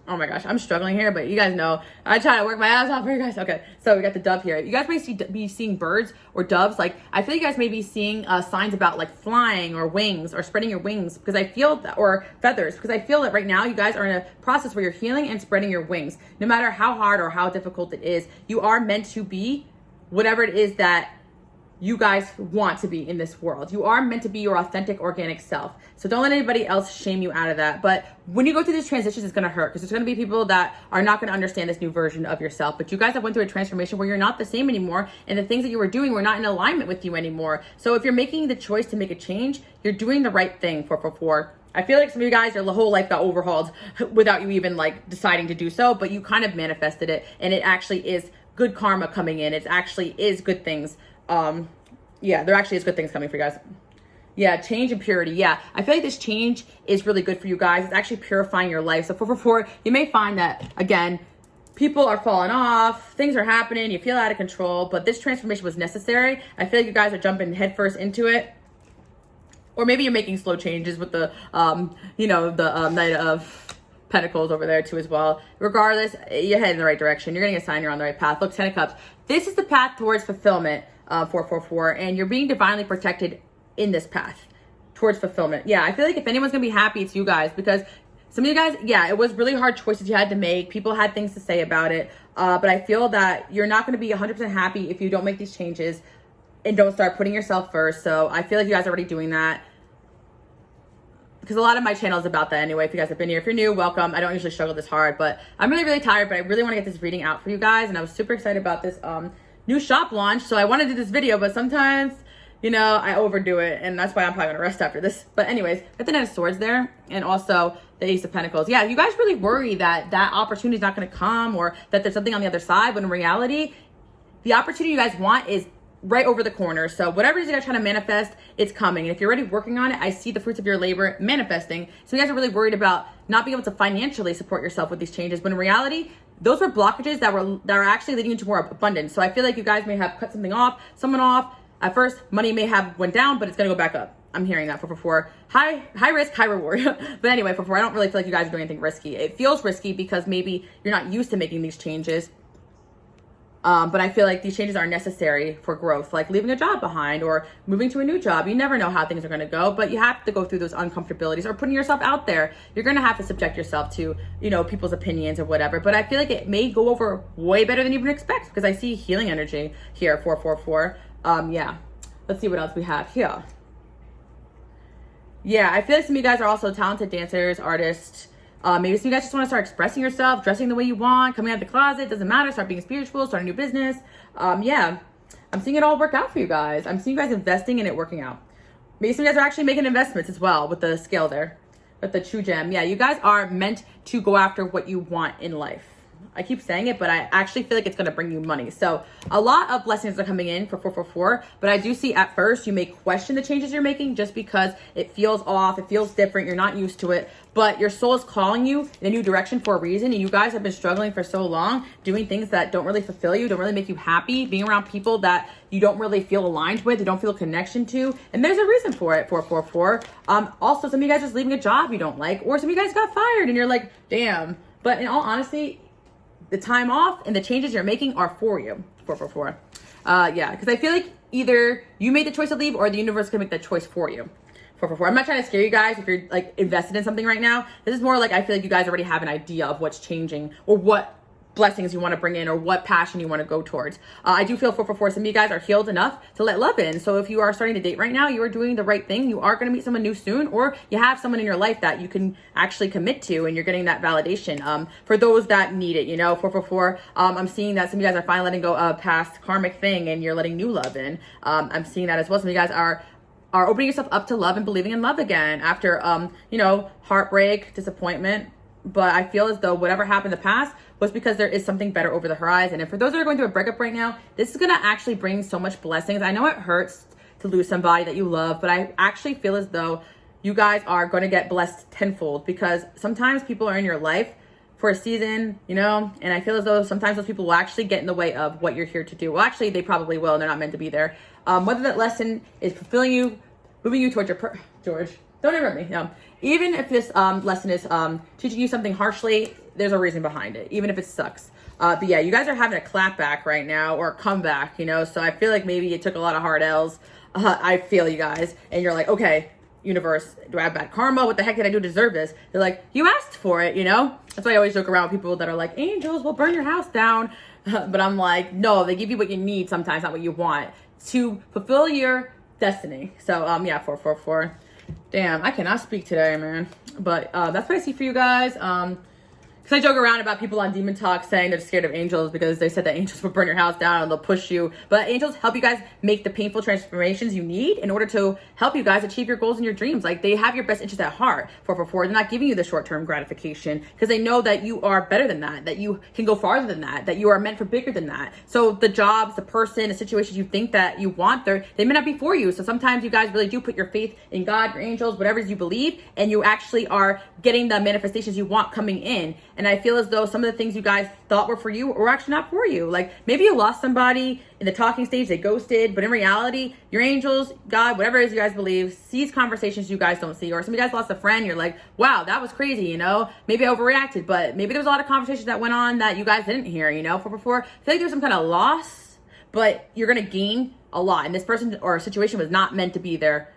Oh my gosh, I'm struggling here, but you guys know I try to work my ass off for you guys. Okay, so we got the dove here. You guys may be seeing birds or doves. Like, I feel you guys may be seeing signs about like flying or wings or spreading your wings, because I feel that, or feathers, because I feel that right now you guys are in a process where you're healing and spreading your wings. No matter how hard or how difficult it is, you are meant to be whatever it is that you guys want to be in this world. You are meant to be your authentic, organic self. So don't let anybody else shame you out of that. But when you go through these transitions, it's gonna hurt, because there's gonna be people that are not gonna understand this new version of yourself. But you guys have went through a transformation where you're not the same anymore, and the things that you were doing were not in alignment with you anymore. So if you're making the choice to make a change, you're doing the right thing, 444. I feel like some of you guys, your whole life got overhauled without you even like deciding to do so, but you kind of manifested it, and it actually is good karma coming in. It actually is good things. Yeah, there actually is good things coming for you guys. Yeah, change and purity. Yeah, I feel like this change is really good for you guys. It's actually purifying your life. So 444, you may find that, again, people are falling off, things are happening, you feel out of control, but this transformation was necessary. I feel like you guys are jumping headfirst into it. Or maybe you're making slow changes with the, Knight of Pentacles over there too as well. Regardless, you're heading in the right direction. You're getting a sign you're on the right path. Look, 10 of Cups. This is the path towards fulfillment, 444, and you're being divinely protected in this path towards fulfillment. Yeah, I feel like if anyone's gonna be happy, it's you guys, because some of you guys, yeah, it was really hard choices you had to make. People had things to say about it, but I feel that you're not gonna be 100% happy if you don't make these changes and don't start putting yourself first. So I feel like you guys are already doing that, because a lot of my channel is about that anyway. If you guys have been here, if you're new, welcome. I don't usually struggle this hard, but I'm really, really tired, but I really want to get this reading out for you guys, and I was super excited about this new shop launch, so I want to do this video, but sometimes, I overdo it, and that's why I'm probably going to rest after this. But anyways, got the Knight of Swords there, and also the Ace of Pentacles. Yeah, you guys really worry that opportunity is not going to come, or that there's something on the other side, when in reality, the opportunity you guys want is right over the corner. So whatever it is you guys trying to manifest, it's coming. And if you're already working on it, I see the fruits of your labor manifesting. So you guys are really worried about not being able to financially support yourself with these changes, when in reality, those were blockages that are actually leading you to more abundance. So I feel like you guys may have cut someone off. At first, money may have went down, but it's gonna go back up. I'm hearing that for high risk, high reward. But anyway, for I don't really feel like you guys are doing anything risky. It feels risky because maybe you're not used to making these changes. But I feel like these changes are necessary for growth, like leaving a job behind or moving to a new job. You never know how things are going to go, but you have to go through those uncomfortabilities, or putting yourself out there. You're going to have to subject yourself to, people's opinions or whatever. But I feel like it may go over way better than you even expect, because I see healing energy here, 444. Yeah. Let's see what else we have here. Yeah, I feel like some of you guys are also talented dancers, artists. Maybe some of you guys just want to start expressing yourself, dressing the way you want, coming out of the closet, doesn't matter, start being spiritual, start a new business. Yeah, I'm seeing it all work out for you guys. I'm seeing you guys investing in it working out. Maybe some of you guys are actually making investments as well with the scale there, with the true gem. Yeah, you guys are meant to go after what you want in life. I keep saying it, but I actually feel like it's going to bring you money. So a lot of blessings are coming in for 444, but I do see at first you may question the changes you're making just because it feels off, it feels different, you're not used to it, but your soul is calling you in a new direction for a reason. And you guys have been struggling for so long, doing things that don't really fulfill you, don't really make you happy, being around people that you don't really feel aligned with, you don't feel a connection to. And there's a reason for it, 444. Also, some of you guys just leaving a job you don't like, or some of you guys got fired and you're like, damn. But in all honesty, the time off and the changes you're making are for you, 444. Yeah, because I feel like either you made the choice to leave or the universe can make that choice for you, 444. I'm not trying to scare you guys if you're like invested in something right now. This is more like I feel like you guys already have an idea of what's changing or what blessings you want to bring in or what passion you want to go towards. I do feel 444, some of you guys are healed enough to let love in. So if you are starting to date right now, you are doing the right thing. You are going to meet someone new soon, or you have someone in your life that you can actually commit to and you're getting that validation. For those that need it, 444, I'm seeing that some of you guys are finally letting go of past karmic thing and you're letting new love in. I'm seeing that as well. Some of you guys are opening yourself up to love and believing in love again after, heartbreak, disappointment. But I feel as though whatever happened in the past was because there is something better over the horizon. And for those that are going through a breakup right now, this is going to actually bring so much blessings. I know it hurts to lose somebody that you love, but I actually feel as though you guys are going to get blessed tenfold, because sometimes people are in your life for a season, and I feel as though sometimes those people will actually get in the way of what you're here to do. Well, actually, they probably will, and they're not meant to be there. Whether that lesson is fulfilling you, moving you towards your George, don't interrupt me. No. Even if this lesson is teaching you something harshly, there's a reason behind it, even if it sucks. But yeah, you guys are having a clap back right now, or a comeback, so I feel like maybe it took a lot of hard L's. I feel you guys, and you're like, okay, universe, do I have bad karma? What the heck did I do to deserve this? They're like, you asked for it, That's why I always joke around with people that are like, angels will burn your house down. But I'm like, no, they give you what you need sometimes, not what you want, to fulfill your destiny. So yeah, 444. Damn, I cannot speak today, man. But that's what I see for you guys. Because I joke around about people on Demon Talk saying they're scared of angels because they said that angels will burn your house down and they'll push you. But angels help you guys make the painful transformations you need in order to help you guys achieve your goals and your dreams. Like, they have your best interest at heart, 444. They're not giving you the short-term gratification because they know that you are better than that you can go farther than that you are meant for bigger than that. So the jobs, the person, the situations you think that you want, they may not be for you. So sometimes you guys really do put your faith in God, your angels, whatever it is you believe, and you actually are getting the manifestations you want coming in. And I feel as though some of the things you guys thought were for you were actually not for you. Like, maybe you lost somebody in the talking stage, they ghosted, but in reality, your angels, God, whatever it is you guys believe, sees conversations you guys don't see. Or some of you guys lost a friend, you're like, wow, that was crazy, Maybe I overreacted, but maybe there was a lot of conversations that went on that you guys didn't hear, 444. I feel like there's some kind of loss, but you're going to gain a lot. And this person or situation was not meant to be there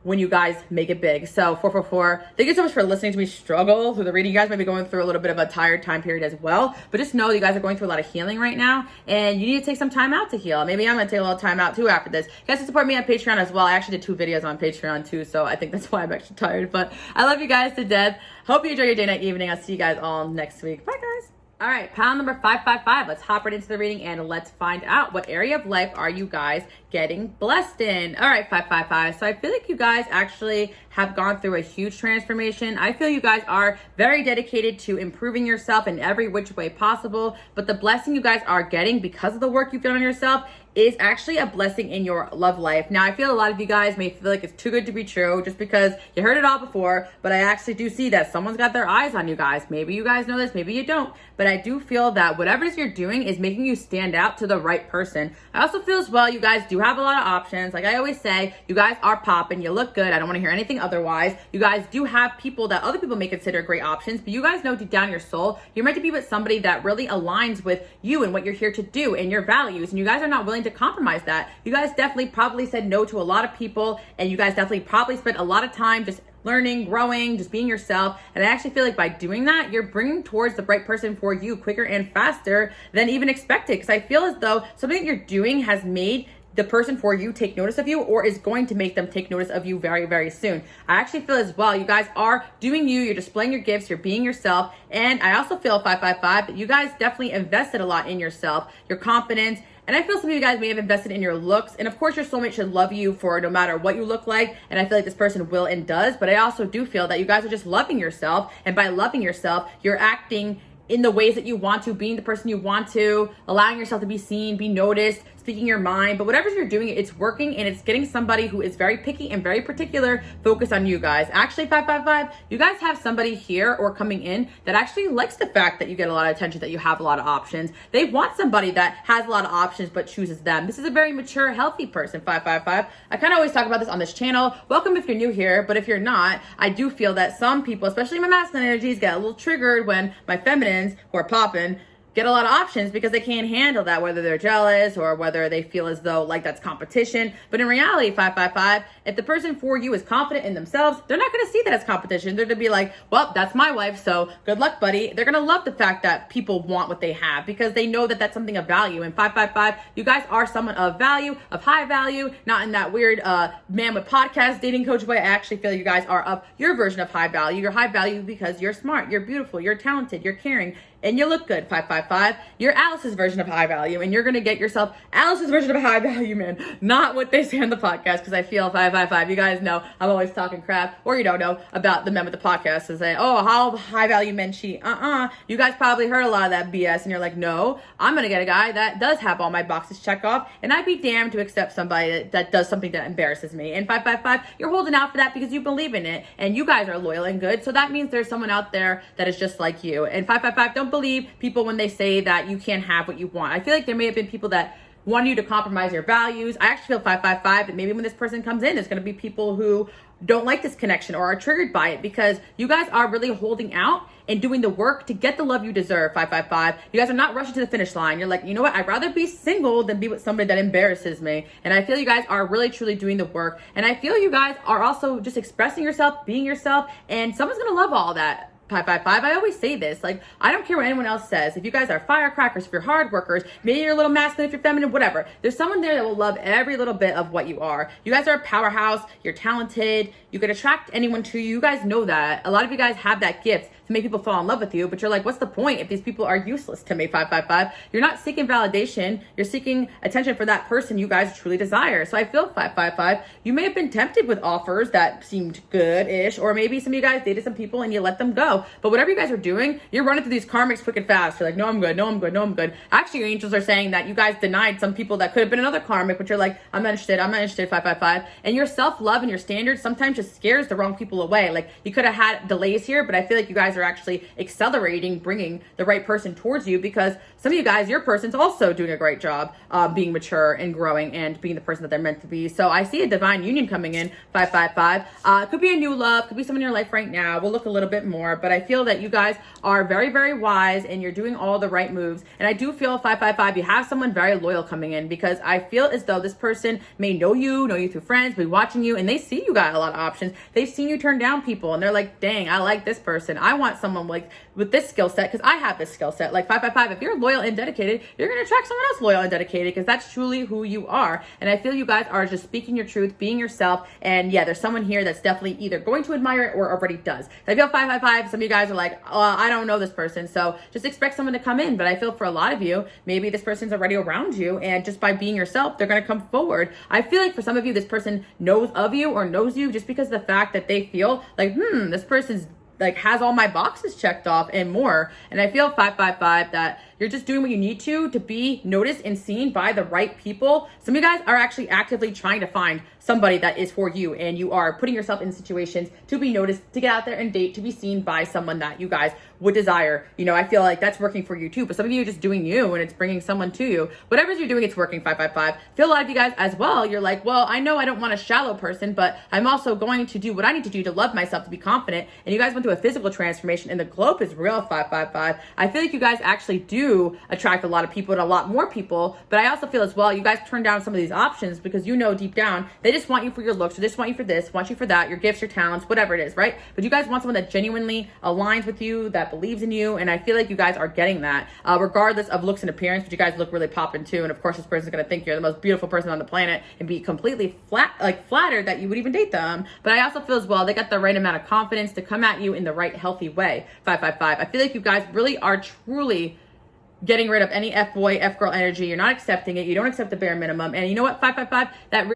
when you guys make it big. So 444, thank you so much for listening to me struggle through the reading. You guys might be going through a little bit of a tired time period as well, but just know you guys are going through a lot of healing right now, and you need to take some time out to heal. Maybe I'm gonna take a little time out too after this. You guys can support me on Patreon as well. I actually did 2 videos on Patreon too, so I think that's why I'm actually tired, but I love you guys to death. Hope you enjoy your day, night, evening. I'll see you guys all next week. Bye, guys. All right, pound number 555. Let's hop right into the reading and let's find out what area of life are you guys getting blessed in. All right, 555. So I feel like you guys actually have gone through a huge transformation. I feel you guys are very dedicated to improving yourself in every which way possible. But the blessing you guys are getting because of the work you've done on yourself is actually a blessing in your love life. Now, I feel a lot of you guys may feel like it's too good to be true just because you heard it all before, but I actually do see that someone's got their eyes on you guys. Maybe you guys know this, maybe you don't, but I do feel that whatever it is you're doing is making you stand out to the right person. I also feel as well, you guys do have a lot of options. Like I always say, you guys are popping, you look good. I don't want to hear anything otherwise. You guys do have people that other people may consider great options, but you guys know deep down in your soul, you're meant to be with somebody that really aligns with you and what you're here to do and your values, and you guys are not willing to compromise that. You guys definitely probably said no to a lot of people, and you guys definitely probably spent a lot of time just learning, growing, just being yourself. And I actually feel like by doing that, you're bringing towards the right person for you quicker and faster than even expected. Because I feel as though something that you're doing has made the person for you take notice of you, or is going to make them take notice of you very, very soon. I actually feel as well, you guys are doing you, you're displaying your gifts, you're being yourself. And I also feel 555 that you guys definitely invested a lot in yourself, your confidence. And I feel some of you guys may have invested in your looks. And of course, your soulmate should love you for no matter what you look like. And I feel like this person will and does. But I also do feel that you guys are just loving yourself. And by loving yourself, you're acting in the ways that you want to, being the person you want to, allowing yourself to be seen, be noticed, speaking your mind. But whatever you're doing, it's working, and it's getting somebody who is very picky and very particular focused on you guys. Actually, 555, you guys have somebody here or coming in that actually likes the fact that you get a lot of attention, that you have a lot of options. They want somebody that has a lot of options but chooses them. This is a very mature, healthy person, 555. I kind of always talk about this on this channel. Welcome if you're new here, but if you're not, I do feel that some people, especially my masculine energies, get a little triggered when my feminines, who are popping, get a lot of options because they can't handle that, whether they're jealous or whether they feel as though like that's competition. But in reality, 555, if the person for you is confident in themselves, they're not going to see that as competition. They're going to be like, well, that's my wife, so good luck, buddy. They're going to love the fact that people want what they have because they know that that's something of value. And 555, you guys are someone of value, of high value, not in that weird man with podcast dating coach way. I actually feel you guys are of your version of high value. You're high value because you're smart, you're beautiful, you're talented, you're caring, and you look good, 555. You're Alice's version of high value, and you're going to get yourself Alice's version of high value, man. Not what they say on the podcast, because I feel 555. You guys know I'm always talking crap, or you don't know about the men with the podcast and say, oh, how high value men cheat. You guys probably heard a lot of that BS, and you're like, no, I'm going to get a guy that does have all my boxes checked off, and I'd be damned to accept somebody that does something that embarrasses me. And 555, you're holding out for that because you believe in it, and you guys are loyal and good, so that means there's someone out there that is just like you. And 555, don't believe people when they say that you can't have what you want. I feel like there may have been people that want you to compromise your values. I actually feel 555 that maybe when this person comes in, there's going to be people who don't like this connection or are triggered by it because you guys are really holding out and doing the work to get the love you deserve, 555. You guys are not rushing to the finish line. You're like, you know what? I'd rather be single than be with somebody that embarrasses me. And I feel you guys are really, truly doing the work. And I feel you guys are also just expressing yourself, being yourself, and someone's going to love all that. 555. I always say this, like, I don't care what anyone else says. If you guys are firecrackers, if you're hard workers, maybe you're a little masculine, if you're feminine, whatever. There's someone there that will love every little bit of what you are. You guys are a powerhouse. You're talented. You can attract anyone to you. You guys know that. A lot of you guys have that gift to make people fall in love with you, but you're like, what's the point if these people are useless to me, 555? You're not seeking validation. You're seeking attention for that person you guys truly desire. So I feel 555, you may have been tempted with offers that seemed good-ish, or maybe some of you guys dated some people and you let them go. But whatever you guys are doing, you're running through these karmics quick and fast. You're like, no, I'm good, no, I'm good, no, I'm good. Actually, your angels are saying that you guys denied some people that could have been another karmic, but you're like, I'm not interested, 555. And your self-love and your standards sometimes just scares the wrong people away. Like, you could have had delays here, but I feel like you guys are actually accelerating, bringing the right person towards you, because some of you guys, your person's also doing a great job being mature and growing and being the person that they're meant to be. So I see a divine union coming in, 555. Could be a new love, could be someone in your life right now. We'll look a little bit more, but I feel that you guys are very, very wise and you're doing all the right moves. And I do feel 555, you have someone very loyal coming in, because I feel as though this person may know you through friends, be watching you, and they see you got a lot of options. They've seen you turn down people and they're like, dang, I like this person. I want someone like with this skill set, because I have this skill set. Like 555, if you're loyal and dedicated, you're going to attract someone else loyal and dedicated, because that's truly who you are. And I feel you guys are just speaking your truth, being yourself. And yeah, there's someone here that's definitely either going to admire it or already does. I feel 555, some of you guys are like, I don't know this person, so just expect someone to come in. But I feel for a lot of you, maybe this person's already around you, and just by being yourself, they're going to come forward. I feel like for some of you, this person knows of you or knows you just because of the fact that they feel like, this person's like has all my boxes checked off and more. And I feel 555 that you're just doing what you need to be noticed and seen by the right people. Some of you guys are actually actively trying to find somebody that is for you, and you are putting yourself in situations to be noticed, to get out there and date, to be seen by someone that you guys would desire. You know, I feel like that's working for you too, but some of you are just doing you and it's bringing someone to you. Whatever you're doing, it's working. 555. Feel a lot of you guys as well. You're like, well, I know I don't want a shallow person, but I'm also going to do what I need to do to love myself, to be confident. And you guys went through a physical transformation, and the globe is real. 555. I feel like you guys actually do attract a lot of people and a lot more people, but I also feel as well, you guys turn down some of these options because you know deep down they just want you for your looks, or they just want you for this, want you for that, your gifts, your talents, whatever it is, right? But you guys want someone that genuinely aligns with you, that believes in you, and I feel like you guys are getting that, regardless of looks and appearance. But you guys look really poppin' too, and of course this person's gonna think you're the most beautiful person on the planet and be completely flattered that you would even date them. But I also feel as well, they got the right amount of confidence to come at you in the right healthy way. 555. I feel like you guys really are truly getting rid of any F-boy, F-girl energy. You're not accepting it. You don't accept the bare minimum. And you know what, 555, that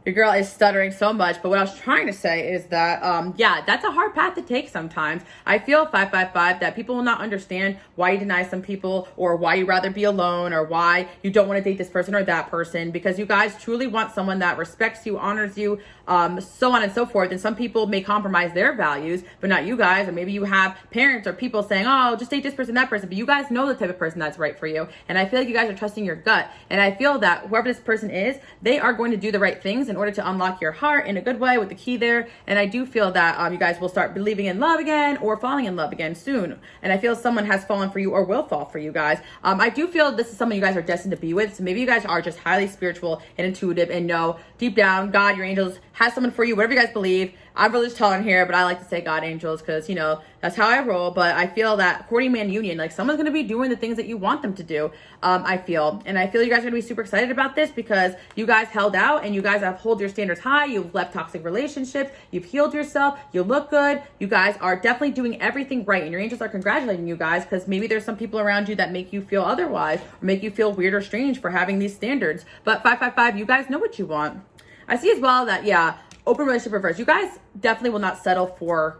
your girl is stuttering so much, but what I was trying to say is that, yeah, that's a hard path to take sometimes. I feel, 555, that people will not understand why you deny some people, or why you rather be alone, or why you don't want to date this person or that person, because you guys truly want someone that respects you, honors you, so on and so forth. And some people may compromise their values, but not you guys. Or maybe you have parents or people saying, oh, just date this person, that person, but you guys know the type of person that's right for you. And I feel like you guys are trusting your gut. And I feel that whoever this person is, they are going to do the right things in order to unlock your heart in a good way with the key there. And I do feel that you guys will start believing in love again, or falling in love again soon. And I feel someone has fallen for you or will fall for you guys. I do feel this is someone you guys are destined to be with. So maybe you guys are just highly spiritual and intuitive and know deep down God, your angels, has someone for you, whatever you guys believe. I'm religious tolerant here, but I like to say God, angels, because, you know, that's how I roll. But I feel that courting man union, like someone's going to be doing the things that you want them to do, I feel. And I feel you guys are going to be super excited about this, because you guys held out and you guys have hold your standards high. You've left toxic relationships. You've healed yourself. You look good. You guys are definitely doing everything right. And your angels are congratulating you guys, because maybe there's some people around you that make you feel otherwise, or make you feel weird or strange for having these standards. But 555, you guys know what you want. I see as well that, yeah, open relationship reverse. You guys definitely will not settle for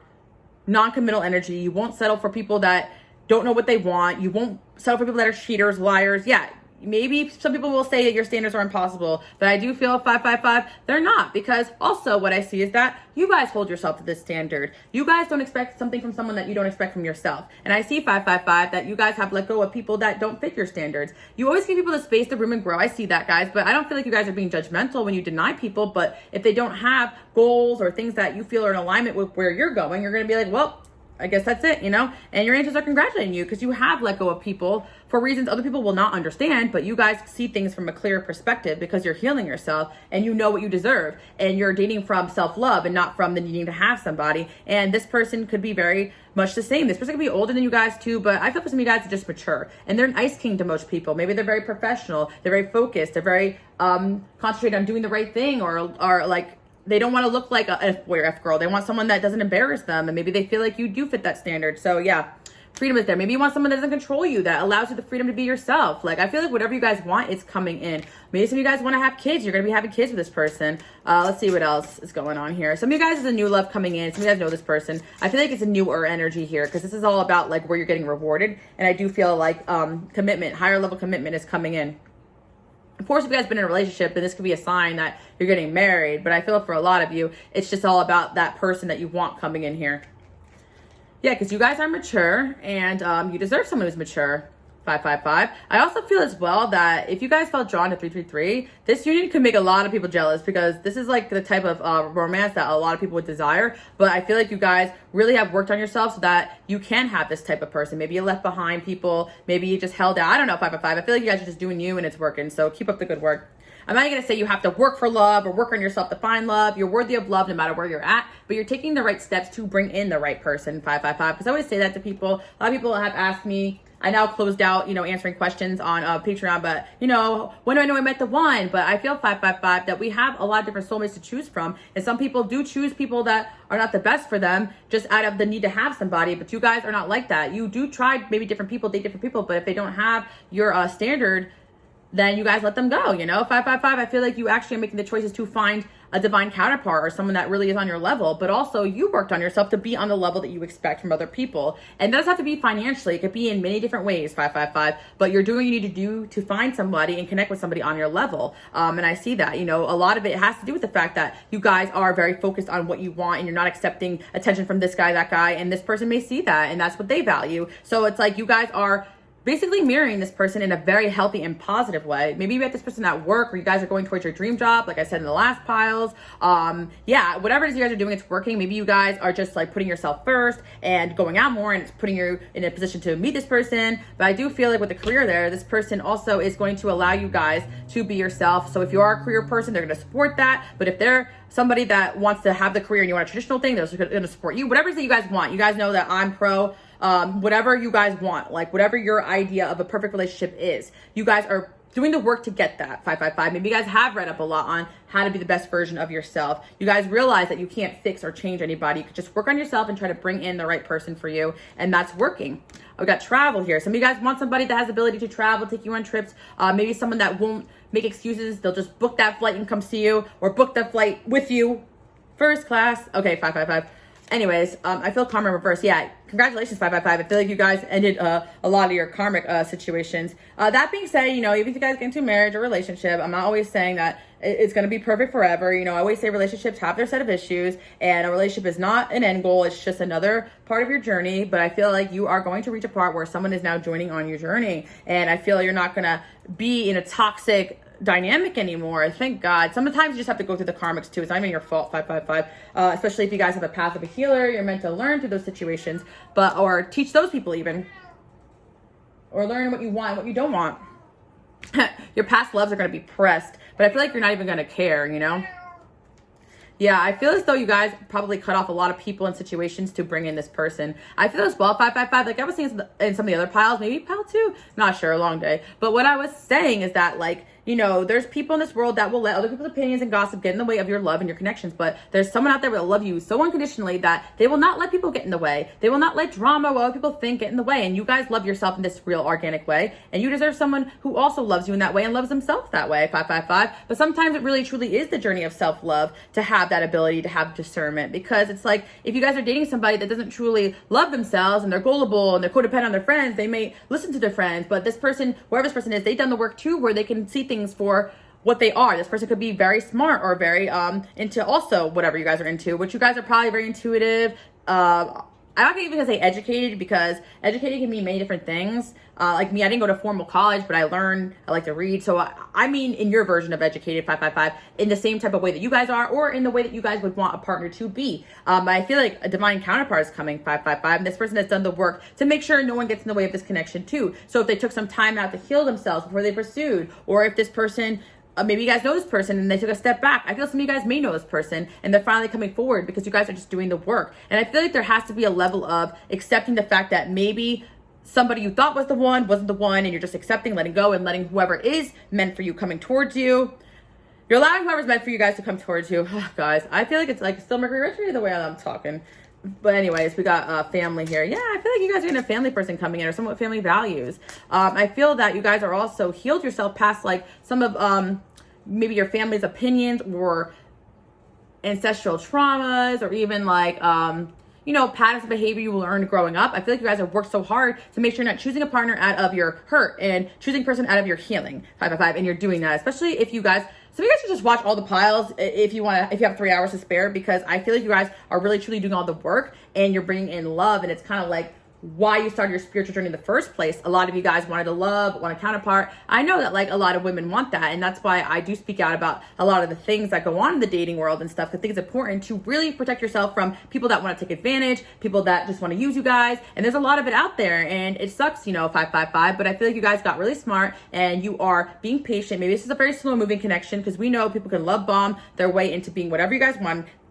non-committal energy. You won't settle for people that don't know what they want. You won't settle for people that are cheaters, liars. Yeah, maybe some people will say that your standards are impossible, but I do feel 555, they're not, because also what I see is that you guys hold yourself to this standard. You guys don't expect something from someone that you don't expect from yourself. And I see 555 that you guys have let go of people that don't fit your standards. You always give people the space, the room, and grow. I see that, guys, but I don't feel like you guys are being judgmental when you deny people. But if they don't have goals or things that you feel are in alignment with where you're going, you're going to be like, well, I guess that's it, you know? And your angels are congratulating you, because you have let go of people for reasons other people will not understand, but you guys see things from a clear perspective because you're healing yourself and you know what you deserve. And you're dating from self-love and not from the needing to have somebody. And this person could be very much the same. This person could be older than you guys too, but I feel for some of you guys are just mature. And they're an ice king to most people. Maybe they're very professional. They're very focused. They're very concentrated on doing the right thing, or like, they don't want to look like a F-boy or F-girl. They want someone that doesn't embarrass them, and maybe they feel like you do fit that standard. So yeah, freedom is there. Maybe you want someone that doesn't control you, that allows you the freedom to be yourself. Like, I feel like whatever you guys want is coming in. Maybe some of you guys want to have kids. You're going to be having kids with this person. Let's see what else is going on here. Some of you guys is a new love coming in. Some of you guys know this person. I feel like it's a newer energy here, because this is all about like where you're getting rewarded. And I do feel like commitment, higher level commitment is coming in. Of course, if you guys have been in a relationship, then this could be a sign that you're getting married. But I feel for a lot of you, it's just all about that person that you want coming in here. Yeah, because you guys are mature, and you deserve someone who's mature. 555. I also feel as well that if you guys felt drawn to 333, this union could make a lot of people jealous, because this is like the type of romance that a lot of people would desire. But I feel like you guys really have worked on yourself so that you can have this type of person. Maybe you left behind people. Maybe you just held out. I don't know, 555. I feel like you guys are just doing you and it's working. So keep up the good work. I'm not going to say you have to work for love or work on yourself to find love. You're worthy of love no matter where you're at, but you're taking the right steps to bring in the right person. 555. Because I always say that to people. A lot of people have asked me, I now closed out, answering questions on Patreon, but, when do I know I met the one? But I feel 555 that we have a lot of different soulmates to choose from. And some people do choose people that are not the best for them just out of the need to have somebody. But you guys are not like that. You do try maybe different people, date different people, but if they don't have your standard, then you guys let them go, you know? 555, I feel like you actually are making the choices to find a divine counterpart or someone that really is on your level, but also you worked on yourself to be on the level that you expect from other people. And that doesn't have to be financially. It could be in many different ways, 555, but you're doing what you need to do to find somebody and connect with somebody on your level. And I see that, you know, a lot of it has to do with the fact that you guys are very focused on what you want and you're not accepting attention from this guy, that guy, and this person may see that and that's what they value. So it's like you guys are basically mirroring this person in a very healthy and positive way. Maybe you met this person at work where you guys are going towards your dream job, like I said in the last piles. Yeah, whatever it is you guys are doing, it's working. Maybe you guys are just like putting yourself first and going out more, and it's putting you in a position to meet this person. But I do feel like with the career there, this person also is going to allow you guys to be yourself. So if you are a career person, they're going to support that. But if they're somebody that wants to have the career and you want a traditional thing, they're going to support you. Whatever it is that you guys want. You guys know that I'm pro whatever you guys want, like whatever your idea of a perfect relationship is, you guys are doing the work to get that. 555, maybe you guys have read up a lot on how to be the best version of yourself. You guys realize that you can't fix or change anybody. You could just work on yourself and try to bring in the right person for you, and that's working. I've got travel here. Some of you guys want somebody that has the ability to travel, take you on trips, maybe someone that won't make excuses. They'll just book that flight and come see you, or book that flight with you, first class. Okay, 555. Anyways, I feel karma reverse. Yeah, congratulations, 555. I feel like you guys ended a lot of your karmic situations. That being said, you know, even if you guys get into marriage or relationship, I'm not always saying that it's going to be perfect forever. You know, I always say relationships have their set of issues, and a relationship is not an end goal. It's just another part of your journey. But I feel like you are going to reach a part where someone is now joining on your journey, and I feel like you're not going to be in a toxic dynamic anymore. Thank God. Sometimes you just have to go through the karmics too. It's not even your fault, 555. Especially if you guys have a path of a healer, you're meant to learn through those situations, or teach those people even, or learn what you want, what you don't want. Your past loves are going to be pressed, but I feel like you're not even going to care, you know? Yeah, I feel as though you guys probably cut off a lot of people and situations to bring in this person. I feel as well, 555, like I was saying in some of the other piles, maybe pile 2, not sure, a long day. But what I was saying is that, like, you know, there's people in this world that will let other people's opinions and gossip get in the way of your love and your connections. But there's someone out there that will love you so unconditionally that they will not let people get in the way. They will not let drama, what other people think, get in the way. And you guys love yourself in this real organic way. And you deserve someone who also loves you in that way and loves themselves that way, 555. But sometimes it really truly is the journey of self-love to have that ability to have discernment. Because it's like, if you guys are dating somebody that doesn't truly love themselves and they're gullible and they're codependent on their friends, they may listen to their friends. But this person, whoever this person is, they've done the work too, where they can see things for what they are. This person could be very smart or very into also whatever you guys are into, which you guys are probably very intuitive. I'm not even gonna say educated, because educated can mean many different things. Like me, I didn't go to formal college, but I like to read. So I mean, in your version of educated, 555, in the same type of way that you guys are, or in the way that you guys would want a partner to be. But I feel like a divine counterpart is coming, 555, and this person has done the work to make sure no one gets in the way of this connection too. So if they took some time out to heal themselves before they pursued, or if this person, maybe you guys know this person and they took a step back. I feel some of you guys may know this person and they're finally coming forward because you guys are just doing the work. And I feel like there has to be a level of accepting the fact that maybe somebody you thought was the one wasn't the one, and you're just accepting, letting go, and letting whoever is meant for you coming towards you. You're allowing whoever's meant for you guys to come towards you. Oh, guys, I feel like it's like still Mercury retrograde the way I'm talking. But anyways, we got family here. Yeah, I feel like you guys are getting a family person coming in, or someone with family values. I feel that you guys are also healed yourself past like some of maybe your family's opinions or ancestral traumas, or even like you know, patterns of behavior you learned growing up. I feel like you guys have worked so hard to make sure you're not choosing a partner out of your hurt and choosing a person out of your healing, 555, and you're doing that, especially if you guys, so you guys should just watch all the piles if you want to, if you have 3 hours to spare, because I feel like you guys are really truly doing all the work and you're bringing in love, and it's kind of like why you started your spiritual journey in the first place. A lot of you guys wanted to love, want a counterpart. I know that like a lot of women want that, and that's why I do speak out about a lot of the things that go on in the dating world and stuff, because I think it's important to really protect yourself from people that want to take advantage, people that just want to use you guys, and there's a lot of it out there, and it sucks, you know, 555, but I feel like you guys got really smart and you are being patient. Maybe this is a very slow moving connection, because we know people can love bomb their way into being whatever you guys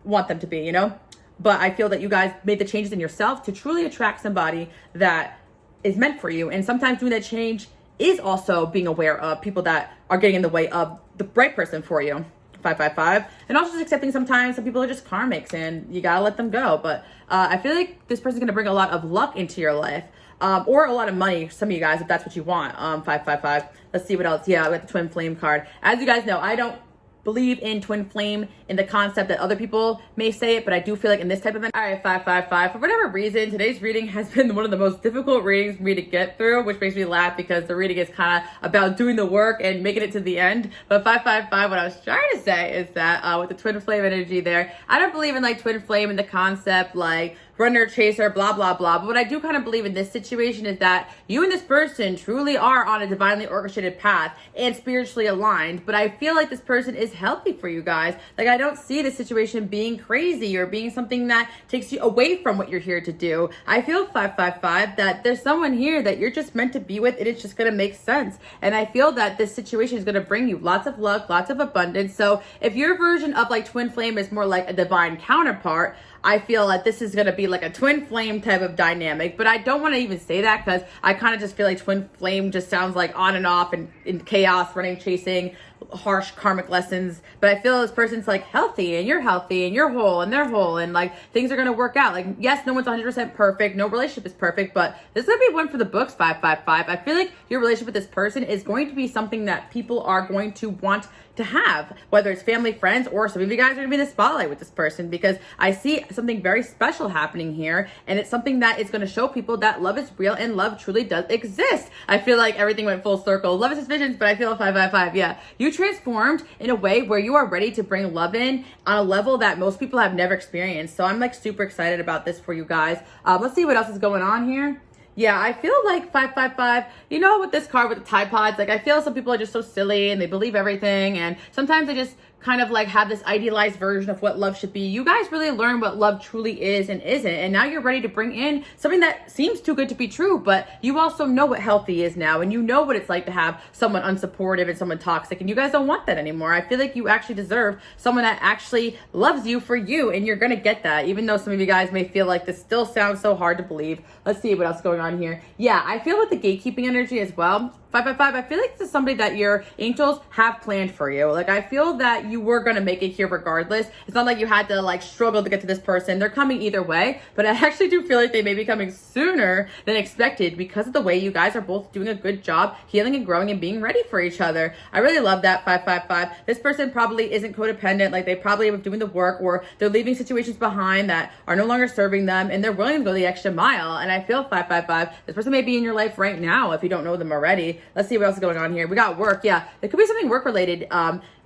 want them to be, you know? But I feel that you guys made the changes in yourself to truly attract somebody that is meant for you. And sometimes doing that change is also being aware of people that are getting in the way of the right person for you. 555. And also just accepting sometimes some people are just karmics and you gotta let them go. But I feel like this person's gonna bring a lot of luck into your life. Or a lot of money, some of you guys, if that's what you want. 555. Let's see what else. Yeah, we got the twin flame card. As you guys know, I don't believe in twin flame in the concept that other people may say it, but I do feel like in this type of event. All right, 555. For whatever reason, today's reading has been one of the most difficult readings for me to get through, which makes me laugh because the reading is kind of about doing the work and making it to the end. But 555, what I was trying to say is that with the twin flame energy there, I don't believe in like twin flame in the concept like runner, chaser, blah, blah, blah. But what I do kind of believe in this situation is that you and this person truly are on a divinely orchestrated path and spiritually aligned. But I feel like this person is healthy for you guys. Like, I don't see the situation being crazy or being something that takes you away from what you're here to do. I feel 555 that there's someone here that you're just meant to be with and it's just going to make sense. And I feel that this situation is going to bring you lots of luck, lots of abundance. So if your version of like twin flame is more like a divine counterpart, I feel like this is going to be like a twin flame type of dynamic, but I don't want to even say that because I kind of just feel like twin flame just sounds like on and off and in chaos, running, chasing, harsh karmic lessons. But I feel this person's like healthy and you're whole and they're whole and like things are going to work out. Like, yes, no one's 100% perfect. No relationship is perfect, but this is going to be one for the books, 555. I feel like your relationship with this person is going to be something that people are going to want to have, whether it's family, friends, or some of you guys are going to be in the spotlight with this person because I see something very special happening here. And it's something that is going to show people that love is real and love truly does exist. I feel like everything went full circle. LoveExistsVisions, but I feel 555. Yeah. You transformed in a way where you are ready to bring love in on a level that most people have never experienced. So I'm like super excited about this for you guys. Let's see what else is going on here. Yeah, I feel like 555, you know, with this card with the Tide Pods, like I feel some people are just so silly and they believe everything. And sometimes they just kind of like have this idealized version of what love should be. You guys really learn what love truly is and isn't. And now you're ready to bring in something that seems too good to be true, but you also know what healthy is now. And you know what it's like to have someone unsupportive and someone toxic. And you guys don't want that anymore. I feel like you actually deserve someone that actually loves you for you. And you're going to get that, even though some of you guys may feel like this still sounds so hard to believe. Let's see what else is going on here. Yeah, I feel with the gatekeeping energy as well. 555, I feel like this is somebody that your angels have planned for you. Like, I feel that you were going to make it here regardless. It's not like you had to like struggle to get to this person. They're coming either way, but I actually do feel like they may be coming sooner than expected because of the way you guys are both doing a good job healing and growing and being ready for each other. I really love that, 555. This person probably isn't codependent. Like, they probably are doing the work or they're leaving situations behind that are no longer serving them and they're willing to go the extra mile. And I feel 555, this person may be in your life right now if you don't know them already. Let's see what else is going on here. We got work. Yeah, it could be something work related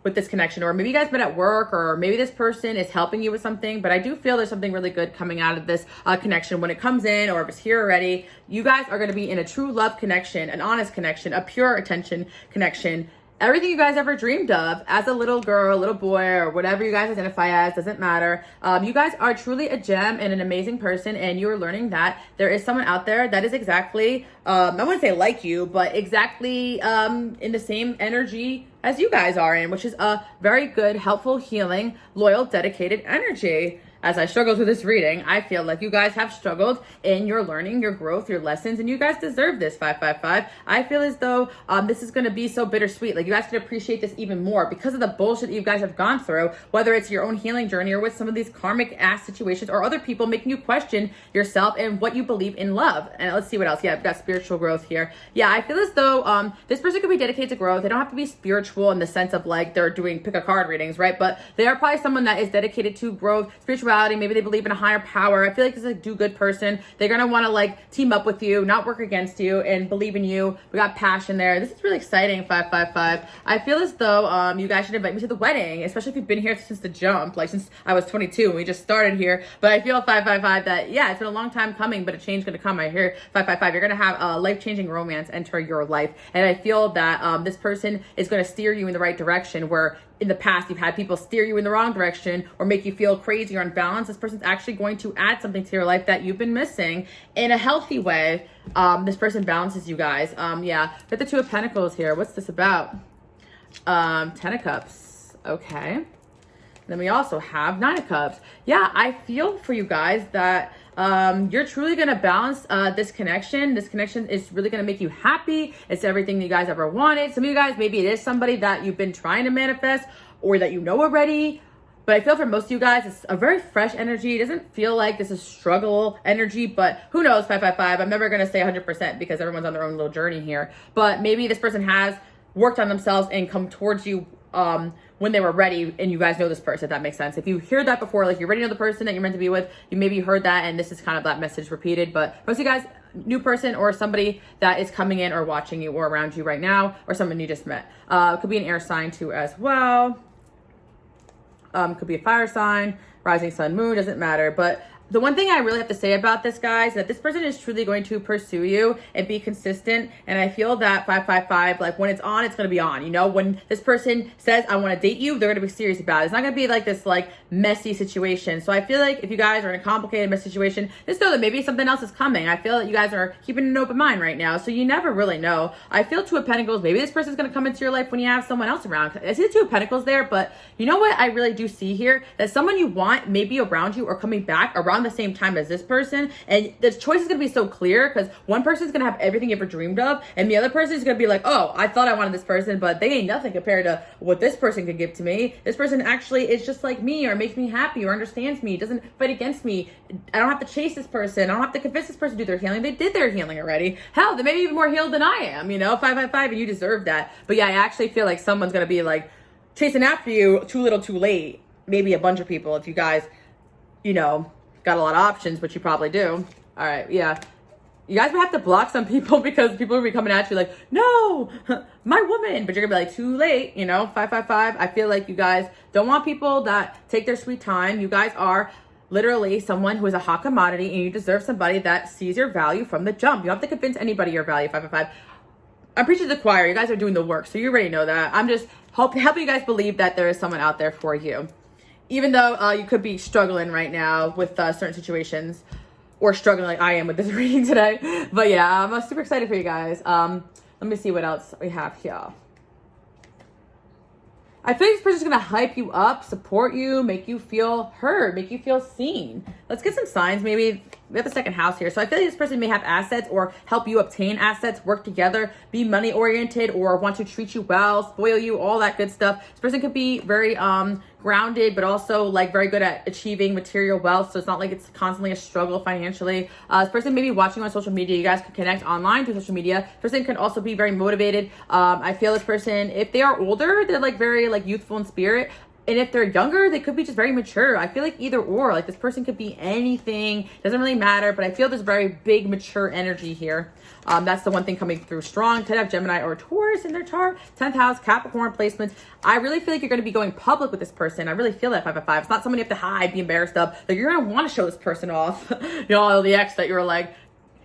with this connection, or maybe you guys been at work, or maybe this person is helping you with something. But I do feel there's something really good coming out of this connection when it comes in, or if it's here already. You guys are going to be in a true love connection, an honest connection, a pure attention connection. Everything you guys ever dreamed of as a little girl, little boy, or whatever you guys identify as, doesn't matter. You guys are truly a gem and an amazing person, and you are learning that there is someone out there that is exactly, I wouldn't say like you, but exactly in the same energy as you guys are in, which is a very good, helpful, healing, loyal, dedicated energy. As I struggle through this reading, I feel like you guys have struggled in your learning, your growth, your lessons, and you guys deserve this, 555. I feel as though this is going to be so bittersweet. Like, you guys can appreciate this even more because of the bullshit that you guys have gone through, whether it's your own healing journey or with some of these karmic ass situations or other people making you question yourself and what you believe in love. And let's see what else. Yeah, I've got spiritual growth here. Yeah, I feel as though this person could be dedicated to growth. They don't have to be spiritual in the sense of like they're doing pick a card readings, right? But they are probably someone that is dedicated to growth, spirituality. Maybe they believe in a higher power. I feel like this is a do-good person. They're going to want to like team up with you, not work against you, and believe in you. We got passion there. This is really exciting, 555. I feel as though you guys should invite me to the wedding, especially if you've been here since the jump, like since I was 22 and we just started here. But I feel 555 that, yeah, it's been a long time coming, but a change is going to come. I hear 555, you're going to have a life-changing romance enter your life. And I feel that this person is going to steer you in the right direction, where in the past you've had people steer you in the wrong direction or make you feel crazy or unbalanced. This person's actually going to add something to your life that you've been missing in a healthy way. This person balances you guys. Yeah, got the Two of Pentacles here. What's this about? 10 of Cups. Okay. Then we also have 9 of Cups. Yeah, I feel for you guys that you're truly going to balance this connection. This connection is really going to make you happy. It's everything you guys ever wanted. Some of you guys, maybe it is somebody that you've been trying to manifest, or that you know already. But I feel for most of you guys, it's a very fresh energy. It doesn't feel like this is struggle energy, but who knows, 555. I'm never going to say 100% because everyone's on their own little journey here. But maybe this person has worked on themselves and come towards you when they were ready, and you guys know this person, if that makes sense. If you hear that before, like you're ready to know the person that you're meant to be with, you maybe heard that, and this is kind of that message repeated. But most of you guys, new person or somebody that is coming in or watching you or around you right now, or someone you just met. It could be an air sign too as well. Could be a fire sign, rising sun, moon, doesn't matter. But the one thing I really have to say about this, guys, is that this person is truly going to pursue you and be consistent. And I feel that 555, like when it's on, it's going to be on. You know, when this person says, I want to date you, they're going to be serious about it. It's not going to be like this like messy situation. So I feel like if you guys are in a complicated, messy situation, just know that maybe something else is coming. I feel that you guys are keeping an open mind right now. So you never really know. I feel Two of Pentacles, maybe this person's going to come into your life when you have someone else around. I see the Two of Pentacles there, but you know what I really do see here? That someone you want maybe around you or coming back around the same time as this person, and the choice is going to be so clear because one person is going to have everything you ever dreamed of, and the other person is going to be like, oh, I thought I wanted this person, but they ain't nothing compared to what this person could give to me. This person actually is just like me, or makes me happy, or understands me, doesn't fight against me. I don't have to chase this person. I don't have to convince this person to do their healing. They did their healing already. Hell, they may be even more healed than I am, you know, 555, and you deserve that. But yeah, I actually feel like someone's going to be like chasing after you too little too late. Maybe a bunch of people if you guys, you know, got a lot of options, but you probably do. All right, yeah. You guys might have to block some people because people will be coming at you like, no, my woman. But you're going to be like, too late, you know, 555. I feel like you guys don't want people that take their sweet time. You guys are literally someone who is a hot commodity, and you deserve somebody that sees your value from the jump. You don't have to convince anybody your value, 555. I'm preaching to the choir. You guys are doing the work, so you already know that. I'm just helping you guys believe that there is someone out there for you. Even though you could be struggling right now with certain situations, or struggling like I am with this reading today. But yeah, I'm super excited for you guys. Let me see what else we have here. I feel like this person's going to hype you up, support you, make you feel heard, make you feel seen. Let's get some signs. Maybe we have the second house here. So I feel like this person may have assets or help you obtain assets, work together, be money oriented, or want to treat you well, spoil you, all that good stuff. This person could be very grounded, but also like very good at achieving material wealth. So it's not like it's constantly a struggle financially. This person may be watching on social media. You guys can connect online through social media. This person can also be very motivated. I feel this person, if they are older, they're like very like youthful in spirit. And if they're younger, they could be just very mature. I feel like either or, like this person could be anything. Doesn't really matter, but I feel there's very big mature energy here. That's the one thing coming through strong. Could have Gemini or Taurus in their chart. 10th house, Capricorn placements. I really feel like you're going to be going public with this person. I really feel that 555. It's not someone you have to hide, be embarrassed of. Like you're going to want to show this person off. You know, the ex that you were like,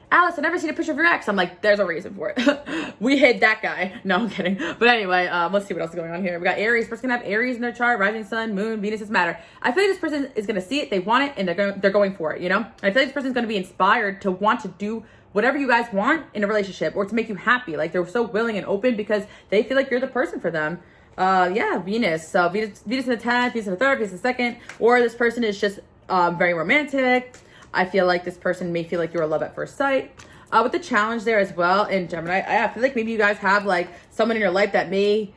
Alice, I've never seen a picture of your ex. I'm like, there's a reason for it. We hid that guy. No, I'm kidding. But anyway, let's see what else is going on here. We got Aries. Person's gonna have Aries in their chart, rising sun, moon, Venus, doesn't matter. I feel like this person is gonna see it, they want it, and they're going for it, you know? And I feel like this person's gonna be inspired to want to do whatever you guys want in a relationship or to make you happy. Like they're so willing and open because they feel like you're the person for them. Yeah, Venus. So Venus in the 10th, Venus in the 3rd, Venus in the 2nd, or this person is just very romantic. I feel like this person may feel like you're a love at first sight. With the challenge there as well in Gemini, I feel like maybe you guys have like someone in your life that may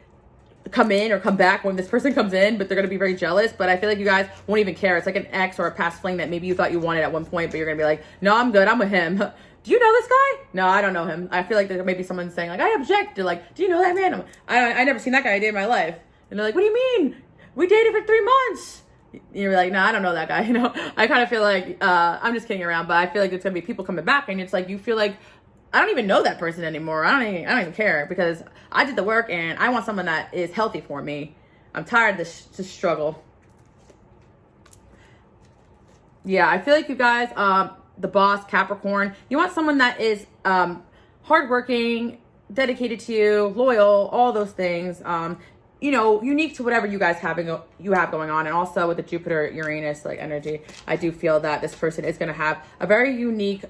come in or come back when this person comes in, but they're going to be very jealous. But I feel like you guys won't even care. It's like an ex or a past fling that maybe you thought you wanted at one point, but you're going to be like, no, I'm good. I'm with him. Do you know this guy? No, I don't know him. I feel like there may be someone saying like, I object. They're like, do you know that man? I never seen that guy a day in my life. And they're like, what do you mean? We dated for 3 months. You're like, no, I don't know that guy. You know, I kind of feel like, I'm just kidding around, but I feel like there's going to be people coming back and it's like, you feel like, I don't even know that person anymore. I don't even care because I did the work and I want someone that is healthy for me. I'm tired of this struggle. Yeah, I feel like you guys, the boss, Capricorn, you want someone that is hardworking, dedicated to you, loyal, all those things. You know, unique to whatever you guys have going on. And also with the Jupiter, Uranus like energy, I do feel that this person is going to have a very unique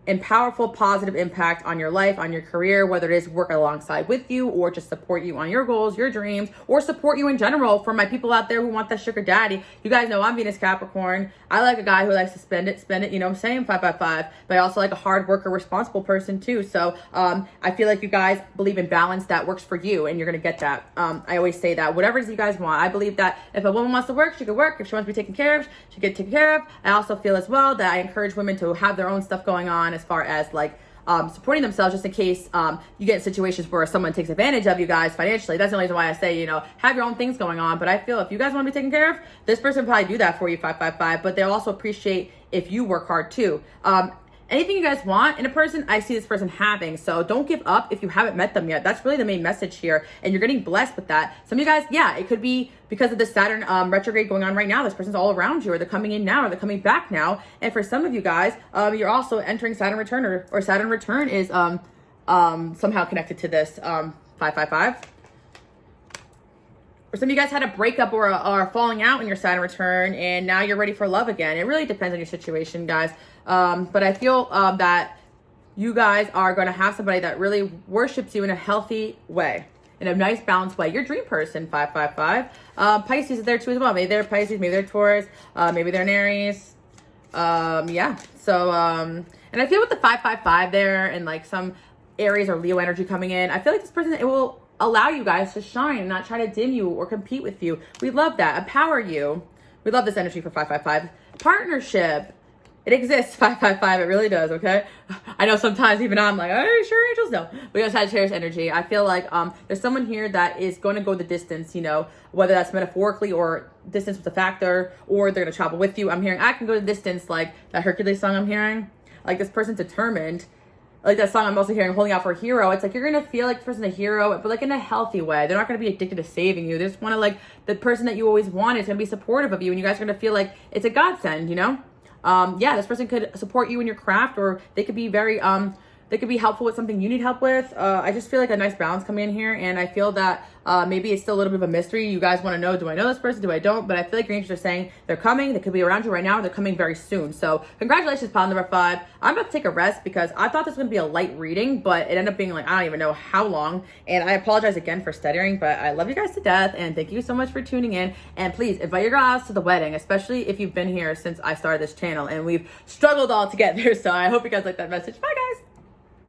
and powerful positive impact on your life, on your career, whether it is work alongside with you or just support you on your goals, your dreams, or support you in general. For my people out there who want that sugar daddy, you guys know I'm Venus Capricorn. I like a guy who likes to spend it, you know what I'm saying, 555, but I also like a hard worker, responsible person too. So I feel like you guys believe in balance that works for you, and you're going to get that. I always say that whatever it is you guys want, I believe that if a woman wants to work, she can work. If she wants to be taken care of, she can get taken care of. I also feel as well that I encourage women to have their own stuff going on as far as like supporting themselves, just in case you get in situations where someone takes advantage of you guys financially. That's the only reason why I say, you know, have your own things going on. But I feel if you guys want to be taken care of, this person will probably do that for you, 555, but they'll also appreciate if you work hard too. Anything you guys want in a person, I see this person having. So don't give up if you haven't met them yet. That's really the main message here. And you're getting blessed with that. Some of you guys, yeah, it could be because of the Saturn retrograde going on right now. This person's all around you, or they're coming in now, or they're coming back now. And for some of you guys, you're also entering Saturn return, or Saturn return is somehow connected to this 555. Or some of you guys had a breakup or a falling out in your Saturn return, and now you're ready for love again. It really depends on your situation, guys. But I feel that you guys are going to have somebody that really worships you in a healthy way, in a nice, balanced way. Your dream person, 555. Pisces is there too as well. Maybe they're Pisces, maybe they're Taurus, maybe they're an Aries. Yeah. So, and I feel with the 555 there, and like some Aries or Leo energy coming in, I feel like this person, it will allow you guys to shine and not try to dim you or compete with you. We love that. Empower you. We love this energy for 555. Partnership. It exists, 555. It really does, okay? I know sometimes even I'm like, are you sure, angels? No. We also had Sagittarius energy. I feel like there's someone here that is going to go the distance, you know, whether that's metaphorically or distance with a factor, or they're going to travel with you. I'm hearing I can go the distance, like that Hercules song I'm hearing. Like this person's determined. Like that song I'm also hearing, Holding Out for a Hero. It's like you're going to feel like the person's a hero, but like in a healthy way. They're not going to be addicted to saving you. They just want to, like, the person that you always wanted is going to be supportive of you, and you guys are going to feel like it's a godsend, you know? Yeah, this person could support you in your craft, or they could be very, they could be helpful with something you need help with. I just feel like a nice balance coming in here, and I feel that maybe it's still a little bit of a mystery. You guys want to know, do I know this person? Do I don't? But I feel like your angels are saying they're coming. They could be around you right now. They're coming very soon. So congratulations, pile number 5. I'm about to take a rest because I thought this was going to be a light reading, but it ended up being like, I don't even know how long. And I apologize again for stuttering, but I love you guys to death. And thank you so much for tuning in. And please invite your girls to the wedding, especially if you've been here since I started this channel and we've struggled all together. So I hope you guys like that message. Bye, guys.